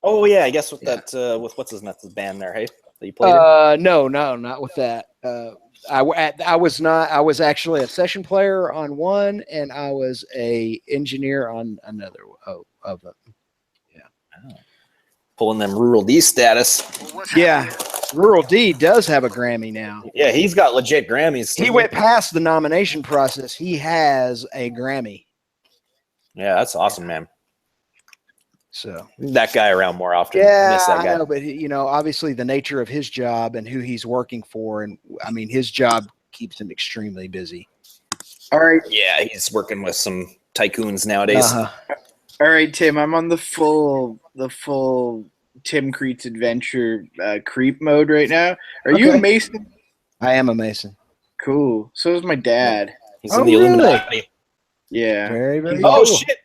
Oh yeah, I guess with that with what's his nuts band there, hey, that you played in? No, not with that. I was not. I was actually a session player on one, and I was a engineer on another of them. Yeah. Pulling them Rural D status. Yeah. Rural D does have a Grammy now. Yeah, he's got legit Grammys. He went past the nomination process. He has a Grammy. Yeah, that's awesome, man. So That guy around more often. yeah, Miss that guy. I know, but obviously the nature of his job and who he's working for, and I mean, his job keeps him extremely busy. All right, Yeah, he's working with some tycoons nowadays. all right, Tim. I'm on the full Tim Creet's Adventure creep mode right now. Are you a Okay. Mason? I am a Mason. Cool. So is my dad. He's Oh, in the really? Illuminati. Yeah. Very, very Oh cool. shit!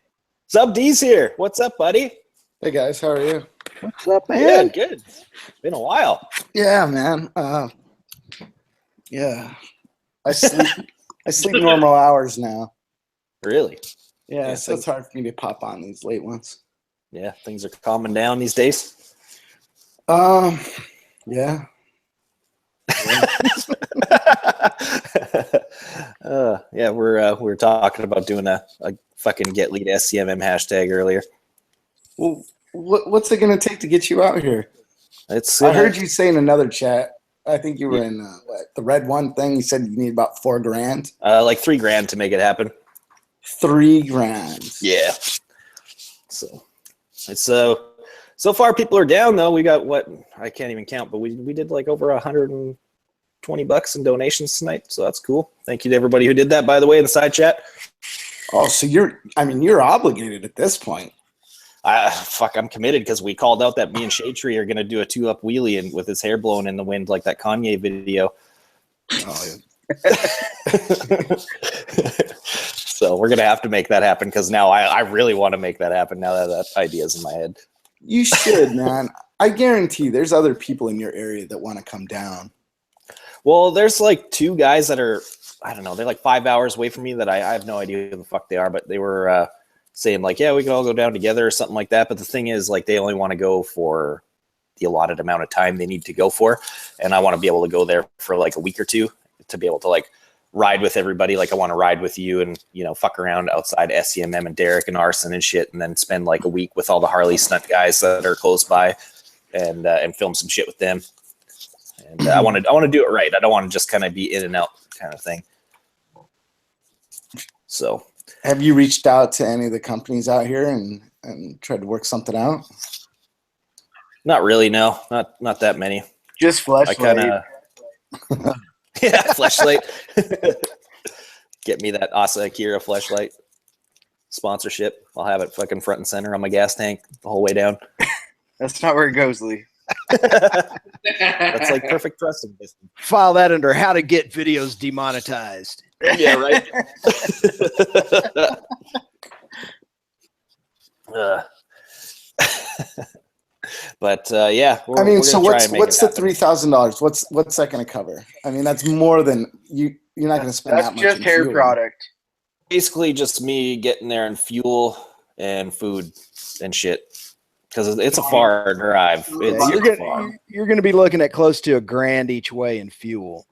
Sub D's here. What's up, buddy? Hey guys, how are you? What's up, man? Good. Been a while. Yeah, man. Yeah, I sleep normal hours now. Really? Yeah, Yeah, so it's hard for me to pop on these late ones. Yeah, things are calming down these days. Yeah. Yeah, we're talking about doing a fucking get lead SCMM hashtag earlier. Well, what's it gonna take to get you out here? It's I heard you say in another chat. I think you were in the red one thing. You said you need about $4,000. like $3,000 to make it happen. $3,000. Yeah. So it's so far people are down though. We got what I can't even count, but we did like over $120 in donations tonight, so that's cool. Thank you to everybody who did that, by the way, in the side chat. Oh, so you're obligated at this point. I'm committed because we called out that me and Shade Tree are gonna do a 2-up wheelie and with his hair blowing in the wind like that Kanye video. Oh, yeah. So we're gonna have to make that happen because now I really want to make that happen now that idea's in my head. You should, man. I guarantee there's other people in your area that want to come down. Well, there's like 2 guys that are, I don't know, they're like 5 hours away from me that I have no idea who the fuck they are, but they were saying like, yeah, we could all go down together or something like that. But the thing is, like, they only want to go for the allotted amount of time they need to go for, and I want to be able to go there for like a week or two to be able to like ride with everybody. Like, I want to ride with you and, you know, fuck around outside SCMM and Derek and Arson and shit, and then spend like a week with all the Harley stunt guys that are close by, and film some shit with them. And I want to do it right. I don't want to just kind of be in and out kind of thing. So, have you reached out to any of the companies out here and tried to work something out? not really. No, not that many. Just I kind Fleshlight. of yeah, flashlight. Get me that Asa Akira flashlight sponsorship. I'll have it fucking front and center on my gas tank the whole way down. That's not where it goes, Lee. That's like perfect trusting distance. File that under how to get videos demonetized. Yeah, right. But yeah, I mean, so we're gonna try and make what's it the happen. $3,000? What's that going to cover? I mean, that's more than you. You're not going to spend That's that much. just in hair fuel. product. Basically, just me getting there and fuel and food and shit. Because it's a far drive. It's Yeah, super far. you're gonna be looking at close to $1,000 each way in fuel.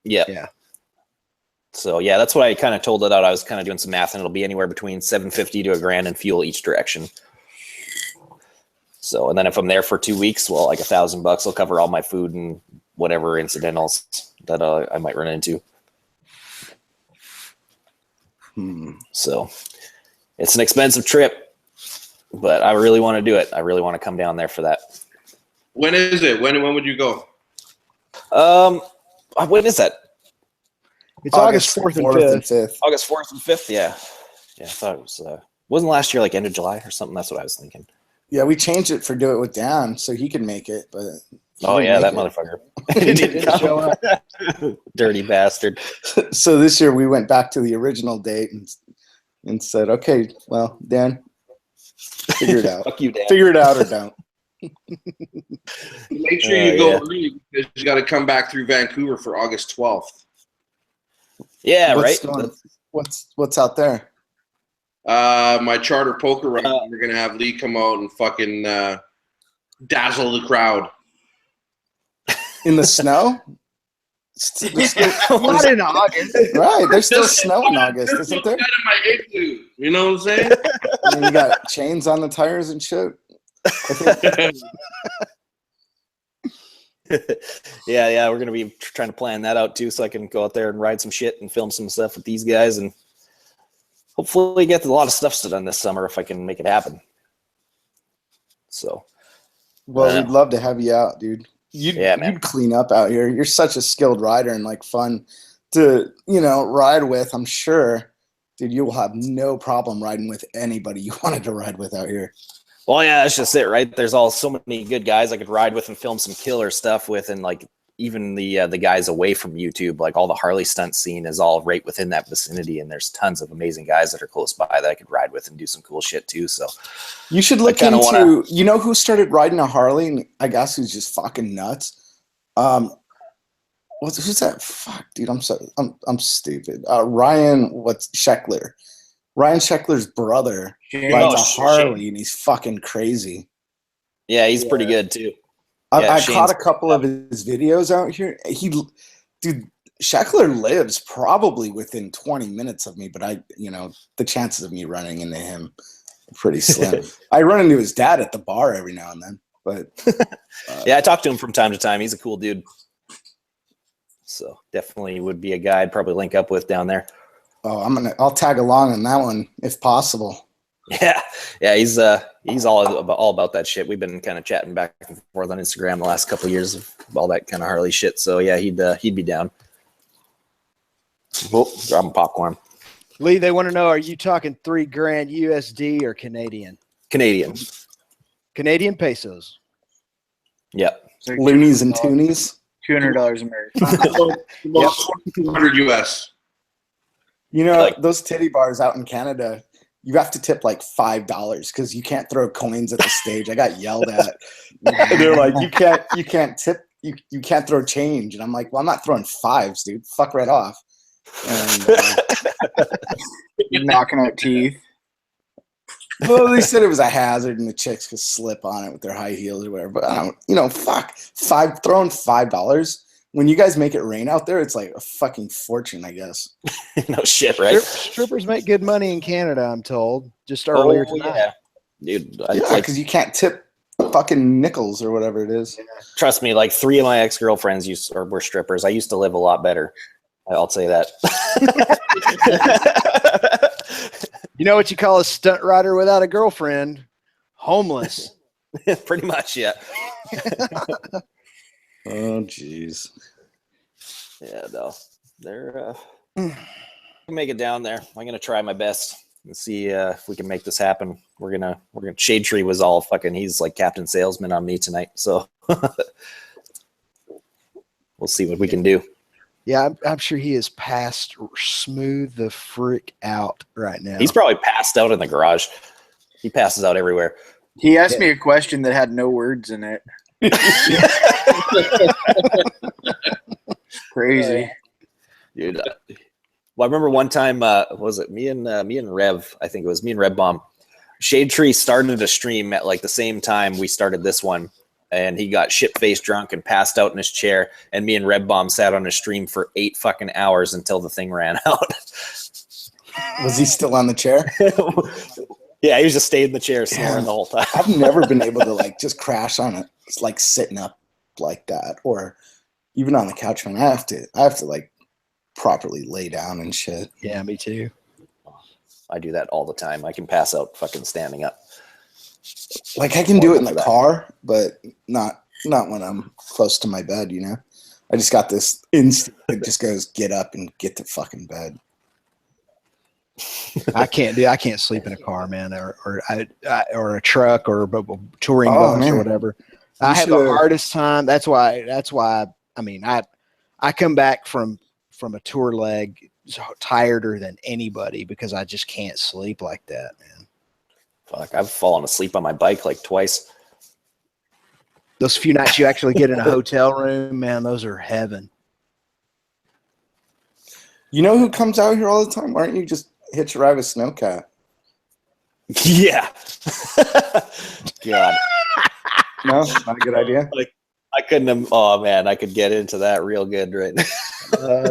Yeah. Yeah. So yeah, that's what I kind of told it out. I was kind of doing some math, and it'll be anywhere between $750 to $1,000 in fuel each direction. So, and then if I'm there for 2 weeks, well, like $1,000 will cover all my food and whatever incidentals that I might run into. So, it's an expensive trip, but I really want to do it. I really want to come down there for that. When is it? When would you go? When is that? It's August 4th and 5th. August 4th and 5th. Yeah. I thought it was. Wasn't last year like end of July or something? That's what I was thinking. Yeah, we changed it for Do It With Dan so he could make it, but Oh yeah, that motherfucker. He didn't show up. Dirty bastard. So this year we went back to the original date and said, okay, well, Dan, figure it out. Fuck you, Dan. Figure it out or don't. Make sure you go early because you got to come back through Vancouver for August 12th. Yeah, What's right. What's out there? My charter poker round, we're gonna have Lee come out and fucking dazzle the crowd. In the snow? Not in August. Right, there's still snow in August, isn't there? Out of my igloo, you know what I'm saying? I mean, you got chains on the tires and shit. Yeah, we're gonna be trying to plan that out too, so I can go out there and ride some shit and film some stuff with these guys, and hopefully get a lot of stuff done this summer if I can make it happen. So, Well, we'd love to have you out, dude. Yeah, man. You'd clean up out here. You're such a skilled rider and like fun to, ride with. I'm sure, dude, you will have no problem riding with anybody you wanted to ride with out here. well, yeah, that's just it, right? There's all so many good guys I could ride with and film some killer stuff with, and like even the guys away from YouTube, like all the Harley stunt scene is all right within that vicinity, and there's tons of amazing guys that are close by that I could ride with and do some cool shit too. So you should look into, who started riding a Harley, and I guess who's just fucking nuts. Who's that? Fuck, dude, I'm stupid. Ryan Sheckler. Ryan Sheckler's brother rides a Harley, and he's fucking crazy. Yeah, he's pretty good too. I caught a couple of his videos out here. Dude, Sheckler lives probably within 20 minutes of me, but the chances of me running into him are pretty slim. I run into his dad at the bar every now and then, but yeah, I talk to him from time to time. He's a cool dude. So definitely would be a guy I'd probably link up with down there. Oh, I'll tag along on that one if possible. Yeah, he's all about that shit. We've been kind of chatting back and forth on Instagram the last couple of years of all that kind of Harley shit. So yeah, he'd be down. Oh, dropping popcorn. Lee, they want to know: are you talking $3,000 USD or Canadian? Canadian. Canadian pesos. Yep. Like Loonies and toonies. $200 American. About 200 US. Those titty bars out in Canada, you have to tip like $5 because you can't throw coins at the stage. I got yelled at. They're like, you can't tip, you can't throw change. And I'm like, well, I'm not throwing fives, dude. Fuck right off. And You're knocking out teeth. Well, they said it was a hazard and the chicks could slip on it with their high heels or whatever. But I don't, fuck, throwing $5 when you guys make it rain out there, it's like a fucking fortune, I guess. No shit, right? Strippers make good money in Canada, I'm told. Just earlier tonight. Yeah. Dude, Yeah, because you can't tip fucking nickels or whatever it is. Trust me, like 3 of my ex-girlfriends were strippers. I used to live a lot better. I'll say that. You know what you call a stunt rider without a girlfriend? Homeless. Pretty much, yeah. Oh, jeez. Yeah, no. They're make it down there. I'm gonna try my best and see if we can make this happen. We're gonna Shade Tree was all fucking, he's like Captain Salesman on me tonight, so we'll see what we can do. Yeah, I'm sure he is passed smooth the frick out right now. He's probably passed out in the garage. He passes out everywhere. He asked me a question that had no words in it. Crazy. Dude. Well, I remember one time, was it me and Rev? I think it was me and Rev Bomb. Shade Tree started a stream at like the same time we started this one, and he got shit-faced drunk and passed out in his chair. And me and Red Bomb sat on his stream for 8 fucking hours until the thing ran out. Was he still on the chair? Yeah, he was just staying in the chair snoring the whole time. I've never been able to like just crash on it. It's like sitting up like that, or even on the couch. When I have to like properly lay down and shit. Yeah, me too. I do that all the time. I can pass out fucking standing up. Like I can do it in the car, but not when I'm close to my bed. I just got this instinct that just goes get up and get to fucking bed. I can't sleep in a car, man, or a truck or a touring bus man. or whatever. I have the hardest time. That's why. I mean, I come back from a tour leg tireder than anybody because I just can't sleep like that, man. Fuck, I've fallen asleep on my bike like twice. Those few nights you actually get in a hotel room, man, those are heaven. You know who comes out here all the time? Why don't you just hitch a ride with Snowcat? Yeah. God. No, not a good idea. Like I couldn't have, oh man, I could get into that real good right now.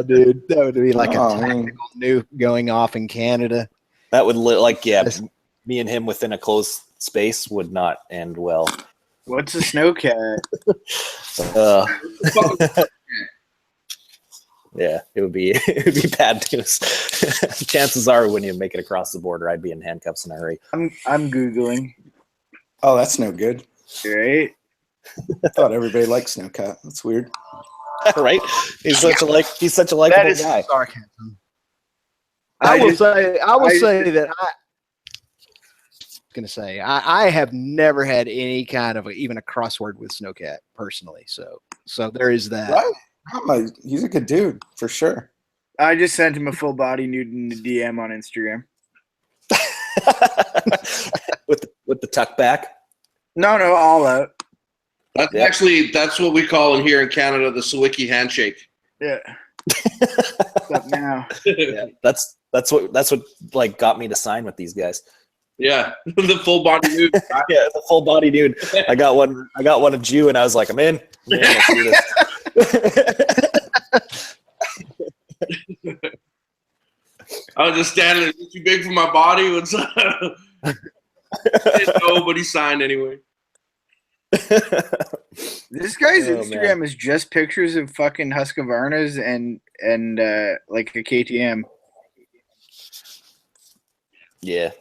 Dude, that would be like a tactical nuke going off in Canada. That would me and him within a closed space would not end well. What's a snowcat? Yeah, it would be bad news. Chances are, when you make it across the border, I'd be in handcuffs in a hurry. I'm Googling. Oh, that's no good. Right? I thought everybody liked Snowcat. That's weird. Right? He's such a likable That is guy. sarcasm. I will say that I have never had any kind of even a crossword with Snowcat personally. So there is that. Right? He's a good dude for sure. I just sent him a full body nude in the DM on Instagram. with the tuck back. No, all out. That's what we call in here in Canada the Sawicki handshake. Yeah. What's up now? Yeah, that's what like got me to sign with these guys. Yeah, the full body nude. Yeah, the full body dude. I got one of Jew, and I was like, I'm in. Let's do this. I was just standing there, too big for my body. What's up? Nobody signed anyway. This guy's Instagram is just pictures of fucking Husqvarnas and like a KTM. Yeah.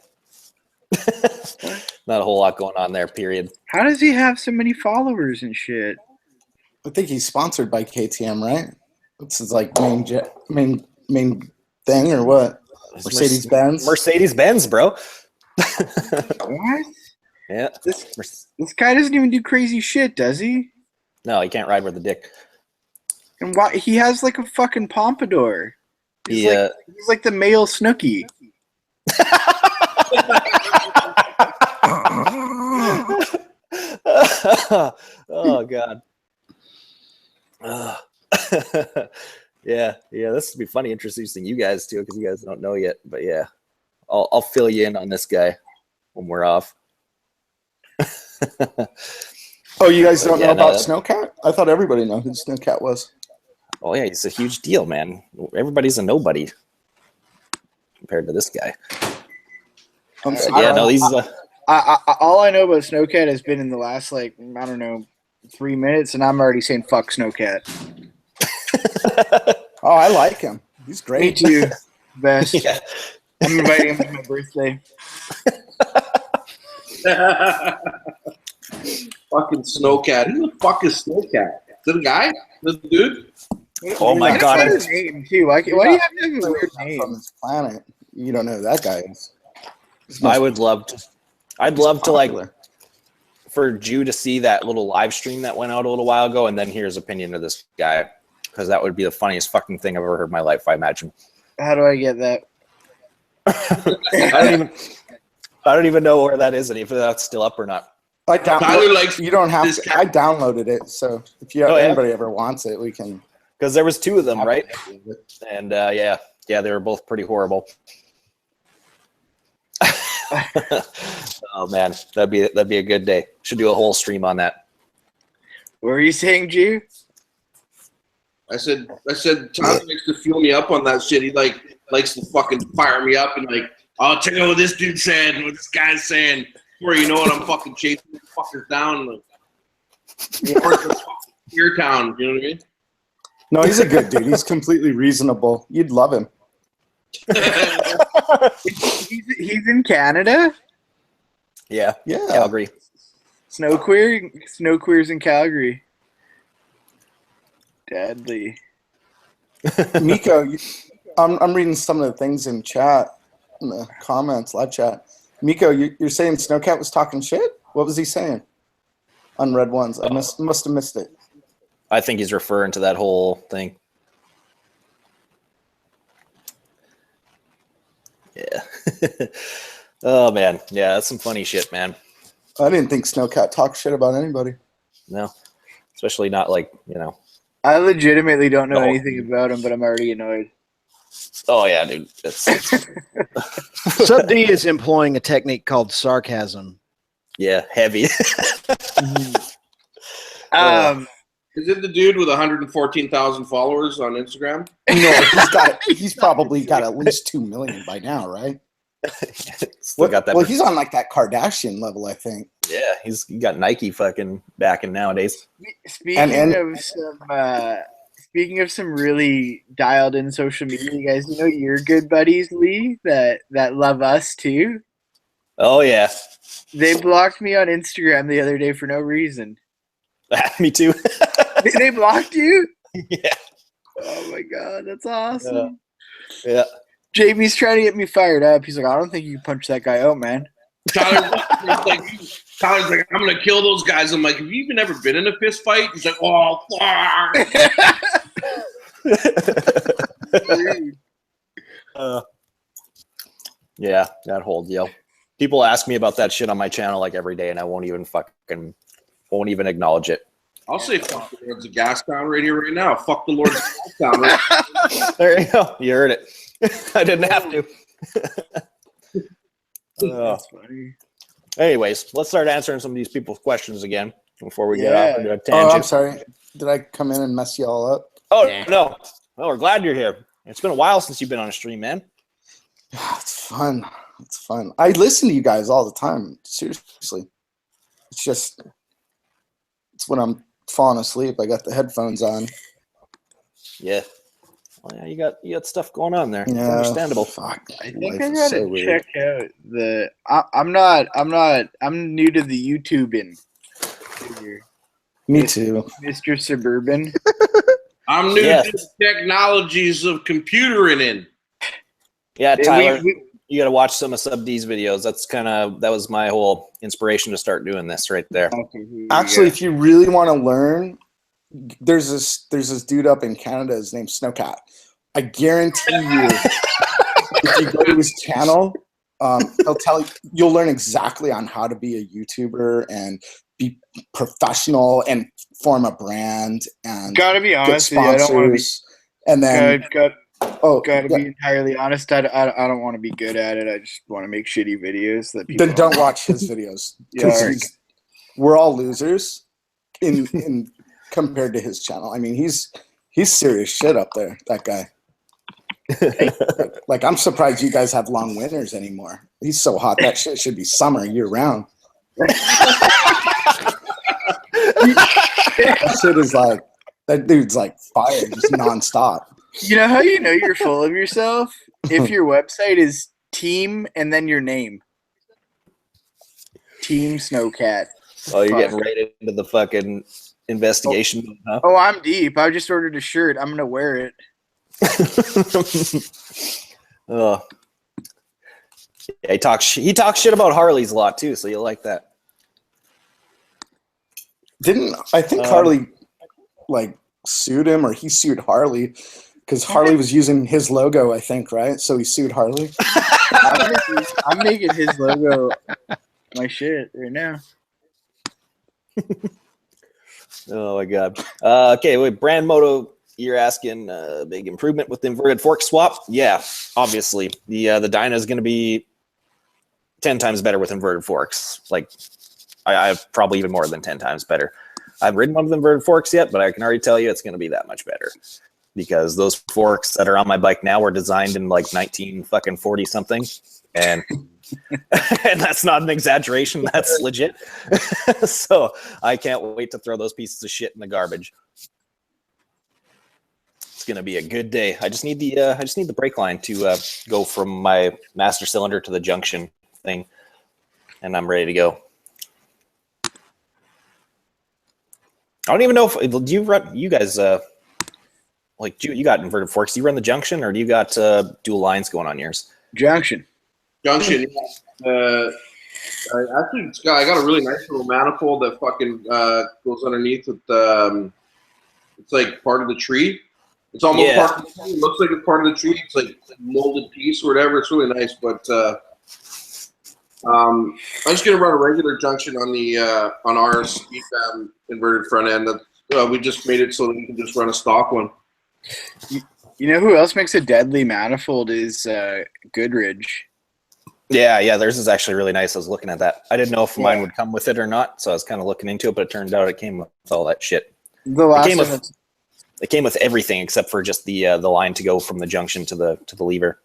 Not a whole lot going on there, period. How does he have so many followers and shit? I think he's sponsored by KTM, right? This is like main thing or what? Mercedes-Benz? Mercedes-Benz, bro. What? Yeah. This guy doesn't even do crazy shit, does he? No, he can't ride with a dick. And why he has like a fucking pompadour. He's like the male Snooki. Oh God. Yeah. This would be funny introducing you guys too, because you guys don't know yet. But yeah, I'll fill you in on this guy. when we're off. Oh, you guys don't Yeah, know no, about that- Snowcat? I thought everybody knew who Snowcat was. Oh yeah, he's a huge deal, man. Everybody's a nobody compared to this guy. I'm So, yeah, no, these. All I know about Snowcat has been in the last, like, I don't know, 3 minutes, and I'm already saying fuck Snowcat. Oh, I like him. He's great. Me too. Best. Yeah. I'm inviting him to my birthday. Fucking Snowcat. Who the fuck is Snowcat? Is it a guy? Is it a dude? Oh my That's god! not his name, too. Why do you have to have a weird From name? this planet. You don't know who that guy is. I would love to. I'd love to like Popular. for Jew to see that little live stream that went out a little while ago, and then hear his opinion of this guy, because that would be the funniest fucking thing I've ever heard in my life. I imagine. How do I get that? I don't even know where that is, and if that's still up or not. Tyler likes You don't have this to. guy. I downloaded it, so if you Oh, yeah? anybody ever wants it, we can. Because there was two of them, right? And yeah, they were both pretty horrible. Oh man, that'd be a good day. Should do a whole stream on that. What were you saying, Jew? I said Tyler likes to fuel me up on that shit. He likes to fucking fire me up and like, oh, check out what this dude said and what this guy's saying. Before you know it, I'm fucking chasing these fuckers down. Like, your town, you know what I mean? No, he's a good dude. He's completely reasonable. You'd love him. He's in Canada? Yeah, Yeah. Calgary. Snow queers in Calgary. Deadly. Miko, I'm reading some of the things in chat, in the comments, live chat. Miko, you're saying Snowcat was talking shit? What was he saying? Unread ones. I must have missed it. I think he's referring to that whole thing. Yeah. Oh man, yeah, that's some funny shit, man. I didn't think Snowcat talked shit about anybody. No, especially not like I legitimately don't know No. anything about him, but I'm already annoyed. Oh yeah, dude. Sub D is employing a technique called sarcasm. Yeah, heavy. Is it the dude with 114,000 followers on Instagram? No, he's probably got at least 2 million by now, right? Still got that. Well, he's on like that Kardashian level, I think. Yeah, he got Nike fucking backing nowadays. Speaking of some really dialed in social media, you guys, your good buddies, Lee, that love us too. Oh yeah, They blocked me on Instagram the other day for no reason. me too. They blocked you? Yeah. Oh my god, that's awesome. Yeah. Jamie's trying to get me fired up. He's like, I don't think you can punch that guy out, man. Tyler's like, I'm gonna kill those guys. I'm like, have you even ever been in a fist fight? He's like, oh, fuck. Yeah, that whole deal. People ask me about that shit on my channel like every day, and I won't even acknowledge it. I'll say fuck the Lord's of Gastown right here, right now. Fuck the Lord's of Gastown. Right? There you go. You heard it. I didn't have to. That's funny. Anyways, let's start answering some of these people's questions again before we get off into a Oh, tangent. I'm sorry. Did I come in and mess you all up? Oh, no. Well, we're glad you're here. It's been a while since you've been on a stream, man. It's fun. It's fun. I listen to you guys all the time. Seriously. It's when I'm falling asleep. I got the headphones on. Yeah. Well, yeah, you got stuff going on there. It's Yeah, understandable. Fuck. I think Life I is gotta so weird. check out I'm new to the YouTubing. Me too. Mr. Suburban. I'm new Yeah. to the technologies of computering in. Yeah, Tyler, We- you got to watch some of Sub D's videos. That was my whole inspiration to start doing this right there. Actually, if you really want to learn, there's this dude up in Canada. His name's Snowcat. I guarantee you, if you go to his channel, he'll tell you. You'll learn exactly on how to be a YouTuber and be professional and form a brand and gotta be get honest with you, I don't want to be. sponsors. And then Oh, Gotta yeah. be entirely honest. I don't want to be good at it. I just want to make shitty videos that people Then don't watch his videos Yeah, because we're all losers in compared to his channel. I mean, he's serious shit up there. That guy. Like I'm surprised you guys have long winters anymore. He's so hot. That shit should be summer year round. That shit is like, that dude's like fire, just nonstop. You know how you know you're full of yourself? If your website is team and then your name. Team Snowcat. Oh, you're Fuck. getting right into the fucking investigation, huh? Oh, I'm deep. I just ordered a shirt. I'm gonna wear it. Oh. Yeah, he talks shit about Harleys a lot too, so you'll like that. Didn't I think Harley like sued him, or he sued Harley because Harley was using his logo, I think, right? So he sued Harley. I'm making his logo my shit right now. Oh my god. Okay, wait, Brand Moto, you're asking big improvement with the inverted fork swap? Yeah, obviously. The dyno is going to be 10 times better with inverted forks. Like, I've probably even more than 10 times better. I haven't ridden one with inverted forks yet, but I can already tell you it's going to be that much better. Because those forks that are on my bike now were designed in like 1940 something. And and that's not an exaggeration. That's legit. So I can't wait to throw those pieces of shit in the garbage. It's gonna be a good day. I just need the brake line to go from my master cylinder to the junction thing, and I'm ready to go. I don't even know if do you run. You guys like you got inverted forks. Do you run the junction, or do you got dual lines going on yours? Junction. Junction. Actually, I got a really nice little manifold that fucking goes underneath with it's like part of the tree. It's almost part of the tree. It looks like it's part of the tree. It's like a molded piece or whatever. It's really nice, but I'm just gonna run a regular junction on the on our speed inverted front end. We just made it so that we can just run a stock one. You know who else makes a deadly manifold is Goodridge. Yeah, theirs is actually really nice. I was looking at that. I didn't know if mine would come with it or not, so I was kind of looking into it, but it turned out it came with all that shit. It came with everything except for just the line to go from the junction to the lever.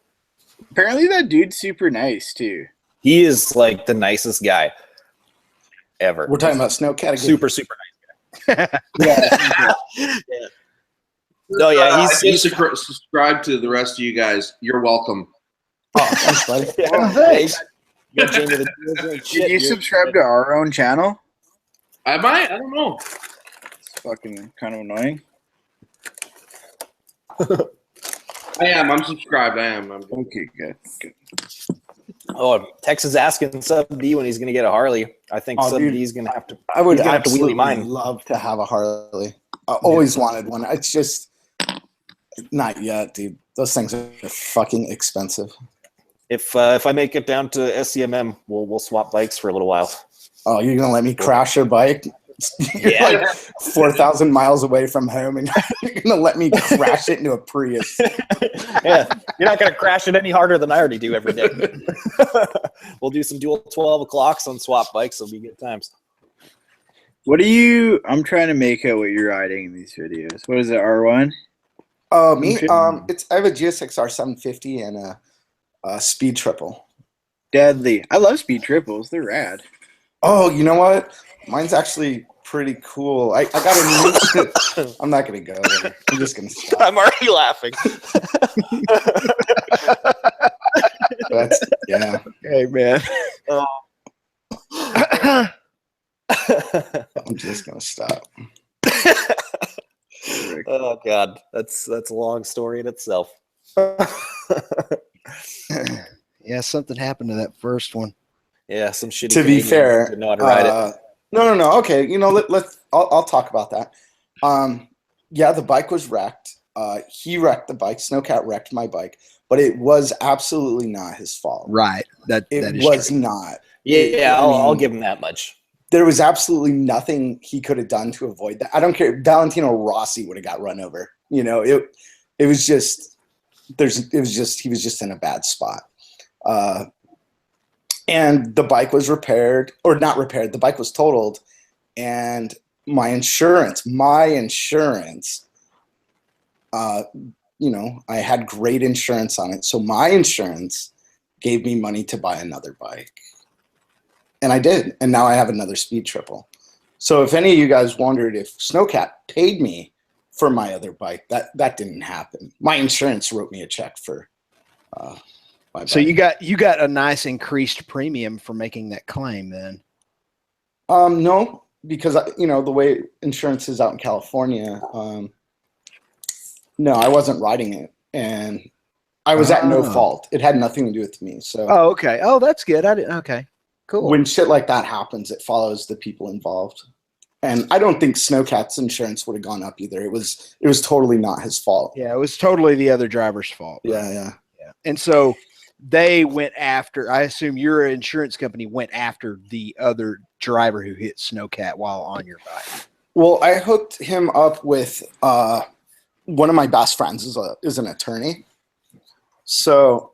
Apparently that dude's super nice too. He is like the nicest guy ever. We're talking about Snowcat again. Super nice guy. Yeah. No, yeah, he's subscribed to the rest of you guys. You're welcome. Oh, thanks, buddy. Yeah, thanks. Did you subscribe to our own channel? I might. I don't know. It's fucking kind of annoying. I am. I'm subscribed. I am. Okay, good. Oh, Tex is asking Sub D when he's going to get a Harley. I think Sub D is going to have to. I would have to wheelie absolutely mine. love to have a Harley. I always wanted one. It's just not yet, dude. Those things are fucking expensive. If I make it down to SCMM, we'll swap bikes for a little while. Oh, you're gonna let me crash your bike? You're like 4,000 miles away from home, and you're gonna let me crash it into a Prius? Yeah, you're not gonna crash it any harder than I already do every day. We'll do some dual 12 o'clocks on swap bikes. It'll be good times. What are you? I'm trying to make out what you're riding in these videos. What is it? R1? Me. I have a GSX-R 750 and a speed triple. Deadly. I love speed triples. They're rad. Oh, you know what? Mine's actually pretty cool. I got a new. I'm not gonna go there. I'm just gonna stop. I'm already laughing. Yeah. Hey, man. I'm just gonna stop. Oh God, that's a long story in itself. Yeah, something happened to that first one. Yeah, some shitty. To be fair, didn't know how to ride it. No. Okay, I'll talk about that. Yeah, the bike was wrecked. He wrecked the bike. Snowcat wrecked my bike, but it was absolutely not his fault. Right. That was true. Not. Yeah, I'll give him that much. There was absolutely nothing he could have done to avoid that. I don't care. Valentino Rossi would have got run over. It was just he was just in a bad spot. And the bike was repaired, or not repaired, the bike was totaled, and my insurance, I had great insurance on it. So my insurance gave me money to buy another bike. And I did. And now I have another speed triple. So if any of you guys wondered if Snowcat paid me for my other bike, that didn't happen. My insurance wrote me a check for my bike. So you got a nice increased premium for making that claim then. No, because the way insurance is out in California, no, I wasn't riding it, and I was at no fault. It had nothing to do with me. So. Oh, okay. Oh, that's good. Okay, cool. When shit like that happens, it follows the people involved, and I don't think Snowcat's insurance would have gone up either. It was totally not his fault. Yeah, it was totally the other driver's fault. Right? Yeah. And so they went after. I assume your insurance company went after the other driver who hit Snowcat while on your bike. Well, I hooked him up with one of my best friends is an attorney. So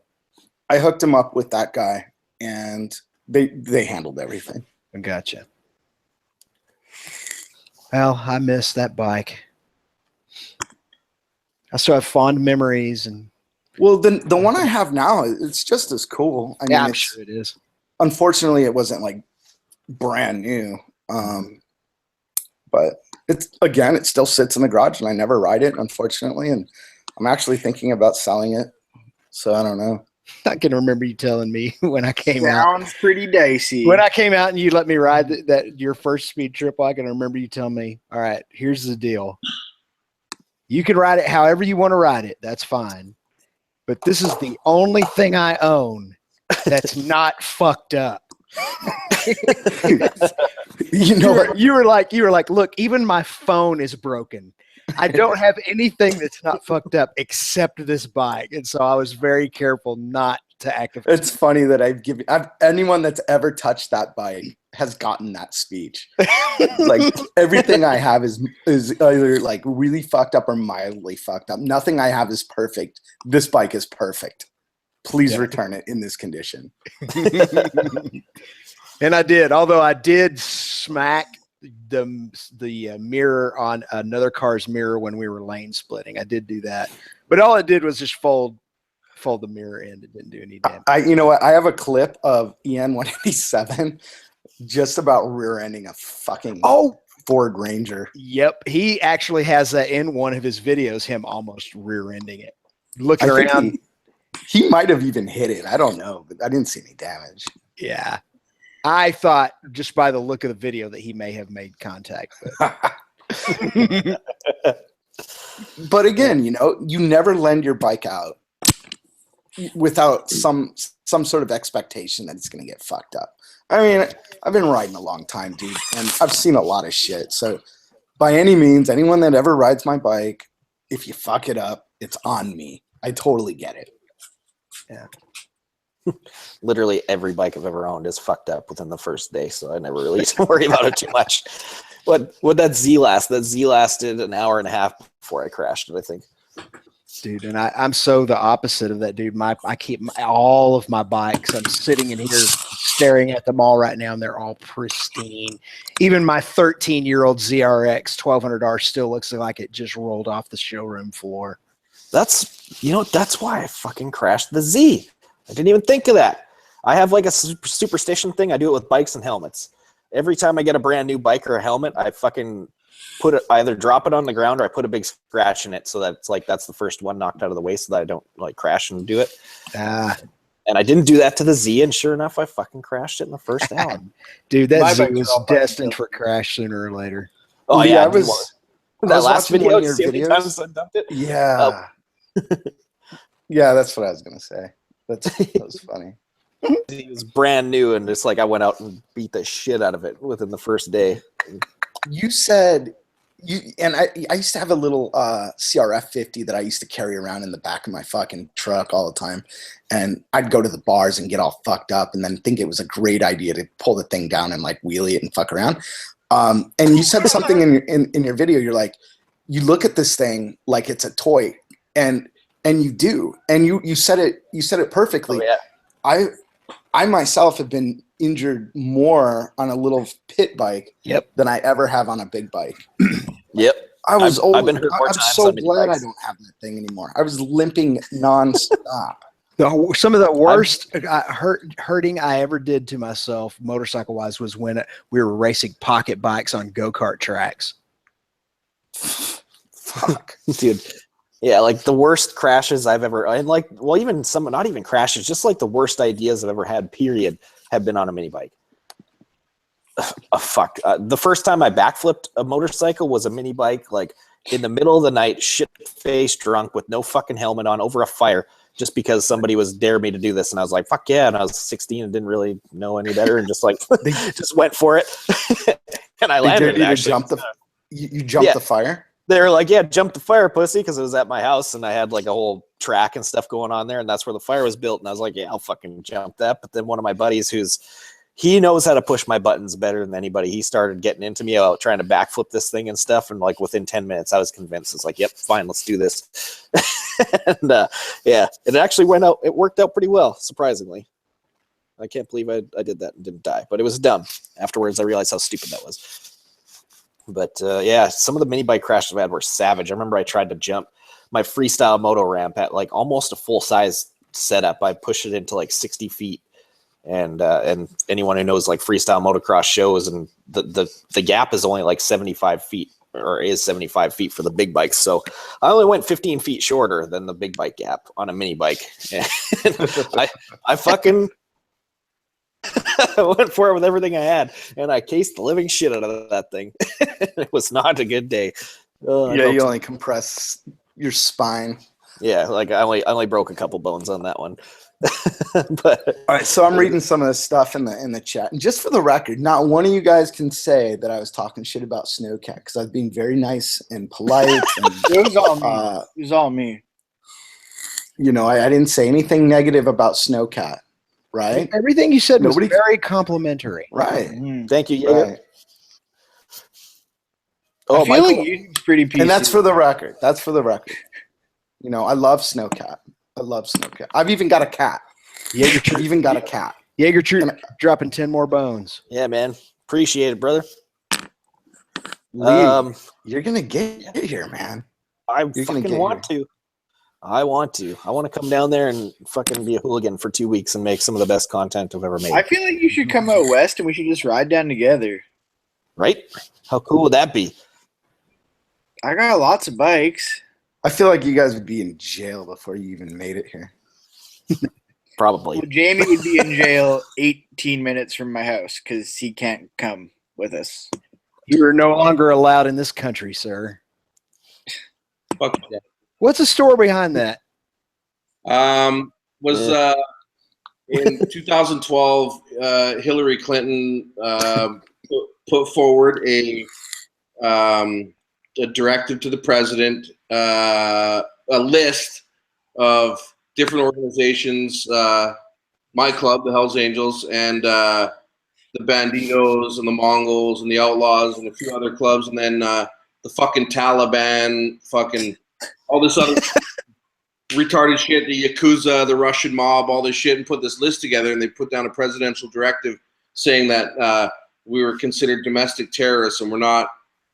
I hooked him up with that guy, and they handled everything. Gotcha. Well, I miss that bike. I still have fond memories. And well, the one I have now, it's just as cool. I mean, I'm sure it is. Unfortunately, it wasn't like brand new. But it still sits in the garage, and I never ride it, unfortunately. And I'm actually thinking about selling it. So I don't know. I can remember you telling me when I came out. Sounds pretty dicey. When I came out and you let me ride that your first speed triple, I can remember you telling me, all right, here's the deal. You can ride it however you want to ride it. That's fine. But this is the only thing I own that's not fucked up. You were like, look, even my phone is broken. I don't have anything that's not fucked up except this bike. And so I was very careful not to activate. It's funny that anyone that's ever touched that bike has gotten that speech. Like everything I have is either like really fucked up or mildly fucked up. Nothing I have is perfect. This bike is perfect. Please return it in this condition. And I did, although I did smack the mirror on another car's mirror when we were lane splitting. I did do that, but all it did was just fold the mirror in. It didn't do any damage. You know what? I have a clip of EN 187 just about rear-ending a fucking Ford Ranger. Yep, he actually has that in one of his videos. Him almost rear-ending it, looking around. He might have even hit it. I don't know, but I didn't see any damage. Yeah. I thought just by the look of the video that he may have made contact. But again, you never lend your bike out without some sort of expectation that it's going to get fucked up. I mean, I've been riding a long time, dude, and I've seen a lot of shit. So by any means, anyone that ever rides my bike, if you fuck it up, it's on me. I totally get it. Yeah. Literally every bike I've ever owned is fucked up within the first day, so I never really worry about it too much. What that Z last? That Z lasted an hour and a half before I crashed it, I think. Dude, and I'm so the opposite of that, dude. I keep all of my bikes. I'm sitting in here staring at them all right now, and they're all pristine. Even my 13-year-old ZRX 1200R still looks like it just rolled off the showroom floor. That's why I fucking crashed the Z. I didn't even think of that. I have like a superstition thing. I do it with bikes and helmets. Every time I get a brand new bike or a helmet, I fucking either drop it on the ground or I put a big scratch in it so that it's like that's the first one knocked out of the way so that I don't like crash and do it. And I didn't do that to the Z, and sure enough, I fucking crashed it in the first hour. Dude, that Z was destined for crash sooner or later. Oh yeah, I was last video. Your videos. Times I dumped it. Yeah. Yeah, that's what I was gonna say. That was funny. It was brand new, and it's like I went out and beat the shit out of it within the first day. You said I used to have a little CRF 50 that I used to carry around in the back of my fucking truck all the time, and I'd go to the bars and get all fucked up, and then think it was a great idea to pull the thing down and like wheelie it and fuck around. And you said something in your video. You're like, you look at this thing like it's a toy, and and you do, and you said it perfectly. Oh, yeah. I myself have been injured more on a little pit bike than I ever have on a big bike. Yep. I've been hurt more I'm times so on mini glad I bikes. don't have that thing anymore. I was limping nonstop. Some of the worst hurting I ever did to myself motorcycle wise was when we were racing pocket bikes on go-kart tracks. Fuck. Dude. Yeah, like the worst crashes I've ever, and like, well, even some, not even crashes, just like the worst ideas I've ever had, period, have been on a mini bike. Fuck. The first time I backflipped a motorcycle was a mini bike, like in the middle of the night, shit-faced drunk with no fucking helmet on over a fire, just because somebody was daring me to do this. And I was like, fuck yeah. And I was 16 and didn't really know any better and just like, just went for it. And I landed it, actually. You jumped the fire? They were like, yeah, jump the fire, pussy, because it was at my house, and I had like a whole track and stuff going on there, and that's where the fire was built. And I was like, yeah, I'll fucking jump that. But then one of my buddies, he knows how to push my buttons better than anybody, he started getting into me out trying to backflip this thing and stuff. And like within 10 minutes, I was convinced. It's like, yep, fine, let's do this. And yeah, it actually it worked out pretty well, surprisingly. I can't believe I did that and didn't die, but it was dumb. Afterwards, I realized how stupid that was. But yeah, some of the mini bike crashes I had were savage. I remember I tried to jump my freestyle moto ramp at like almost a full size setup. I pushed it into like 60 feet, and anyone who knows like freestyle motocross shows, and the gap is only like 75 feet, or is 75 feet for the big bikes. So I only went 15 feet shorter than the big bike gap on a mini bike. And I fucking I went for it with everything I had, and I cased the living shit out of that thing. It was not a good day. You only compress your spine. Yeah, like I only broke a couple bones on that one. But all right, so I'm reading some of the stuff in the chat, and just for the record, not one of you guys can say that I was talking shit about Snowcat, because I was being very nice and polite. And, it was all me. It was all me. You know, I didn't say anything negative about Snowcat. Right. Everything you said was very complimentary. Right. Thank you. Yeah. Right. Oh, I feel like YouTube's pretty PC. And that's for the record. That's for the record. You know, I love Snowcat. I love Snowcat. I've even got a cat. I've even got a cat. Jaeger Troop dropping 10 more bones. Yeah, man. Appreciate it, brother. Lee, you're gonna get here, man. I fucking want to. I want to come down there and fucking be a hooligan for 2 weeks and make some of the best content I've ever made. I feel like you should come out west and we should just ride down together. Right? How cool would that be? I got lots of bikes. I feel like you guys would be in jail before you even made it here. Probably. Well, Jamie would be in jail 18 minutes from my house because he can't come with us. You are no longer allowed in this country, sir. Fuck yeah. What's the story behind that? In 2012, Hillary Clinton put forward a directive to the president, a list of different organizations, my club, the Hells Angels, and the Banditos and the Mongols and the Outlaws and a few other clubs, and then the fucking Taliban, fucking all this other retarded shit, the Yakuza, the Russian mob, all this shit, and put this list together, and they put down a presidential directive saying that we were considered domestic terrorists and we're not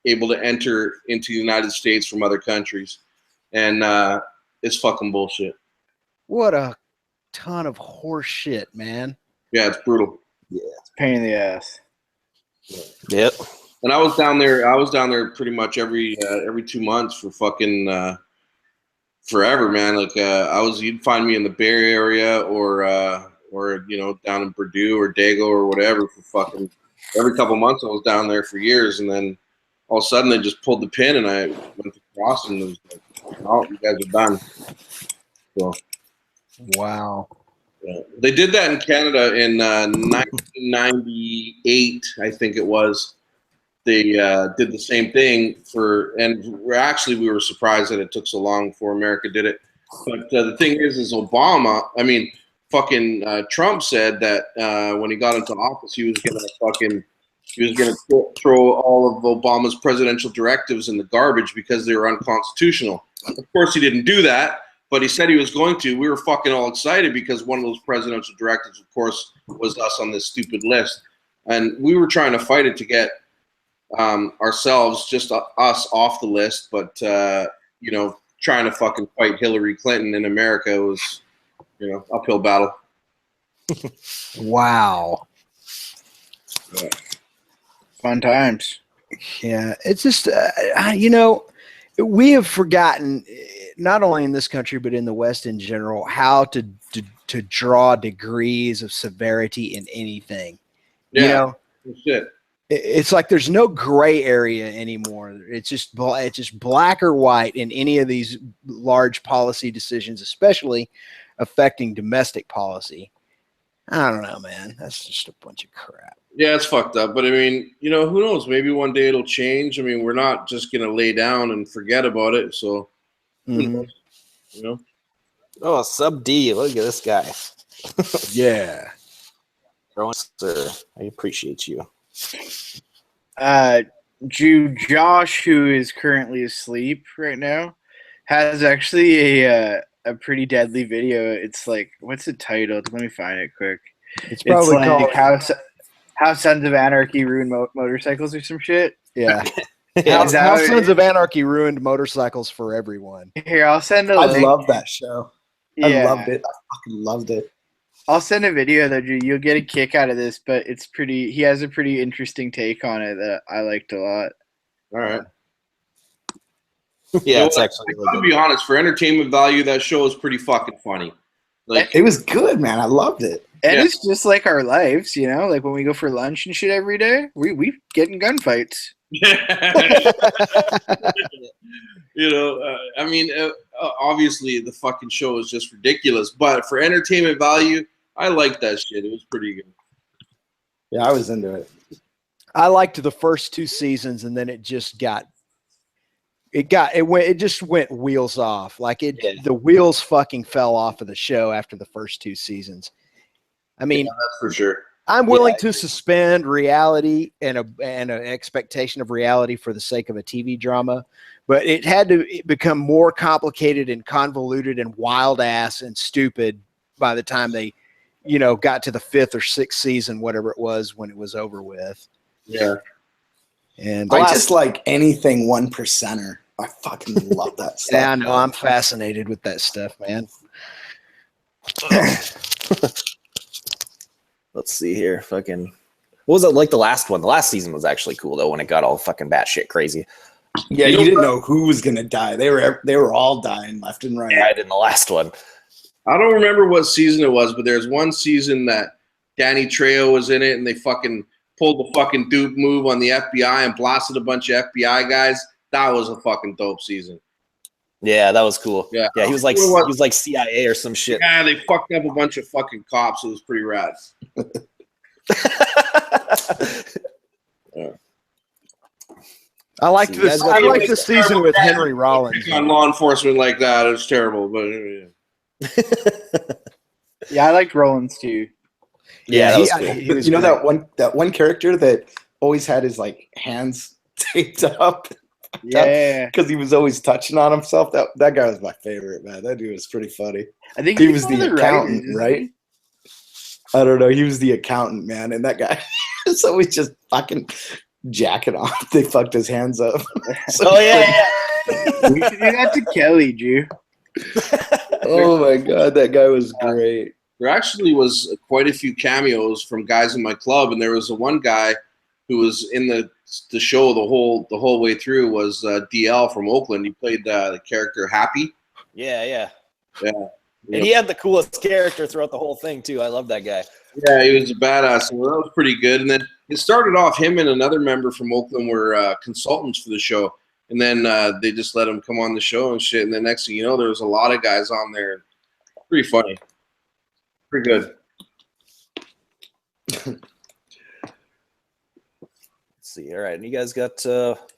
able to enter into the United States from other countries. And it's fucking bullshit. What a ton of horse shit, man. Yeah, it's brutal. Yeah, it's a pain in the ass. Yep. And I was down there pretty much every 2 months for fucking forever, man. Like you'd find me in the Bay Area or you know, down in Purdue or Dago or whatever for fucking every couple months. I was down there for years, and then all of a sudden they just pulled the pin, and I went to cross, and it was like, oh, you guys are done. So, wow. yeah. They did that in Canada in 1998, I think it was. They did the same thing and we were surprised that it took so long before America did it. But the thing is Trump said that when he got into office, he was gonna throw all of Obama's presidential directives in the garbage because they were unconstitutional. Of course, he didn't do that, But he said he was going to. We were fucking all excited because one of those presidential directives, of course, was us on this stupid list. And we were trying to fight it to get ourselves, just us, off the list. But, trying to fucking fight Hillary Clinton in America was, uphill battle. Wow. Yeah. Fun times. Yeah, it's just we have forgotten, not only in this country but in the West in general, how to draw degrees of severity in anything. Yeah. Shit. It's like there's no gray area anymore. It's just black or white in any of these large policy decisions, especially affecting domestic policy. I don't know, man. That's just a bunch of crap. Yeah, it's fucked up. But I mean, who knows? Maybe one day it'll change. I mean, we're not just gonna lay down and forget about it. So, who knows? Oh, Sub D. Look at this guy. Yeah. Sir, I appreciate you. Josh, who is currently asleep right now, has actually a pretty deadly video. It's like, what's the title? Let me find it quick. It's probably like called How Sons of Anarchy Ruined Motorcycles or some shit. Yeah. Yeah. How Sons of Anarchy ruined motorcycles for everyone. Here, I'll send a I link. love that show. Yeah. I loved it. I fucking loved it. I'll send a video though, Drew. You'll get a kick out of this, but he has a pretty interesting take on it that I liked a lot. All right. Yeah, it's actually to be honest, for entertainment value, that show is pretty fucking funny. Like, It was good, man. I loved it. And Yeah. it's just like our lives, like when we go for lunch and shit every day, we get in gunfights. Obviously the fucking show is just ridiculous, but for entertainment value, I like that shit. It was pretty good. Yeah, I was into it. I liked the first 2 seasons, and then it just went wheels off. Like the wheels fucking fell off of the show after the first 2 seasons. I mean, That's for sure. I'm willing to suspend reality and an expectation of reality for the sake of a TV drama, but it had to become more complicated and convoluted and wild ass and stupid by the time they, got to the 5th or 6th season, whatever it was, when it was over with. Yeah. And I just like anything 1%er. I fucking love that stuff. yeah, I know, I'm fascinated with that stuff, man. Let's see here. Fucking, what was it like the last one? The last season was actually cool though, when it got all fucking batshit crazy. Yeah, you didn't know who was gonna die. They were all dying left and right. Right in the last one. I don't remember what season it was, but there's one season that Danny Trejo was in it, and they fucking pulled the fucking dupe move on the FBI and blasted a bunch of FBI guys. That was a fucking dope season. Yeah, that was cool. Yeah. He was like CIA or some shit. Yeah, they fucked up a bunch of fucking cops. It was pretty rad. I liked this. I liked the season with Henry Rollins. On law enforcement like that, it was terrible. But Yeah, I liked Rollins too. Yeah, that was cool. he was You know great. that one character that always had his like hands taped up Yeah, because he was always touching on himself. That guy was my favorite, man. That dude was pretty funny. I think He he's was one of the writers, accountant, isn't right? he? I don't know. He was the accountant, man, and that guy was always just fucking jacking off. They fucked his hands up. So Oh yeah. We should do that to Kelly, Drew. oh my god, that guy was great. there actually was quite a few cameos from guys in my club, and there was one guy who was in the show the whole way through was DL from Oakland. He played the character Happy. Yeah. Yeah. And he had the coolest character throughout the whole thing too. I love that guy. Yeah, he was a badass. Well, that was pretty good. And then it started off, him and another member from Oakland were consultants for the show. And then they just let him come on the show and shit. And then next thing you know, there was a lot of guys on there. Pretty funny. Pretty good. Let's see. All right, and you guys got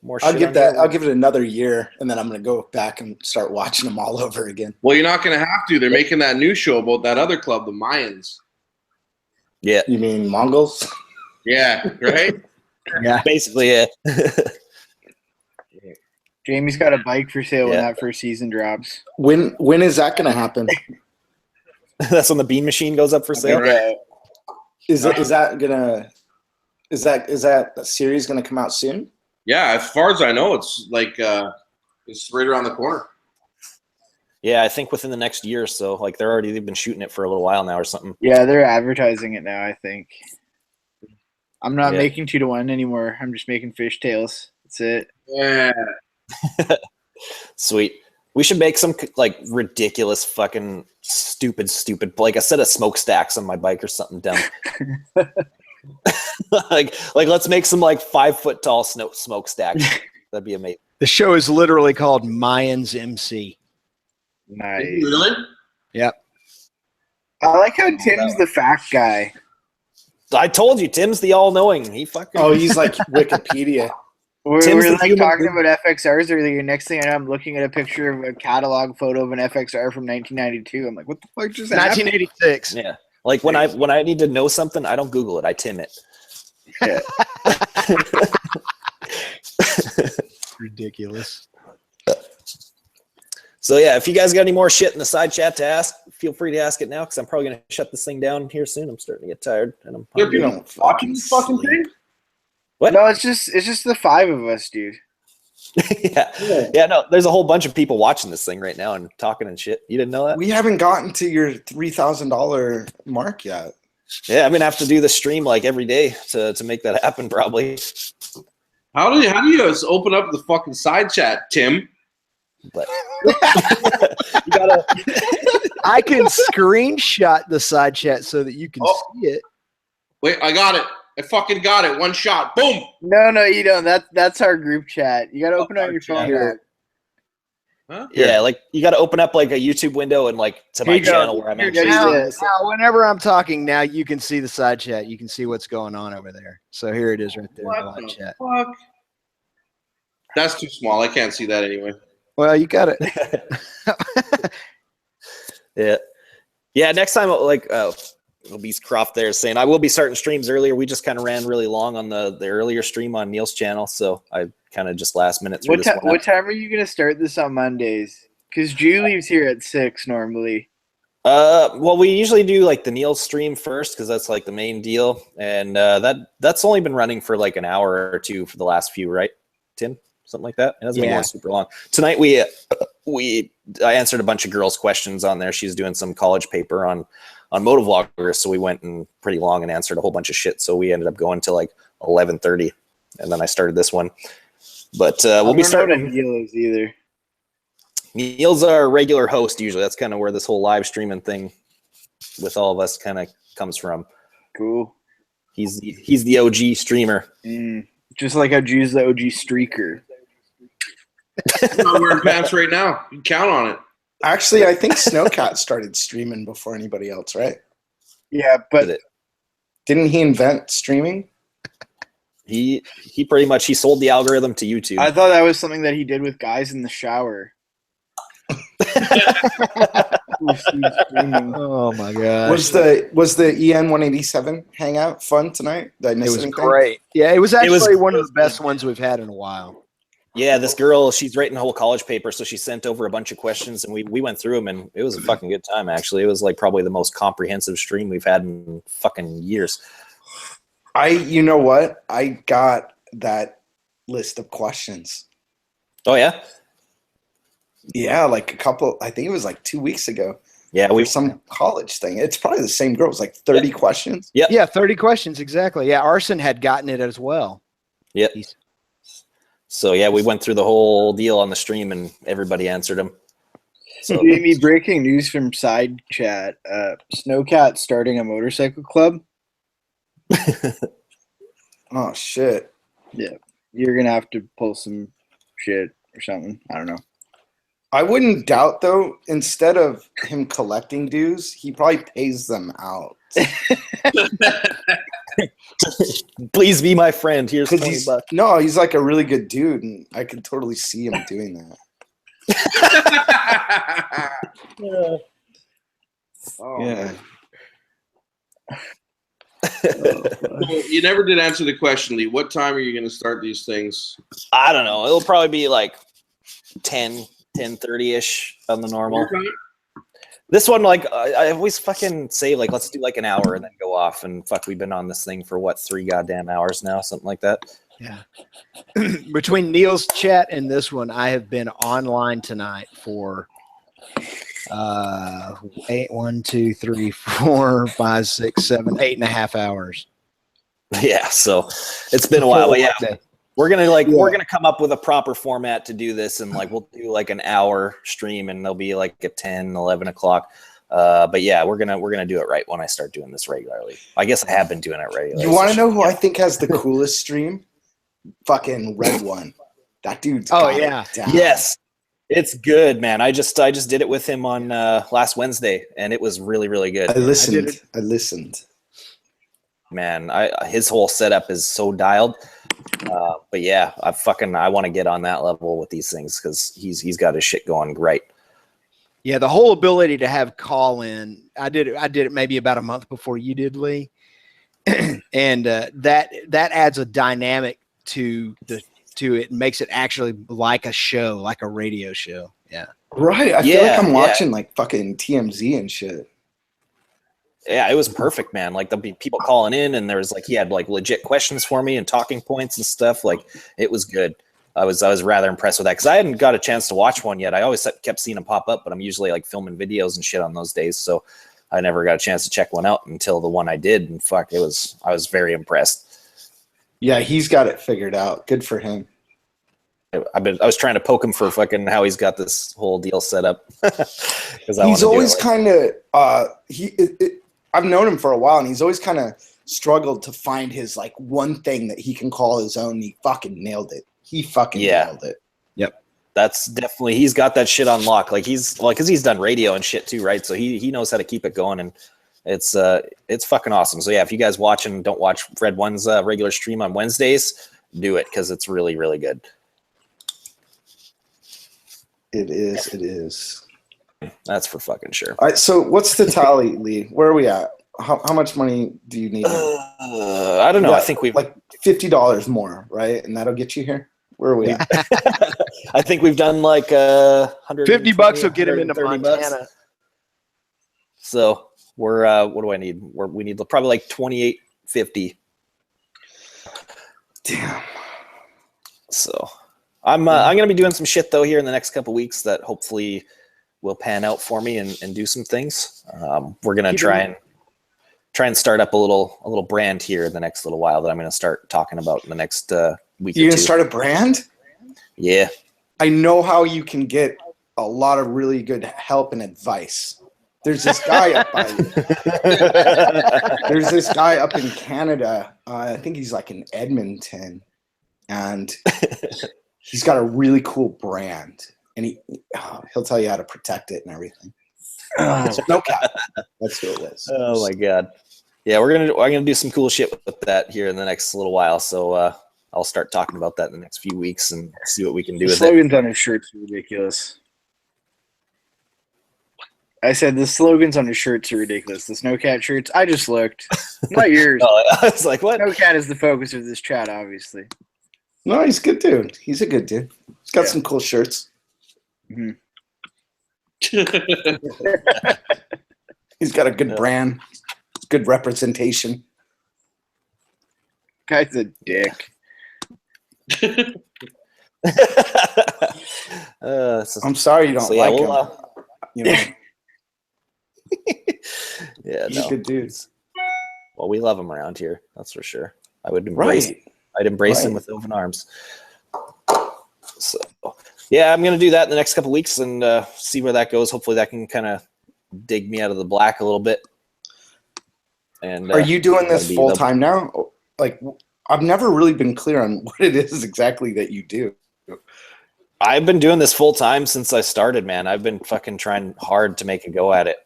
more. I'll shit give on that. here? I'll give it another year, and then I'm gonna go back and start watching them all over again. Well, you're not going to have to. They're making that new show about that other club, the Mayans. Yeah, You mean Mongols? Yeah, right? Yeah. basically, yeah. Jamie's got a bike for sale when Yeah. that first season drops. When is that going to happen? That's when the bean machine goes up for sale. Yeah. Is that series going to come out soon? Yeah, as far as I know, it's like it's right around the corner. Yeah, I think within the next year or so. Like they've been shooting it for a little while now or something. Yeah, they're advertising it now, I think. I'm not Yeah. making 2-1 anymore. I'm just making fishtails. That's it. Yeah. Sweet. We should make some like ridiculous fucking stupid like a set of smokestacks on my bike or something dumb. like let's make some like 5 foot tall smokestacks. That'd be amazing. The show is literally called Mayans MC. Nice. Really? Yep. I like how Tim's the fact guy. I told you, Tim's the all-knowing. He fucking. Oh, he's like Wikipedia. We're Tim's the like human talking being. about FXRs earlier. Next thing I know, I'm looking at a picture of a catalog photo of an FXR from 1992. I'm like, what the fuck just happened? 1986. Yeah. Like when I need to know something, I don't Google it. I Tim it. Yeah. Ridiculous. So yeah, if you guys got any more shit in the side chat to ask, feel free to ask it now because I'm probably gonna shut this thing down here soon. I'm starting to get tired and I'm You're hungry. You doing don't fucking fucking thing. What? No, it's just the 5 of us, dude. yeah. No, there's a whole bunch of people watching this thing right now and talking and shit. You didn't know that? We haven't gotten to your $3,000 mark yet. Yeah, I'm gonna have to do the stream like every day to make that happen probably. How do you just open up the fucking side chat, Tim? But you gotta. I can screenshot the side chat so that you can see it. Wait, I got it. I fucking got it. One shot. Boom. No, you don't. That's our group chat. You got to open on your phone. Here. Huh? Yeah, like you got to open up like a YouTube window and like to my Here you go. channel where I'm Here, actually. guys. Now, Yes. whenever I'm talking, now you can see the side chat. You can see what's going on over there. So here it is right there in the What live the chat. fuck? That's too small. I can't see that anyway. Well, you got it. Yeah. Next time, like Beast Croft there is saying, I will be starting streams earlier. We just kind of ran really long on the earlier stream on Neil's channel, so I kind of just last minute threw this one What up. time are you gonna start this on Mondays? Because Jew leaves here at 6 normally. Well, we usually do like the Neil stream first because that's like the main deal, and that's only been running for like an hour or two for the last few, right, Tim? Something like that. It hasn't been Yeah. going super long. Tonight I answered a bunch of girls' questions on there. She's doing some college paper on motovloggers, so we went and pretty long and answered a whole bunch of shit. So we ended up going to like 11:30, and then I started this one. But we'll be I don't know what a starting. deal is either. Neil's our regular host usually. That's kind of where this whole live streaming thing with all of us kind of comes from. Cool. He's the OG streamer. Just like how Jew's the OG streaker. I'm not wearing pants right now. You can count on it. Actually, I think Snowcat started streaming before anybody else, right? Yeah, but Didn't he invent streaming? He pretty much he sold the algorithm to YouTube. I thought that was something that he did with guys in the shower. Oh my god! Was the EN 187 hangout fun tonight? Did I miss It was anything? great. Yeah, it was actually one of great. the best ones we've had in a while. Yeah, this girl, she's writing a whole college paper, so she sent over a bunch of questions, and we went through them, and it was a fucking good time, actually. It was like probably the most comprehensive stream we've had in fucking years. You know what? I got that list of questions. Oh, yeah? Yeah, like a couple, I think it was like 2 weeks ago. Yeah, With some college thing. It's probably the same girl. It was like 30 questions. Yep. Yeah, 30 questions exactly. Yeah, Arson had gotten it as well. Yep. So, yeah, we went through the whole deal on the stream, and everybody answered them. So, Jamie, breaking news from side chat. Snowcat starting a motorcycle club. Oh, shit. You're going to have to pull some shit or something. I don't know. I wouldn't doubt, though, instead of him collecting dues, he probably pays them out. please be my friend. Here's 'Cause 20 he's bucks. no, he's like a really good dude, and I could totally see him doing that. Oh, Yeah. Well, you never did answer the question, Lee. What time are you going to start these things? I don't know. It'll probably be like 10:30ish on the normal. This one, like, I always fucking say, like, let's do like an hour and then go off. And fuck, we've been on this thing for what, 3 goddamn hours now, something like that. Yeah. Between Neil's chat and this one, I have been online tonight for 8, 1, 2, 3, 4, 5, 6, 7, 8.5 hours. Yeah, so it's been a while, but yeah, Day. we're gonna come up with a proper format to do this, and like we'll do like an hour stream, and they'll be like at 10, 11 o'clock. But yeah, we're gonna do it right when I start doing this regularly. I guess I have been doing it regularly. You want to know who I think has the coolest stream? Fucking Red One. That dude's got it down. Yes, it's good, man. I just did it with him on last Wednesday, and it was really, really good. I listened. Man, his whole setup is so dialed. But yeah, I want to get on that level with these things because he's got his shit going great. Yeah, the whole ability to have call in. I did it maybe about a month before you did, Lee, and that adds a dynamic to it, makes it actually like a show, like a radio show. Yeah, right. I feel like I'm watching like fucking TMZ and shit. Yeah, it was perfect, man. Like there'll be people calling in, and there was like he had like legit questions for me and talking points and stuff. Like it was good. I was rather impressed with that because I hadn't got a chance to watch one yet. I always kept seeing them pop up, but I'm usually like filming videos and shit on those days, so I never got a chance to check one out until the one I did. And fuck, I was very impressed. Yeah, he's got it figured out. Good for him. I was trying to poke him for fucking how he's got this whole deal set up. He's always kind of I've known him for a while, and he's always kind of struggled to find his like one thing that he can call his own. He fucking nailed it. He fucking nailed it. Yep. That's definitely, he's got that shit on lock. Like because he's done radio and shit too, right? So he knows how to keep it going, and it's fucking awesome. So yeah, if you guys watch and don't watch Red One's regular stream on Wednesdays, do it because it's really, really good. It is. That's for fucking sure. All right, so what's the tally, Lee? Where are we at? How much money do you need? I don't know. I think we've like $50 more, right? And that'll get you here. Where are we at? I think we've done like $150 will get him into Montana. So we're what do I need? We need probably like $28.50. Damn. So I'm gonna be doing some shit though here in the next couple weeks that hopefully will pan out for me and do some things. We're gonna try and start up a little brand here in the next little while that I'm gonna start talking about in the next week. You're or gonna two. start a brand? Yeah. I know how you can get a lot of really good help and advice. There's this guy up by There's this guy up in Canada. I think he's like in Edmonton, and he's got a really cool brand, and he'll tell you how to protect it and everything. No cap. That's who it is. Oh my god. Yeah, I'm gonna do some cool shit with that here in the next little while. So I'll start talking about that in the next few weeks and see what we can do with it. The slogans on his shirts are ridiculous. I said the slogans on his shirts are ridiculous. The Snowcat shirts. I just looked. Not yours. I was like, what? Snowcat is the focus of this chat, obviously. No, he's a good dude. He's a good dude. He's got some cool shirts. Mm-hmm. He's got a good brand. Good representation. Guy's a dick. I'm sorry you don't like him. You know. Yeah, he's a good dude. Well, we love him around here. That's for sure. I would embrace. I'd embrace him with open arms. So, yeah, I'm gonna do that in the next couple weeks and see where that goes. Hopefully, that can kind of dig me out of the black a little bit. And are you doing this full time now? Like, I've never really been clear on what it is exactly that you do. I've been doing this full time since I started, man. I've been fucking trying hard to make a go at it.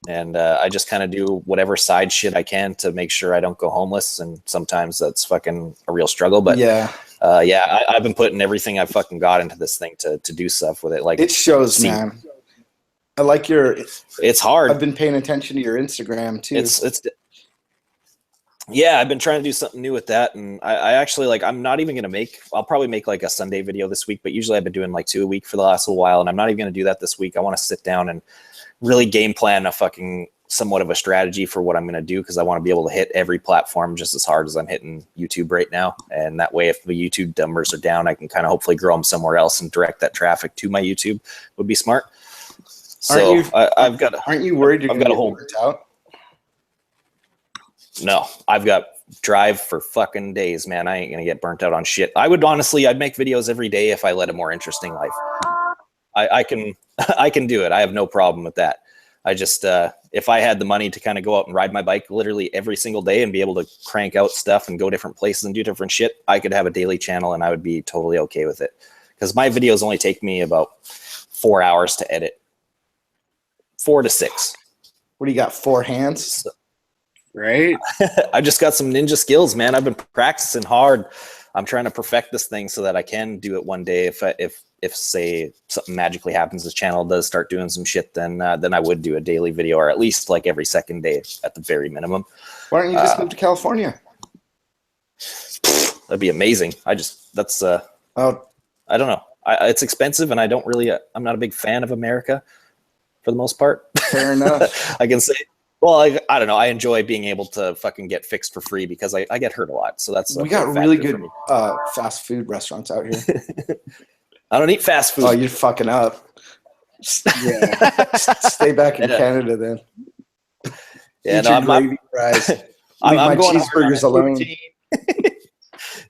And I just kind of do whatever side shit I can to make sure I don't go homeless. And sometimes that's fucking a real struggle. But I've been putting everything I fucking got into this thing to do stuff with it. Like it shows, man. I like your. It's hard. I've been paying attention to your Instagram too. Yeah, I've been trying to do something new with that, and I actually like. I'm not even gonna make. I'll probably make like a Sunday video this week, but usually I've been doing like 2 a week for the last little while, and I'm not even gonna do that this week. I want to sit down and really game plan a fucking somewhat of a strategy for what I'm gonna do, because I want to be able to hit every platform just as hard as I'm hitting YouTube right now, and that way, if the YouTube numbers are down, I can kind of hopefully grow them somewhere else and direct that traffic to my YouTube. Would be smart. So I've got. Aren't you worried you're I've going got to a get burnt out? No, I've got drive for fucking days, man. I ain't gonna get burnt out on shit. I'd make videos every day if I led a more interesting life. I can I can do it. I have no problem with that. I just if I had the money to kind of go out and ride my bike literally every single day and be able to crank out stuff and go different places and do different shit, I could have a daily channel and I would be totally okay with it. Because my videos only take me about 4 hours to edit. 4 to 6. What do you got? 4 hands? So, Right? I just got some ninja skills, man. I've been practicing hard. I'm trying to perfect this thing so that I can do it one day. If say something magically happens, this channel does start doing some shit, then I would do a daily video, or at least like every second day at the very minimum. Why don't you just move to California? That'd be amazing. I don't know. It's expensive, and I'm not a big fan of America for the most part. Fair enough. I can say. Well, I don't know. I enjoy being able to fucking get fixed for free because I get hurt a lot. So that's we got really good fast food restaurants out here. I don't eat fast food. Oh, you're fucking up. Yeah. Stay back in Canada then. Yeah, eat your gravy fries. I'm going cheeseburgers alone.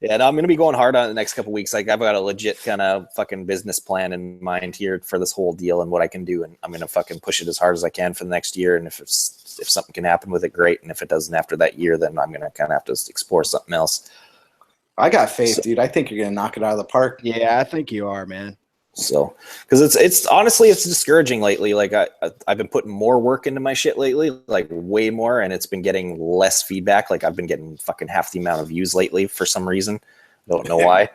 Yeah, no, I'm going to be going hard on it the next couple of weeks. Like, I've got a legit kind of fucking business plan in mind here for this whole deal and what I can do, and I'm going to fucking push it as hard as I can for the next year. And if something can happen with it, great. And if it doesn't after that year, then I'm going to kind of have to explore something else. I got faith, dude. I think you're going to knock it out of the park. Yeah, I think you are, man. So, because it's honestly, it's discouraging lately. Like I've been putting more work into my shit lately, like way more, and it's been getting less feedback. Like I've been getting fucking half the amount of views lately for some reason. I don't know why.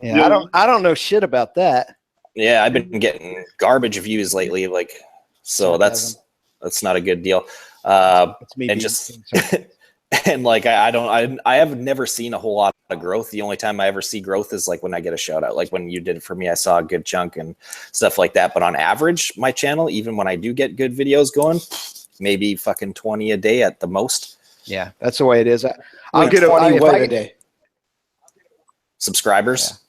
Yeah, I don't know shit about that. Yeah, I've been getting garbage views lately. Like, so that's not a good deal. It's me and just and like I have never seen a whole lot of growth. The only time I ever see growth is like when I get a shout out, like when you did it for me, I saw a good chunk and stuff like that. But on average, my channel, even when I do get good videos going, maybe fucking 20 a day at the most. Yeah, that's the way it is. I'll get 20 a day. Subscribers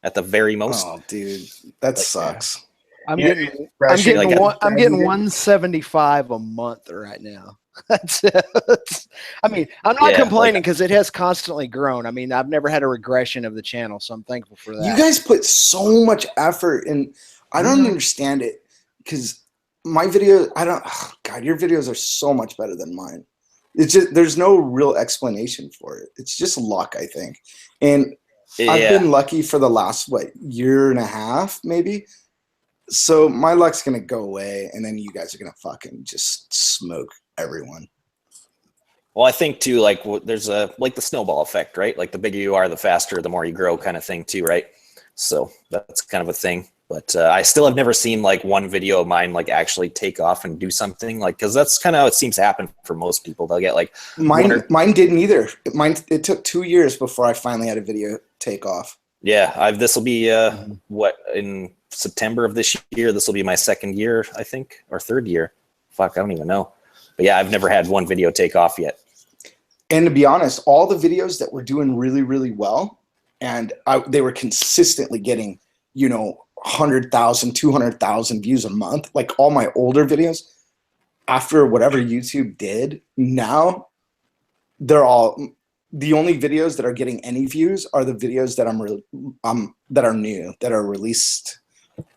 at the very most. Oh, dude, that sucks. I'm getting 175 a month right now. I mean, I'm not complaining because it has constantly grown. I mean, I've never had a regression of the channel, so I'm thankful for that. You guys put so much effort in. I don't understand it because my video, God, your videos are so much better than mine. It's just, there's no real explanation for it. It's just luck, I think. And I've been lucky for the last, year and a half, maybe. So my luck's going to go away, and then you guys are going to fucking just smoke everyone. Well, I think too, like there's the snowball effect, right? Like the bigger you are, the faster, the more you grow kind of thing too, right? So that's kind of a thing. But I still have never seen like one video of mine like actually take off and do something, like, because that's kind of how it seems to happen for most people. They'll get like mine didn't either. It took 2 years before I finally had a video take off. Yeah, this will be in September of this year. This will be my second year, I think, or third year. Fuck, I don't even know. But yeah, I've never had one video take off yet. And to be honest, all the videos that were doing really, really well, and they were consistently getting, 100,000, 200,000 views a month, like all my older videos, after whatever YouTube did, now they're all, the only videos that are getting any views are the videos that that are new, that are released,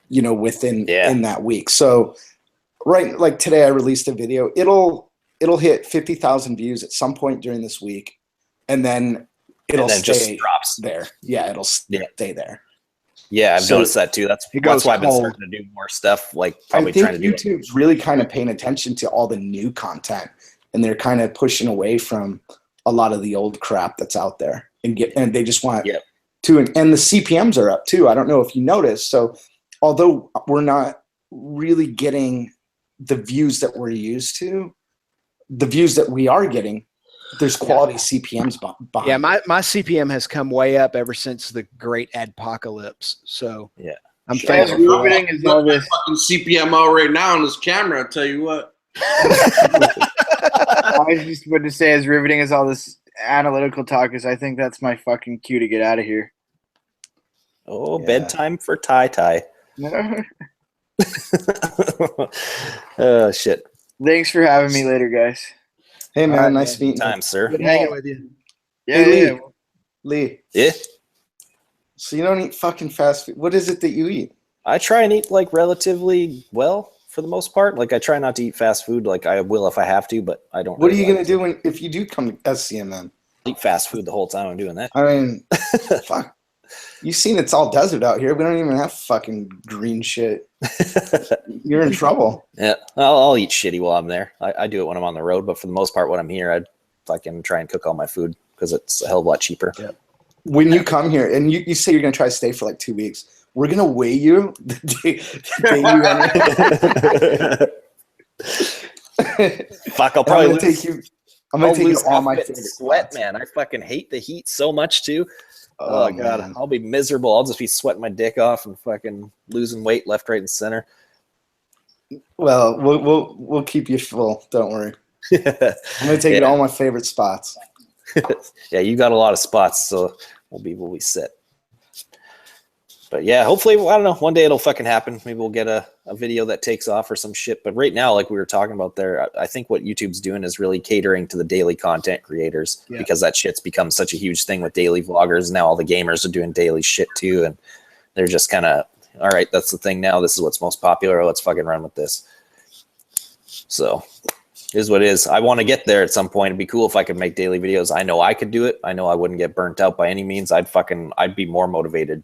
within in that week. So right, like today I released a video. It'll hit 50,000 views at some point during this week, and then stay just drops there. Yeah, it'll stay there. Yeah, I've noticed that too. That's why I've been starting to do more stuff. Like probably trying to do YouTube's really kind of paying attention to all the new content, and they're kind of pushing away from a lot of the old crap that's out there, and they just want to. And the CPMs are up too. I don't know if you noticed. So although we're not really getting the views that we're used to, the views that we are getting there's quality CPMs behind. Yeah, my CPM has come way up ever since the great adpocalypse. So Yeah. I'm As thankful for that. riveting as all this. Fucking CPM out right now on this camera. I'll tell you what. I was just about to say, as riveting as all this analytical talk is, I think that's my fucking cue to get out of here. Oh, Yeah. bedtime for Ty. Oh, shit. Thanks for having me later, guys. Hey man, All right, nice meeting you. Time, sir. Good hanging with you. Yeah, Hey, yeah. Lee. Lee, Yeah. so you don't eat fucking fast food. What is it that you eat? I try and eat like relatively well for the most part. Like I try not to eat fast food. Like I will if I have to, but I don't. What really are you like gonna do if you do come to SCMM? eat fast food the whole time I'm doing that? I mean, fuck. You've seen it's all desert out here. We don't even have fucking green shit. You're in trouble. Yeah, I'll eat shitty while I'm there. I do it when I'm on the road, but for the most part, when I'm here, I fucking try and cook all my food because it's a hell of a lot cheaper. Yeah. When you come here and you say you're gonna try to stay for like 2 weeks, we're gonna weigh you the day you enter. Fuck, I'll I'm probably gonna take you. I'm gonna I'll take you lose to all my outfit favorite and sweat, spots. man. I fucking hate the heat so much too. Oh, god, man. I'll be miserable. I'll just be sweating my dick off and fucking losing weight left, right, and center. Well, we'll keep you full. Don't worry. I'm gonna take you to all my favorite spots. Yeah, you got a lot of spots, so we'll be set. But yeah, hopefully, I don't know, one day it'll fucking happen. Maybe we'll get a video that takes off or some shit. But right now, like we were talking about there, I think what YouTube's doing is really catering to the daily content creators because that shit's become such a huge thing with daily vloggers. Now all the gamers are doing daily shit too. And they're just kind of, all right, that's the thing now. This is what's most popular. Let's fucking run with this. So it is what it is. I want to get there at some point. It'd be cool if I could make daily videos. I know I could do it. I know I wouldn't get burnt out by any means. I'd be more motivated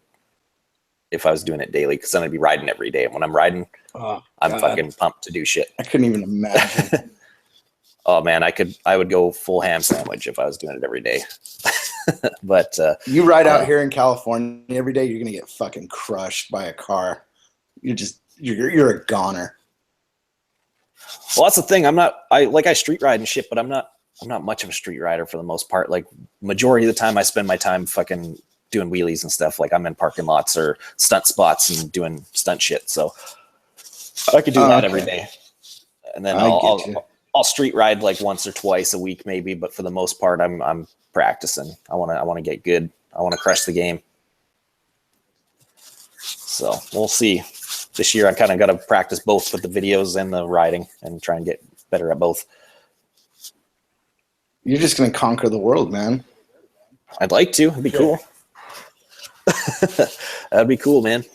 if I was doing it daily, because then I'd be riding every day. And when I'm riding, I'm fucking pumped to do shit. I couldn't even imagine. Oh man, I would go full ham sandwich if I was doing it every day. But you ride out here in California every day, you're gonna get fucking crushed by a car. You're a goner. Well, that's the thing. I street ride and shit, but I'm not much of a street rider for the most part. Like majority of the time I spend my time fucking doing wheelies and stuff. Like I'm in parking lots or stunt spots and doing stunt shit. So I could do that every day. And then I'll street ride like once or twice a week maybe, but for the most part I'm practicing. I want to get good. I want to crush the game. So we'll see. This year I kind of got to practice both with the videos and the riding and try and get better at both. You're just gonna conquer the world, man. I'd like to. It'd be cool. That'd be cool, man.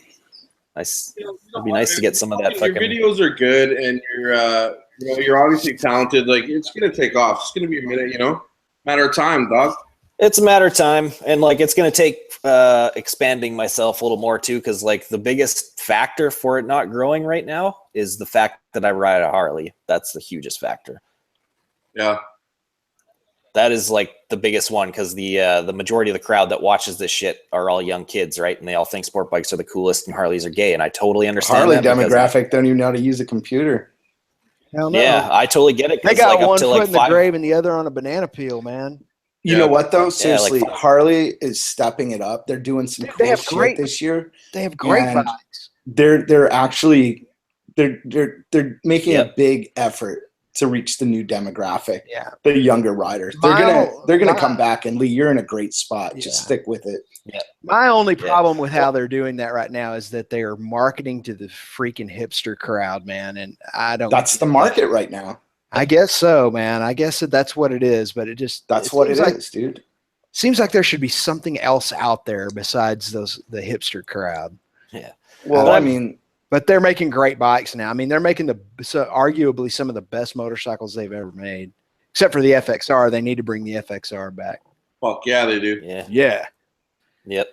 Nice. It'd be nice to get some of that Your fucking. videos are good, and you're obviously talented. Like it's gonna take off. It's gonna be a minute, matter of time, dog. It's a matter of time, and like it's gonna take expanding myself a little more too, because like the biggest factor for it not growing right now is the fact that I ride a Harley. That's the hugest factor. Yeah. That is like the biggest one, because the majority of the crowd that watches this shit are all young kids, right? And they all think sport bikes are the coolest and Harleys are gay, and I totally understand. Harley that demographic don't even know how to use a computer. Hell no. Yeah, I totally get it. They got like, one up to foot like in the 5 grave and the other on a banana peel, man. You know what though? Seriously, like Harley is stepping it up. They're doing some cool shit this year. They have great And bikes. They're actually they're making a big effort to reach the new demographic. Yeah. The younger riders. They're gonna come back, and Lee, you're in a great spot. Just stick with it. Yeah. My only problem with how they're doing that right now is that they are marketing to the freaking hipster crowd, man. And I don't. That's the market right now. I guess so, man. I guess that's what it is, but that's what it is, dude. Seems like there should be something else out there besides the hipster crowd. Yeah. Well, I mean, but they're making great bikes now. I mean, they're making arguably some of the best motorcycles they've ever made, except for the FXR. They need to bring the FXR back. Fuck yeah, they do. Yeah. Yeah. Yep.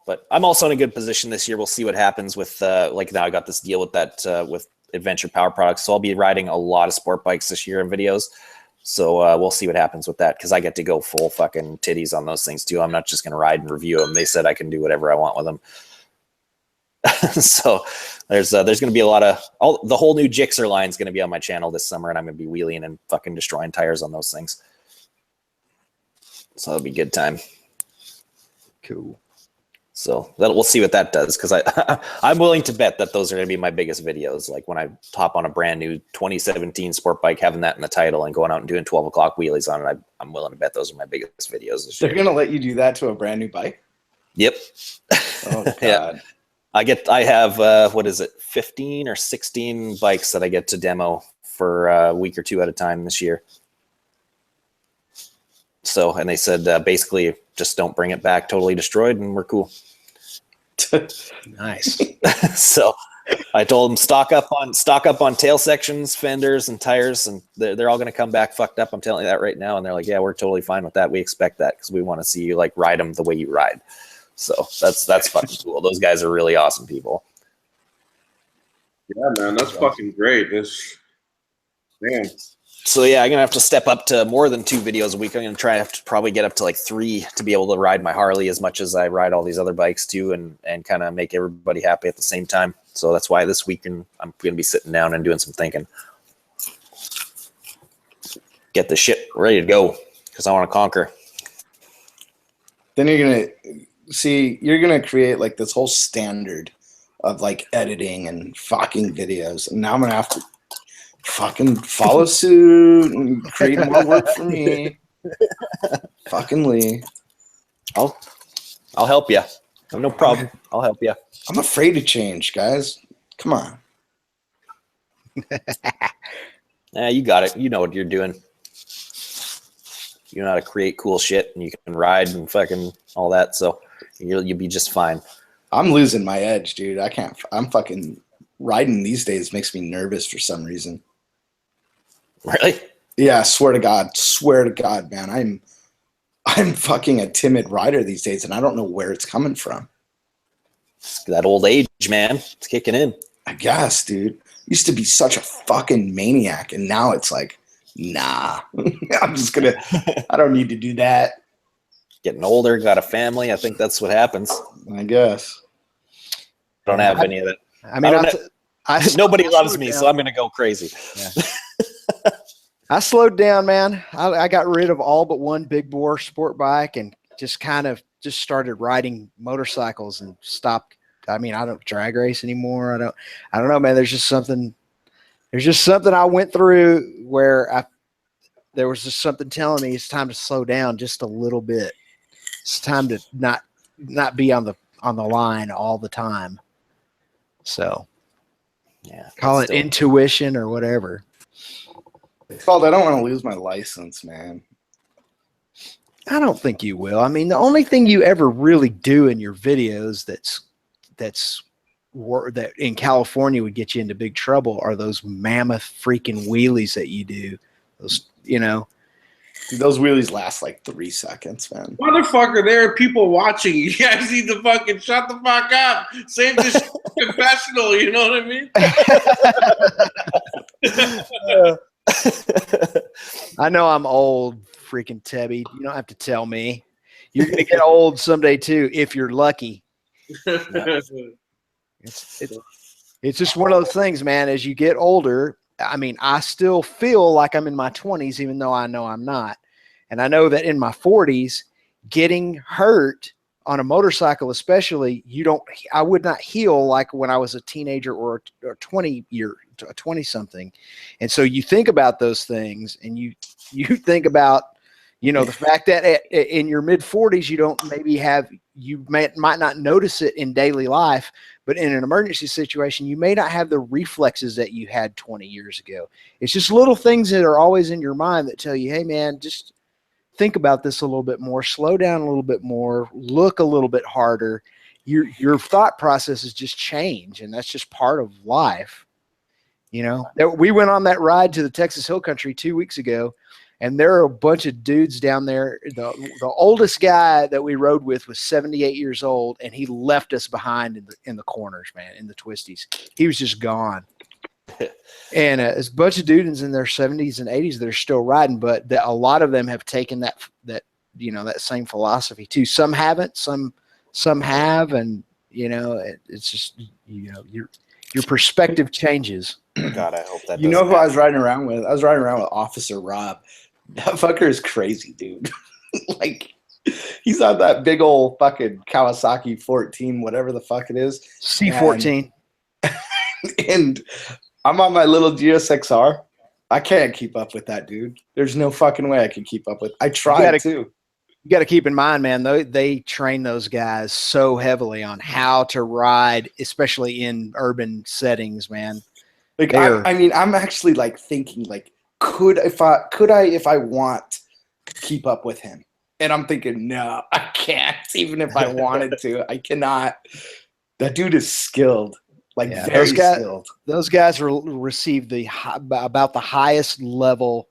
But I'm also in a good position this year. We'll see what happens with like now I got this deal with that with Adventure Power Products, so I'll be riding a lot of sport bikes this year in videos. So we'll see what happens with that, because I get to go full fucking titties on those things too. I'm not just going to ride and review them. They said I can do whatever I want with them. So there's going to be a lot of the whole new Gixxer line is going to be on my channel this summer, and I'm going to be wheeling and fucking destroying tires on those things. So that'll be a good time. Cool. So we'll see what that does, because I'm willing to bet that those are going to be my biggest videos. Like when I hop on a brand new 2017 sport bike, having that in the title and going out and doing 12 o'clock wheelies on it, I'm willing to bet those are my biggest videos this They're year. gonna let you do that to a brand new bike? Yep. Oh god. Yeah. I have what is it, 15 or 16 bikes that I get to demo for a week or two at a time this year. So, and they said basically just don't bring it back totally destroyed, and we're cool. Nice. So I told them stock up on tail sections, fenders, and tires, and they're all going to come back fucked up. I'm telling you that right now. And they're like, yeah, we're totally fine with that. We expect that because we want to see you like ride them the way you ride. So that's fucking cool. Those guys are really awesome people. Yeah, man, that's fucking great. Man. So yeah, I'm gonna have to step up to more than 2 videos a week. I'm gonna try to probably get up to like 3 to be able to ride my Harley as much as I ride all these other bikes too, and kind of make everybody happy at the same time. So that's why this weekend I'm gonna be sitting down and doing some thinking. Get the shit ready to go because I want to conquer. Then you're gonna create like this whole standard of like editing and fucking videos, and now I'm gonna have to fucking follow suit and create more work for me. Fucking Lee. I'll help you. No problem. I'll help you. I'm afraid to change, guys. Come on. You got it. You know what you're doing. You know how to create cool shit, and you can ride and fucking all that. So you'll be just fine. I'm losing my edge, dude. I'm fucking riding these days makes me nervous for some reason. Really? Yeah, swear to God, man. I'm fucking a timid rider these days, and I don't know where it's coming from. It's that old age, man. It's kicking in. I guess, dude. Used to be such a fucking maniac, and now it's like, nah. I don't need to do that. Getting older, got a family. I think that's what happens. I guess. Don't have any of that. I mean, nobody loves me, so I'm going to go crazy. Yeah. I slowed down, man. I got rid of all but one big bore sport bike and just started riding motorcycles and stopped. I mean, I don't drag race anymore. I don't know, man. There's just something I went through where there was just something telling me it's time to slow down just a little bit. It's time to not be on the line all the time. So yeah, call it intuition or whatever. It's called I don't want to lose my license, man. I don't think you will. I mean, the only thing you ever really do in your videos that in California would get you into big trouble are those mammoth freaking wheelies that you do. Those, you know. Dude, those wheelies last like 3 seconds, man. Motherfucker, there are people watching. You guys need to fucking shut the fuck up. Save this confessional, you know what I mean? I know I'm old, freaking Tebby. You don't have to tell me. You're going to get old someday too, if you're lucky. It's just one of those things, man. As you get older, I mean, I still feel like I'm in my 20s, even though I know I'm not. And I know that in my 40s, getting hurt on a motorcycle, especially, I would not heal like when I was a teenager or a 20-something. And so you think about those things, and you think about, the fact that in your mid 40s, you might not notice it in daily life, but in an emergency situation, you may not have the reflexes that you had 20 years ago. It's just little things that are always in your mind that tell you, hey man, just think about this a little bit more, slow down a little bit more, look a little bit harder. Your thought processes just change, and that's just part of life. We went on that ride to the Texas Hill Country 2 weeks ago, and there are a bunch of dudes down there. The oldest guy that we rode with was 78 years old, and he left us behind in the corners, man, in the twisties. He was just gone. And there's a bunch of dudes in their 70s and 80s that are still riding, but a lot of them have taken that same philosophy too. Some haven't, some have, and it's just your perspective changes. God, I hope that. You know who I was riding around with? I was riding around with Officer Rob. That fucker is crazy, dude. Like, he's on that big old fucking Kawasaki 14, whatever the fuck it is. C14. And I'm on my little GSXR. I can't keep up with that, dude. There's no fucking way I can keep up with. I tried to. You got to keep in mind, man, they train those guys so heavily on how to ride, especially in urban settings, man. Like, I mean, I'm actually like thinking, like, could I, if I want, keep up with him? And I'm thinking, no, I can't. Even if I wanted to, I cannot. That dude is skilled, like very skilled. Those guys receive about the highest level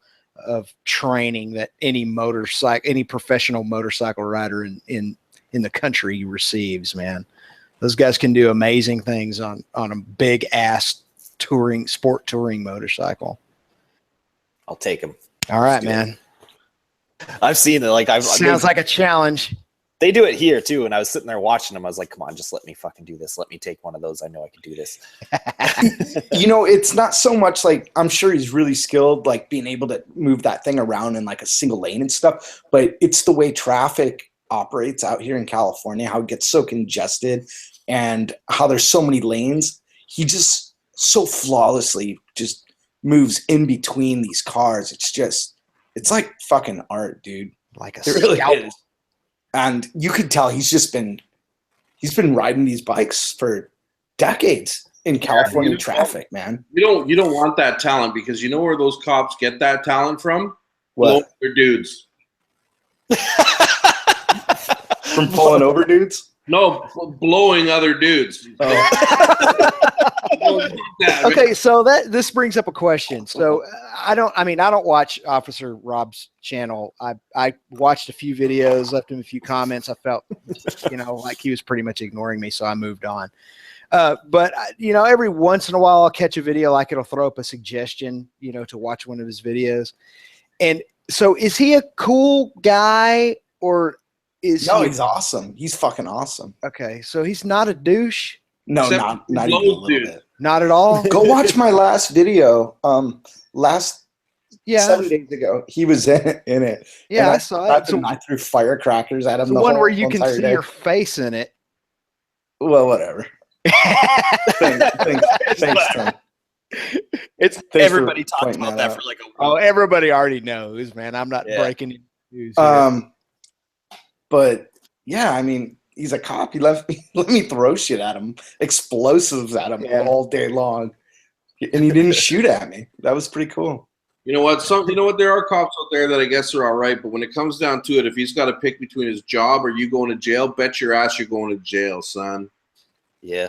of training that any professional motorcycle rider in the country receives, man. Those guys can do amazing things on a big ass sport touring motorcycle. I'll take him. All right, man. I've seen it. Like, sounds like a challenge. They do it here too. And I was sitting there watching them. I was like, come on, just let me fucking do this. Let me take one of those. I know I can do this. You know, it's not so much like, I'm sure he's really skilled, like being able to move that thing around in like a single lane and stuff, but it's the way traffic operates out here in California, how it gets so congested and how there's so many lanes. He just so flawlessly just moves in between these cars. It's like fucking art, dude. Like a it really is. And you could tell he's been riding these bikes for decades in California traffic, man. You don't want that talent, because you know where those cops get that talent from? What? They're dudes. From pulling over dudes? No, blowing other dudes. Oh. Okay, so this brings up a question. So I don't watch Officer Rob's channel. I watched a few videos, left him a few comments. I felt, like he was pretty much ignoring me, so I moved on. But every once in a while I'll catch a video, like it'll throw up a suggestion, to watch one of his videos. And so is he a cool guy, or he's awesome. He's fucking awesome. Okay, so he's not a douche? No, Except not even a little bit. Not at all? Go watch my last video. 7 days ago, he was in it. Yeah, I saw it. I threw firecrackers at him. The one where you can see your face in it. Well, whatever. Thanks, Tim. Everybody talked about that for like a week. Oh, everybody already knows, man. I'm not breaking news. But yeah, I mean, he's a cop. He let me throw shit at him, explosives at him all day long, and he didn't shoot at me. That was pretty cool. You know what? There are cops out there that I guess are all right, but when it comes down to it, if he's got to pick between his job or you going to jail, bet your ass you're going to jail, son. Yeah.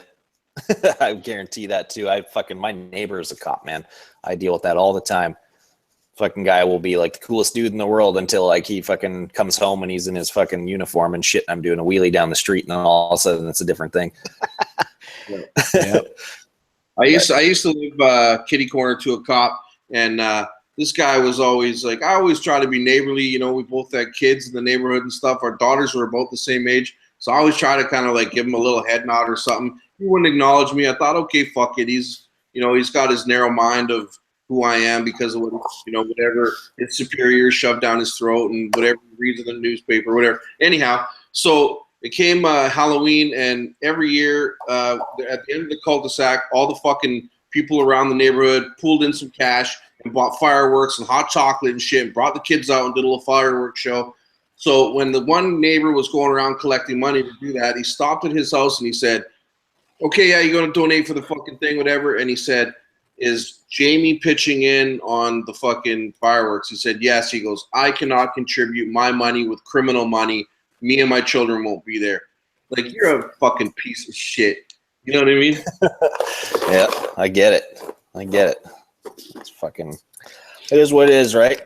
I guarantee that too. My neighbor is a cop, man. I deal with that all the time. Fucking guy will be like the coolest dude in the world until like he fucking comes home and he's in his fucking uniform and shit. And I'm doing a wheelie down the street, and then all of a sudden it's a different thing. Yep. I used to live kitty corner to a cop, and this guy was always like, I always try to be neighborly. We both had kids in the neighborhood and stuff. Our daughters were about the same age, so I always try to kind of like give him a little head nod or something. He wouldn't acknowledge me. I thought, okay, fuck it. He's got his narrow mind of who I am because of what, whatever his superiors shoved down his throat and whatever he reads in the newspaper, whatever. Anyhow, so it came Halloween, and every year at the end of the cul-de-sac, all the fucking people around the neighborhood pulled in some cash and bought fireworks and hot chocolate and shit and brought the kids out and did a little fireworks show. So when the one neighbor was going around collecting money to do that, he stopped at his house and he said, okay, yeah, you're going to donate for the fucking thing, whatever. And he said, is Jamie pitching in on the fucking fireworks? He said, yes. He goes, I cannot contribute my money with criminal money. Me and my children won't be there. Like, you're a fucking piece of shit. You know what I mean? Yeah, I get it. It's fucking, it is what it is, right?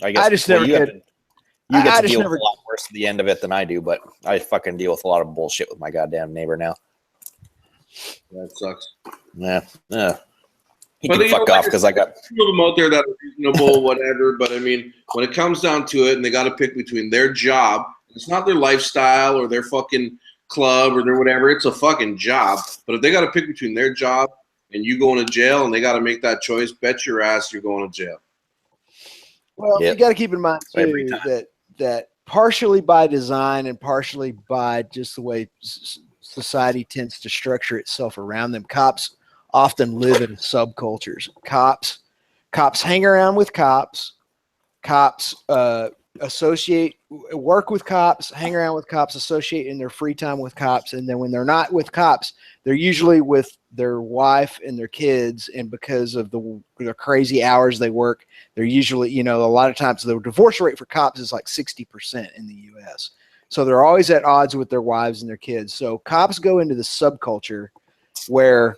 I guess I just never did. You get to deal with a lot worse at the end of it than I do, but I fucking deal with a lot of bullshit with my goddamn neighbor now. That sucks. Yeah. He can fuck off because I got some of them out there that are reasonable, whatever. But I mean, when it comes down to it, and they got to pick between their job, it's not their lifestyle or their fucking club or their whatever. It's a fucking job. But if they got to pick between their job and you going to jail, and they got to make that choice, bet your ass you're going to jail. Well, you got to keep in mind too that partially by design and partially by just the way society tends to structure itself around them, cops often live in subcultures. Cops hang around with cops. Cops work with cops, hang around with cops, associate in their free time with cops, and then when they're not with cops, they're usually with their wife and their kids. And because of the crazy hours they work, they're usually, a lot of times the divorce rate for cops is like 60% in the U.S. So they're always at odds with their wives and their kids. So cops go into the subculture where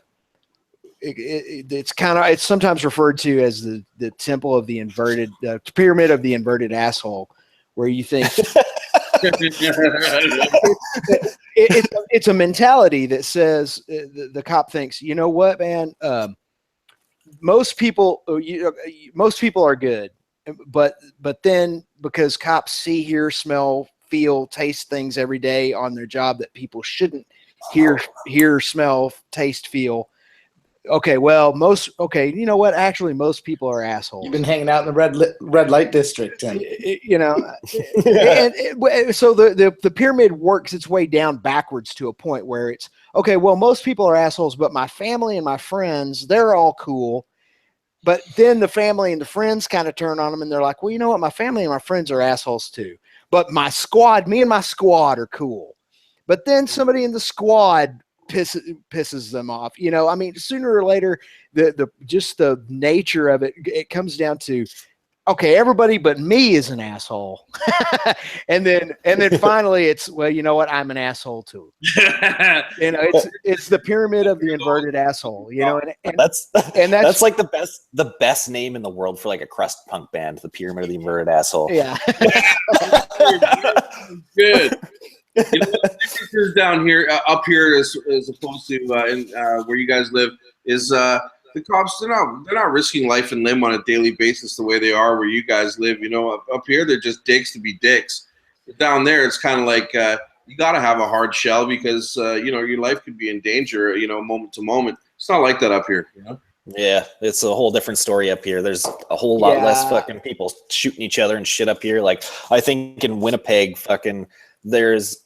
it's sometimes referred to as the temple of the inverted, pyramid of the inverted asshole, where you think it's a mentality that says the cop thinks, you know what, man, most people are good, but then because cops see, hear, smell, feel, taste things every day on their job that people shouldn't hear, smell, taste, feel. Okay, well, you know what? Actually, most people are assholes. You've been hanging out in the red light district, Tim. So the pyramid works its way down backwards to a point where it's okay. Well, most people are assholes, but my family and my friends, they're all cool. But then the family and the friends kind of turn on them, and they're like, well, you know what? My family and my friends are assholes too. But me and my squad are cool. But then somebody in the squad pisses them off. Sooner or later, the nature of it comes down to, okay, everybody but me is an asshole. and then finally it's, well, you know what? I'm an asshole too. It's the pyramid of the inverted asshole, and that's like the best name in the world for like a crust punk band, the pyramid of the inverted asshole. Yeah. Good. Temperatures down here, up here, as opposed to where you guys live, is the cops. They're not risking life and limb on a daily basis the way they are where you guys live. Up here they're just dicks to be dicks. But down there, it's kind of like you got to have a hard shell because your life could be in danger. Moment to moment. It's not like that up here. Yeah, it's a whole different story up here. There's a whole lot less fucking people shooting each other and shit up here. Like I think in Winnipeg, fucking there's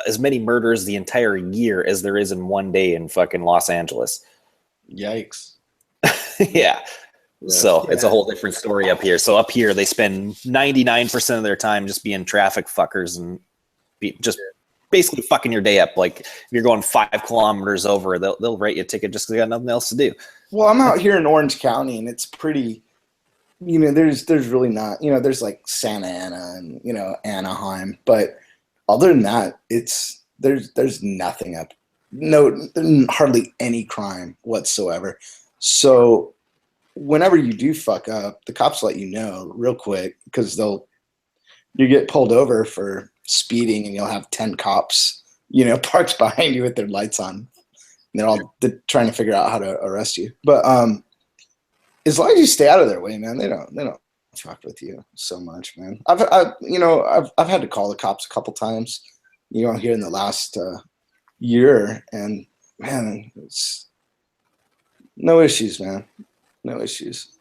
as many murders the entire year as there is in one day in fucking Los Angeles. Yikes. Yeah. So it's a whole different story up here. So up here, they spend 99% of their time just being traffic fuckers and just basically fucking your day up. Like if you're going 5 kilometers over, they'll write you a ticket just because they got nothing else to do. Well, I'm out here in Orange County, and it's pretty. There's really not. There's like Santa Ana and Anaheim, but other than that, there's nothing up. No, hardly any crime whatsoever. So whenever you do fuck up, the cops let you know real quick because you get pulled over for speeding and you'll have 10 cops, parked behind you with their lights on. And they're all trying to figure out how to arrest you. But as long as you stay out of their way, man, they don't fuck with you so much, man. I've had to call the cops a couple times, here in the last year, and man, it's no issues, man. No issues.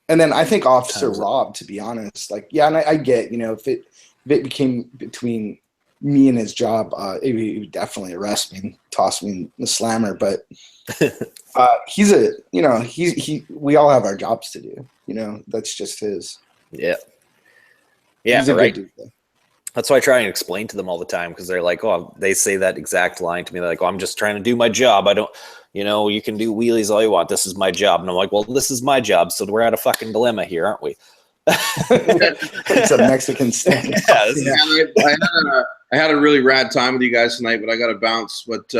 And then I think Officer Rob, to be honest, and I get, if it became between me and his job, he would definitely arrest me and toss me in the slammer. But we all have our jobs to do. That's just his. Yeah. Yeah, right. That's why I try and explain to them all the time because they're like, oh, they say that exact line to me. They're like, oh, I'm just trying to do my job. I don't, you can do wheelies all you want. This is my job. And I'm like, well, this is my job. So we're at a fucking dilemma here, aren't we? It's a Mexican stand. I had a really rad time with you guys tonight, but I got to bounce. But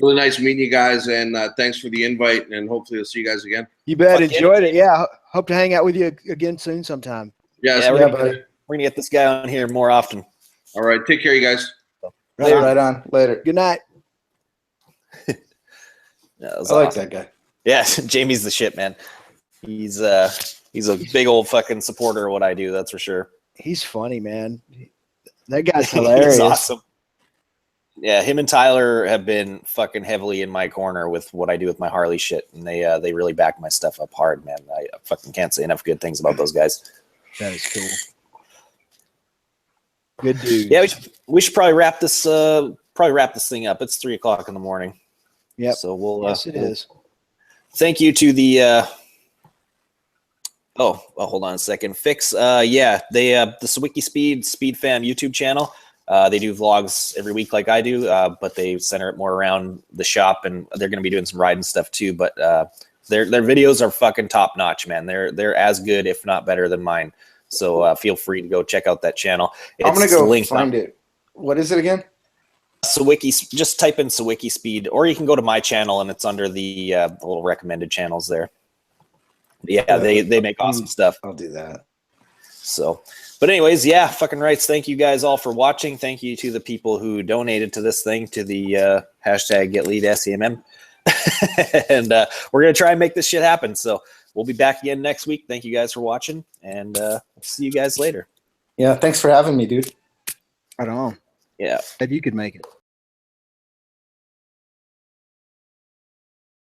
really nice meeting you guys, and thanks for the invite, and hopefully I'll see you guys again. You bet. Enjoyed it. Yeah. Hope to hang out with you again soon sometime. Yeah, we're going to get this guy on here more often. All right. Take care, you guys. Right on. Later. Good night. I like that guy. Yeah, Jamie's the shit, man. He's a big old fucking supporter of what I do, that's for sure. He's funny, man. That guy's hilarious. He's awesome. Yeah, him and Tyler have been fucking heavily in my corner with what I do with my Harley shit, and they really back my stuff up hard, man. I fucking can't say enough good things about those guys. That is cool. Good dude. Yeah, we should probably wrap this thing up. It's 3:00 in the morning. Yep. So we'll Yes, it is. Thank you to the hold on a second. Fix yeah, they the Sawicki Speed Fam YouTube channel. They do vlogs every week like I do, but they center it more around the shop, and they're going to be doing some riding stuff too. But their videos are fucking top notch, man. They're as good, if not better, than mine. So feel free to go check out that channel. I'm gonna It's go linked find it. What is it again? Sawicki. Just type in Sawicki Speed, or you can go to my channel, and it's under the little recommended channels there. Yeah, they make awesome stuff. I'll do that. So, but anyways, yeah, fucking rights. Thank you guys all for watching. Thank you to the people who donated to this thing, to the hashtag GetLeadSEMM. And we're going to try and make this shit happen. So we'll be back again next week. Thank you guys for watching, and we'll see you guys later. Yeah, thanks for having me, dude. Right on. Yeah. Maybe you could make it.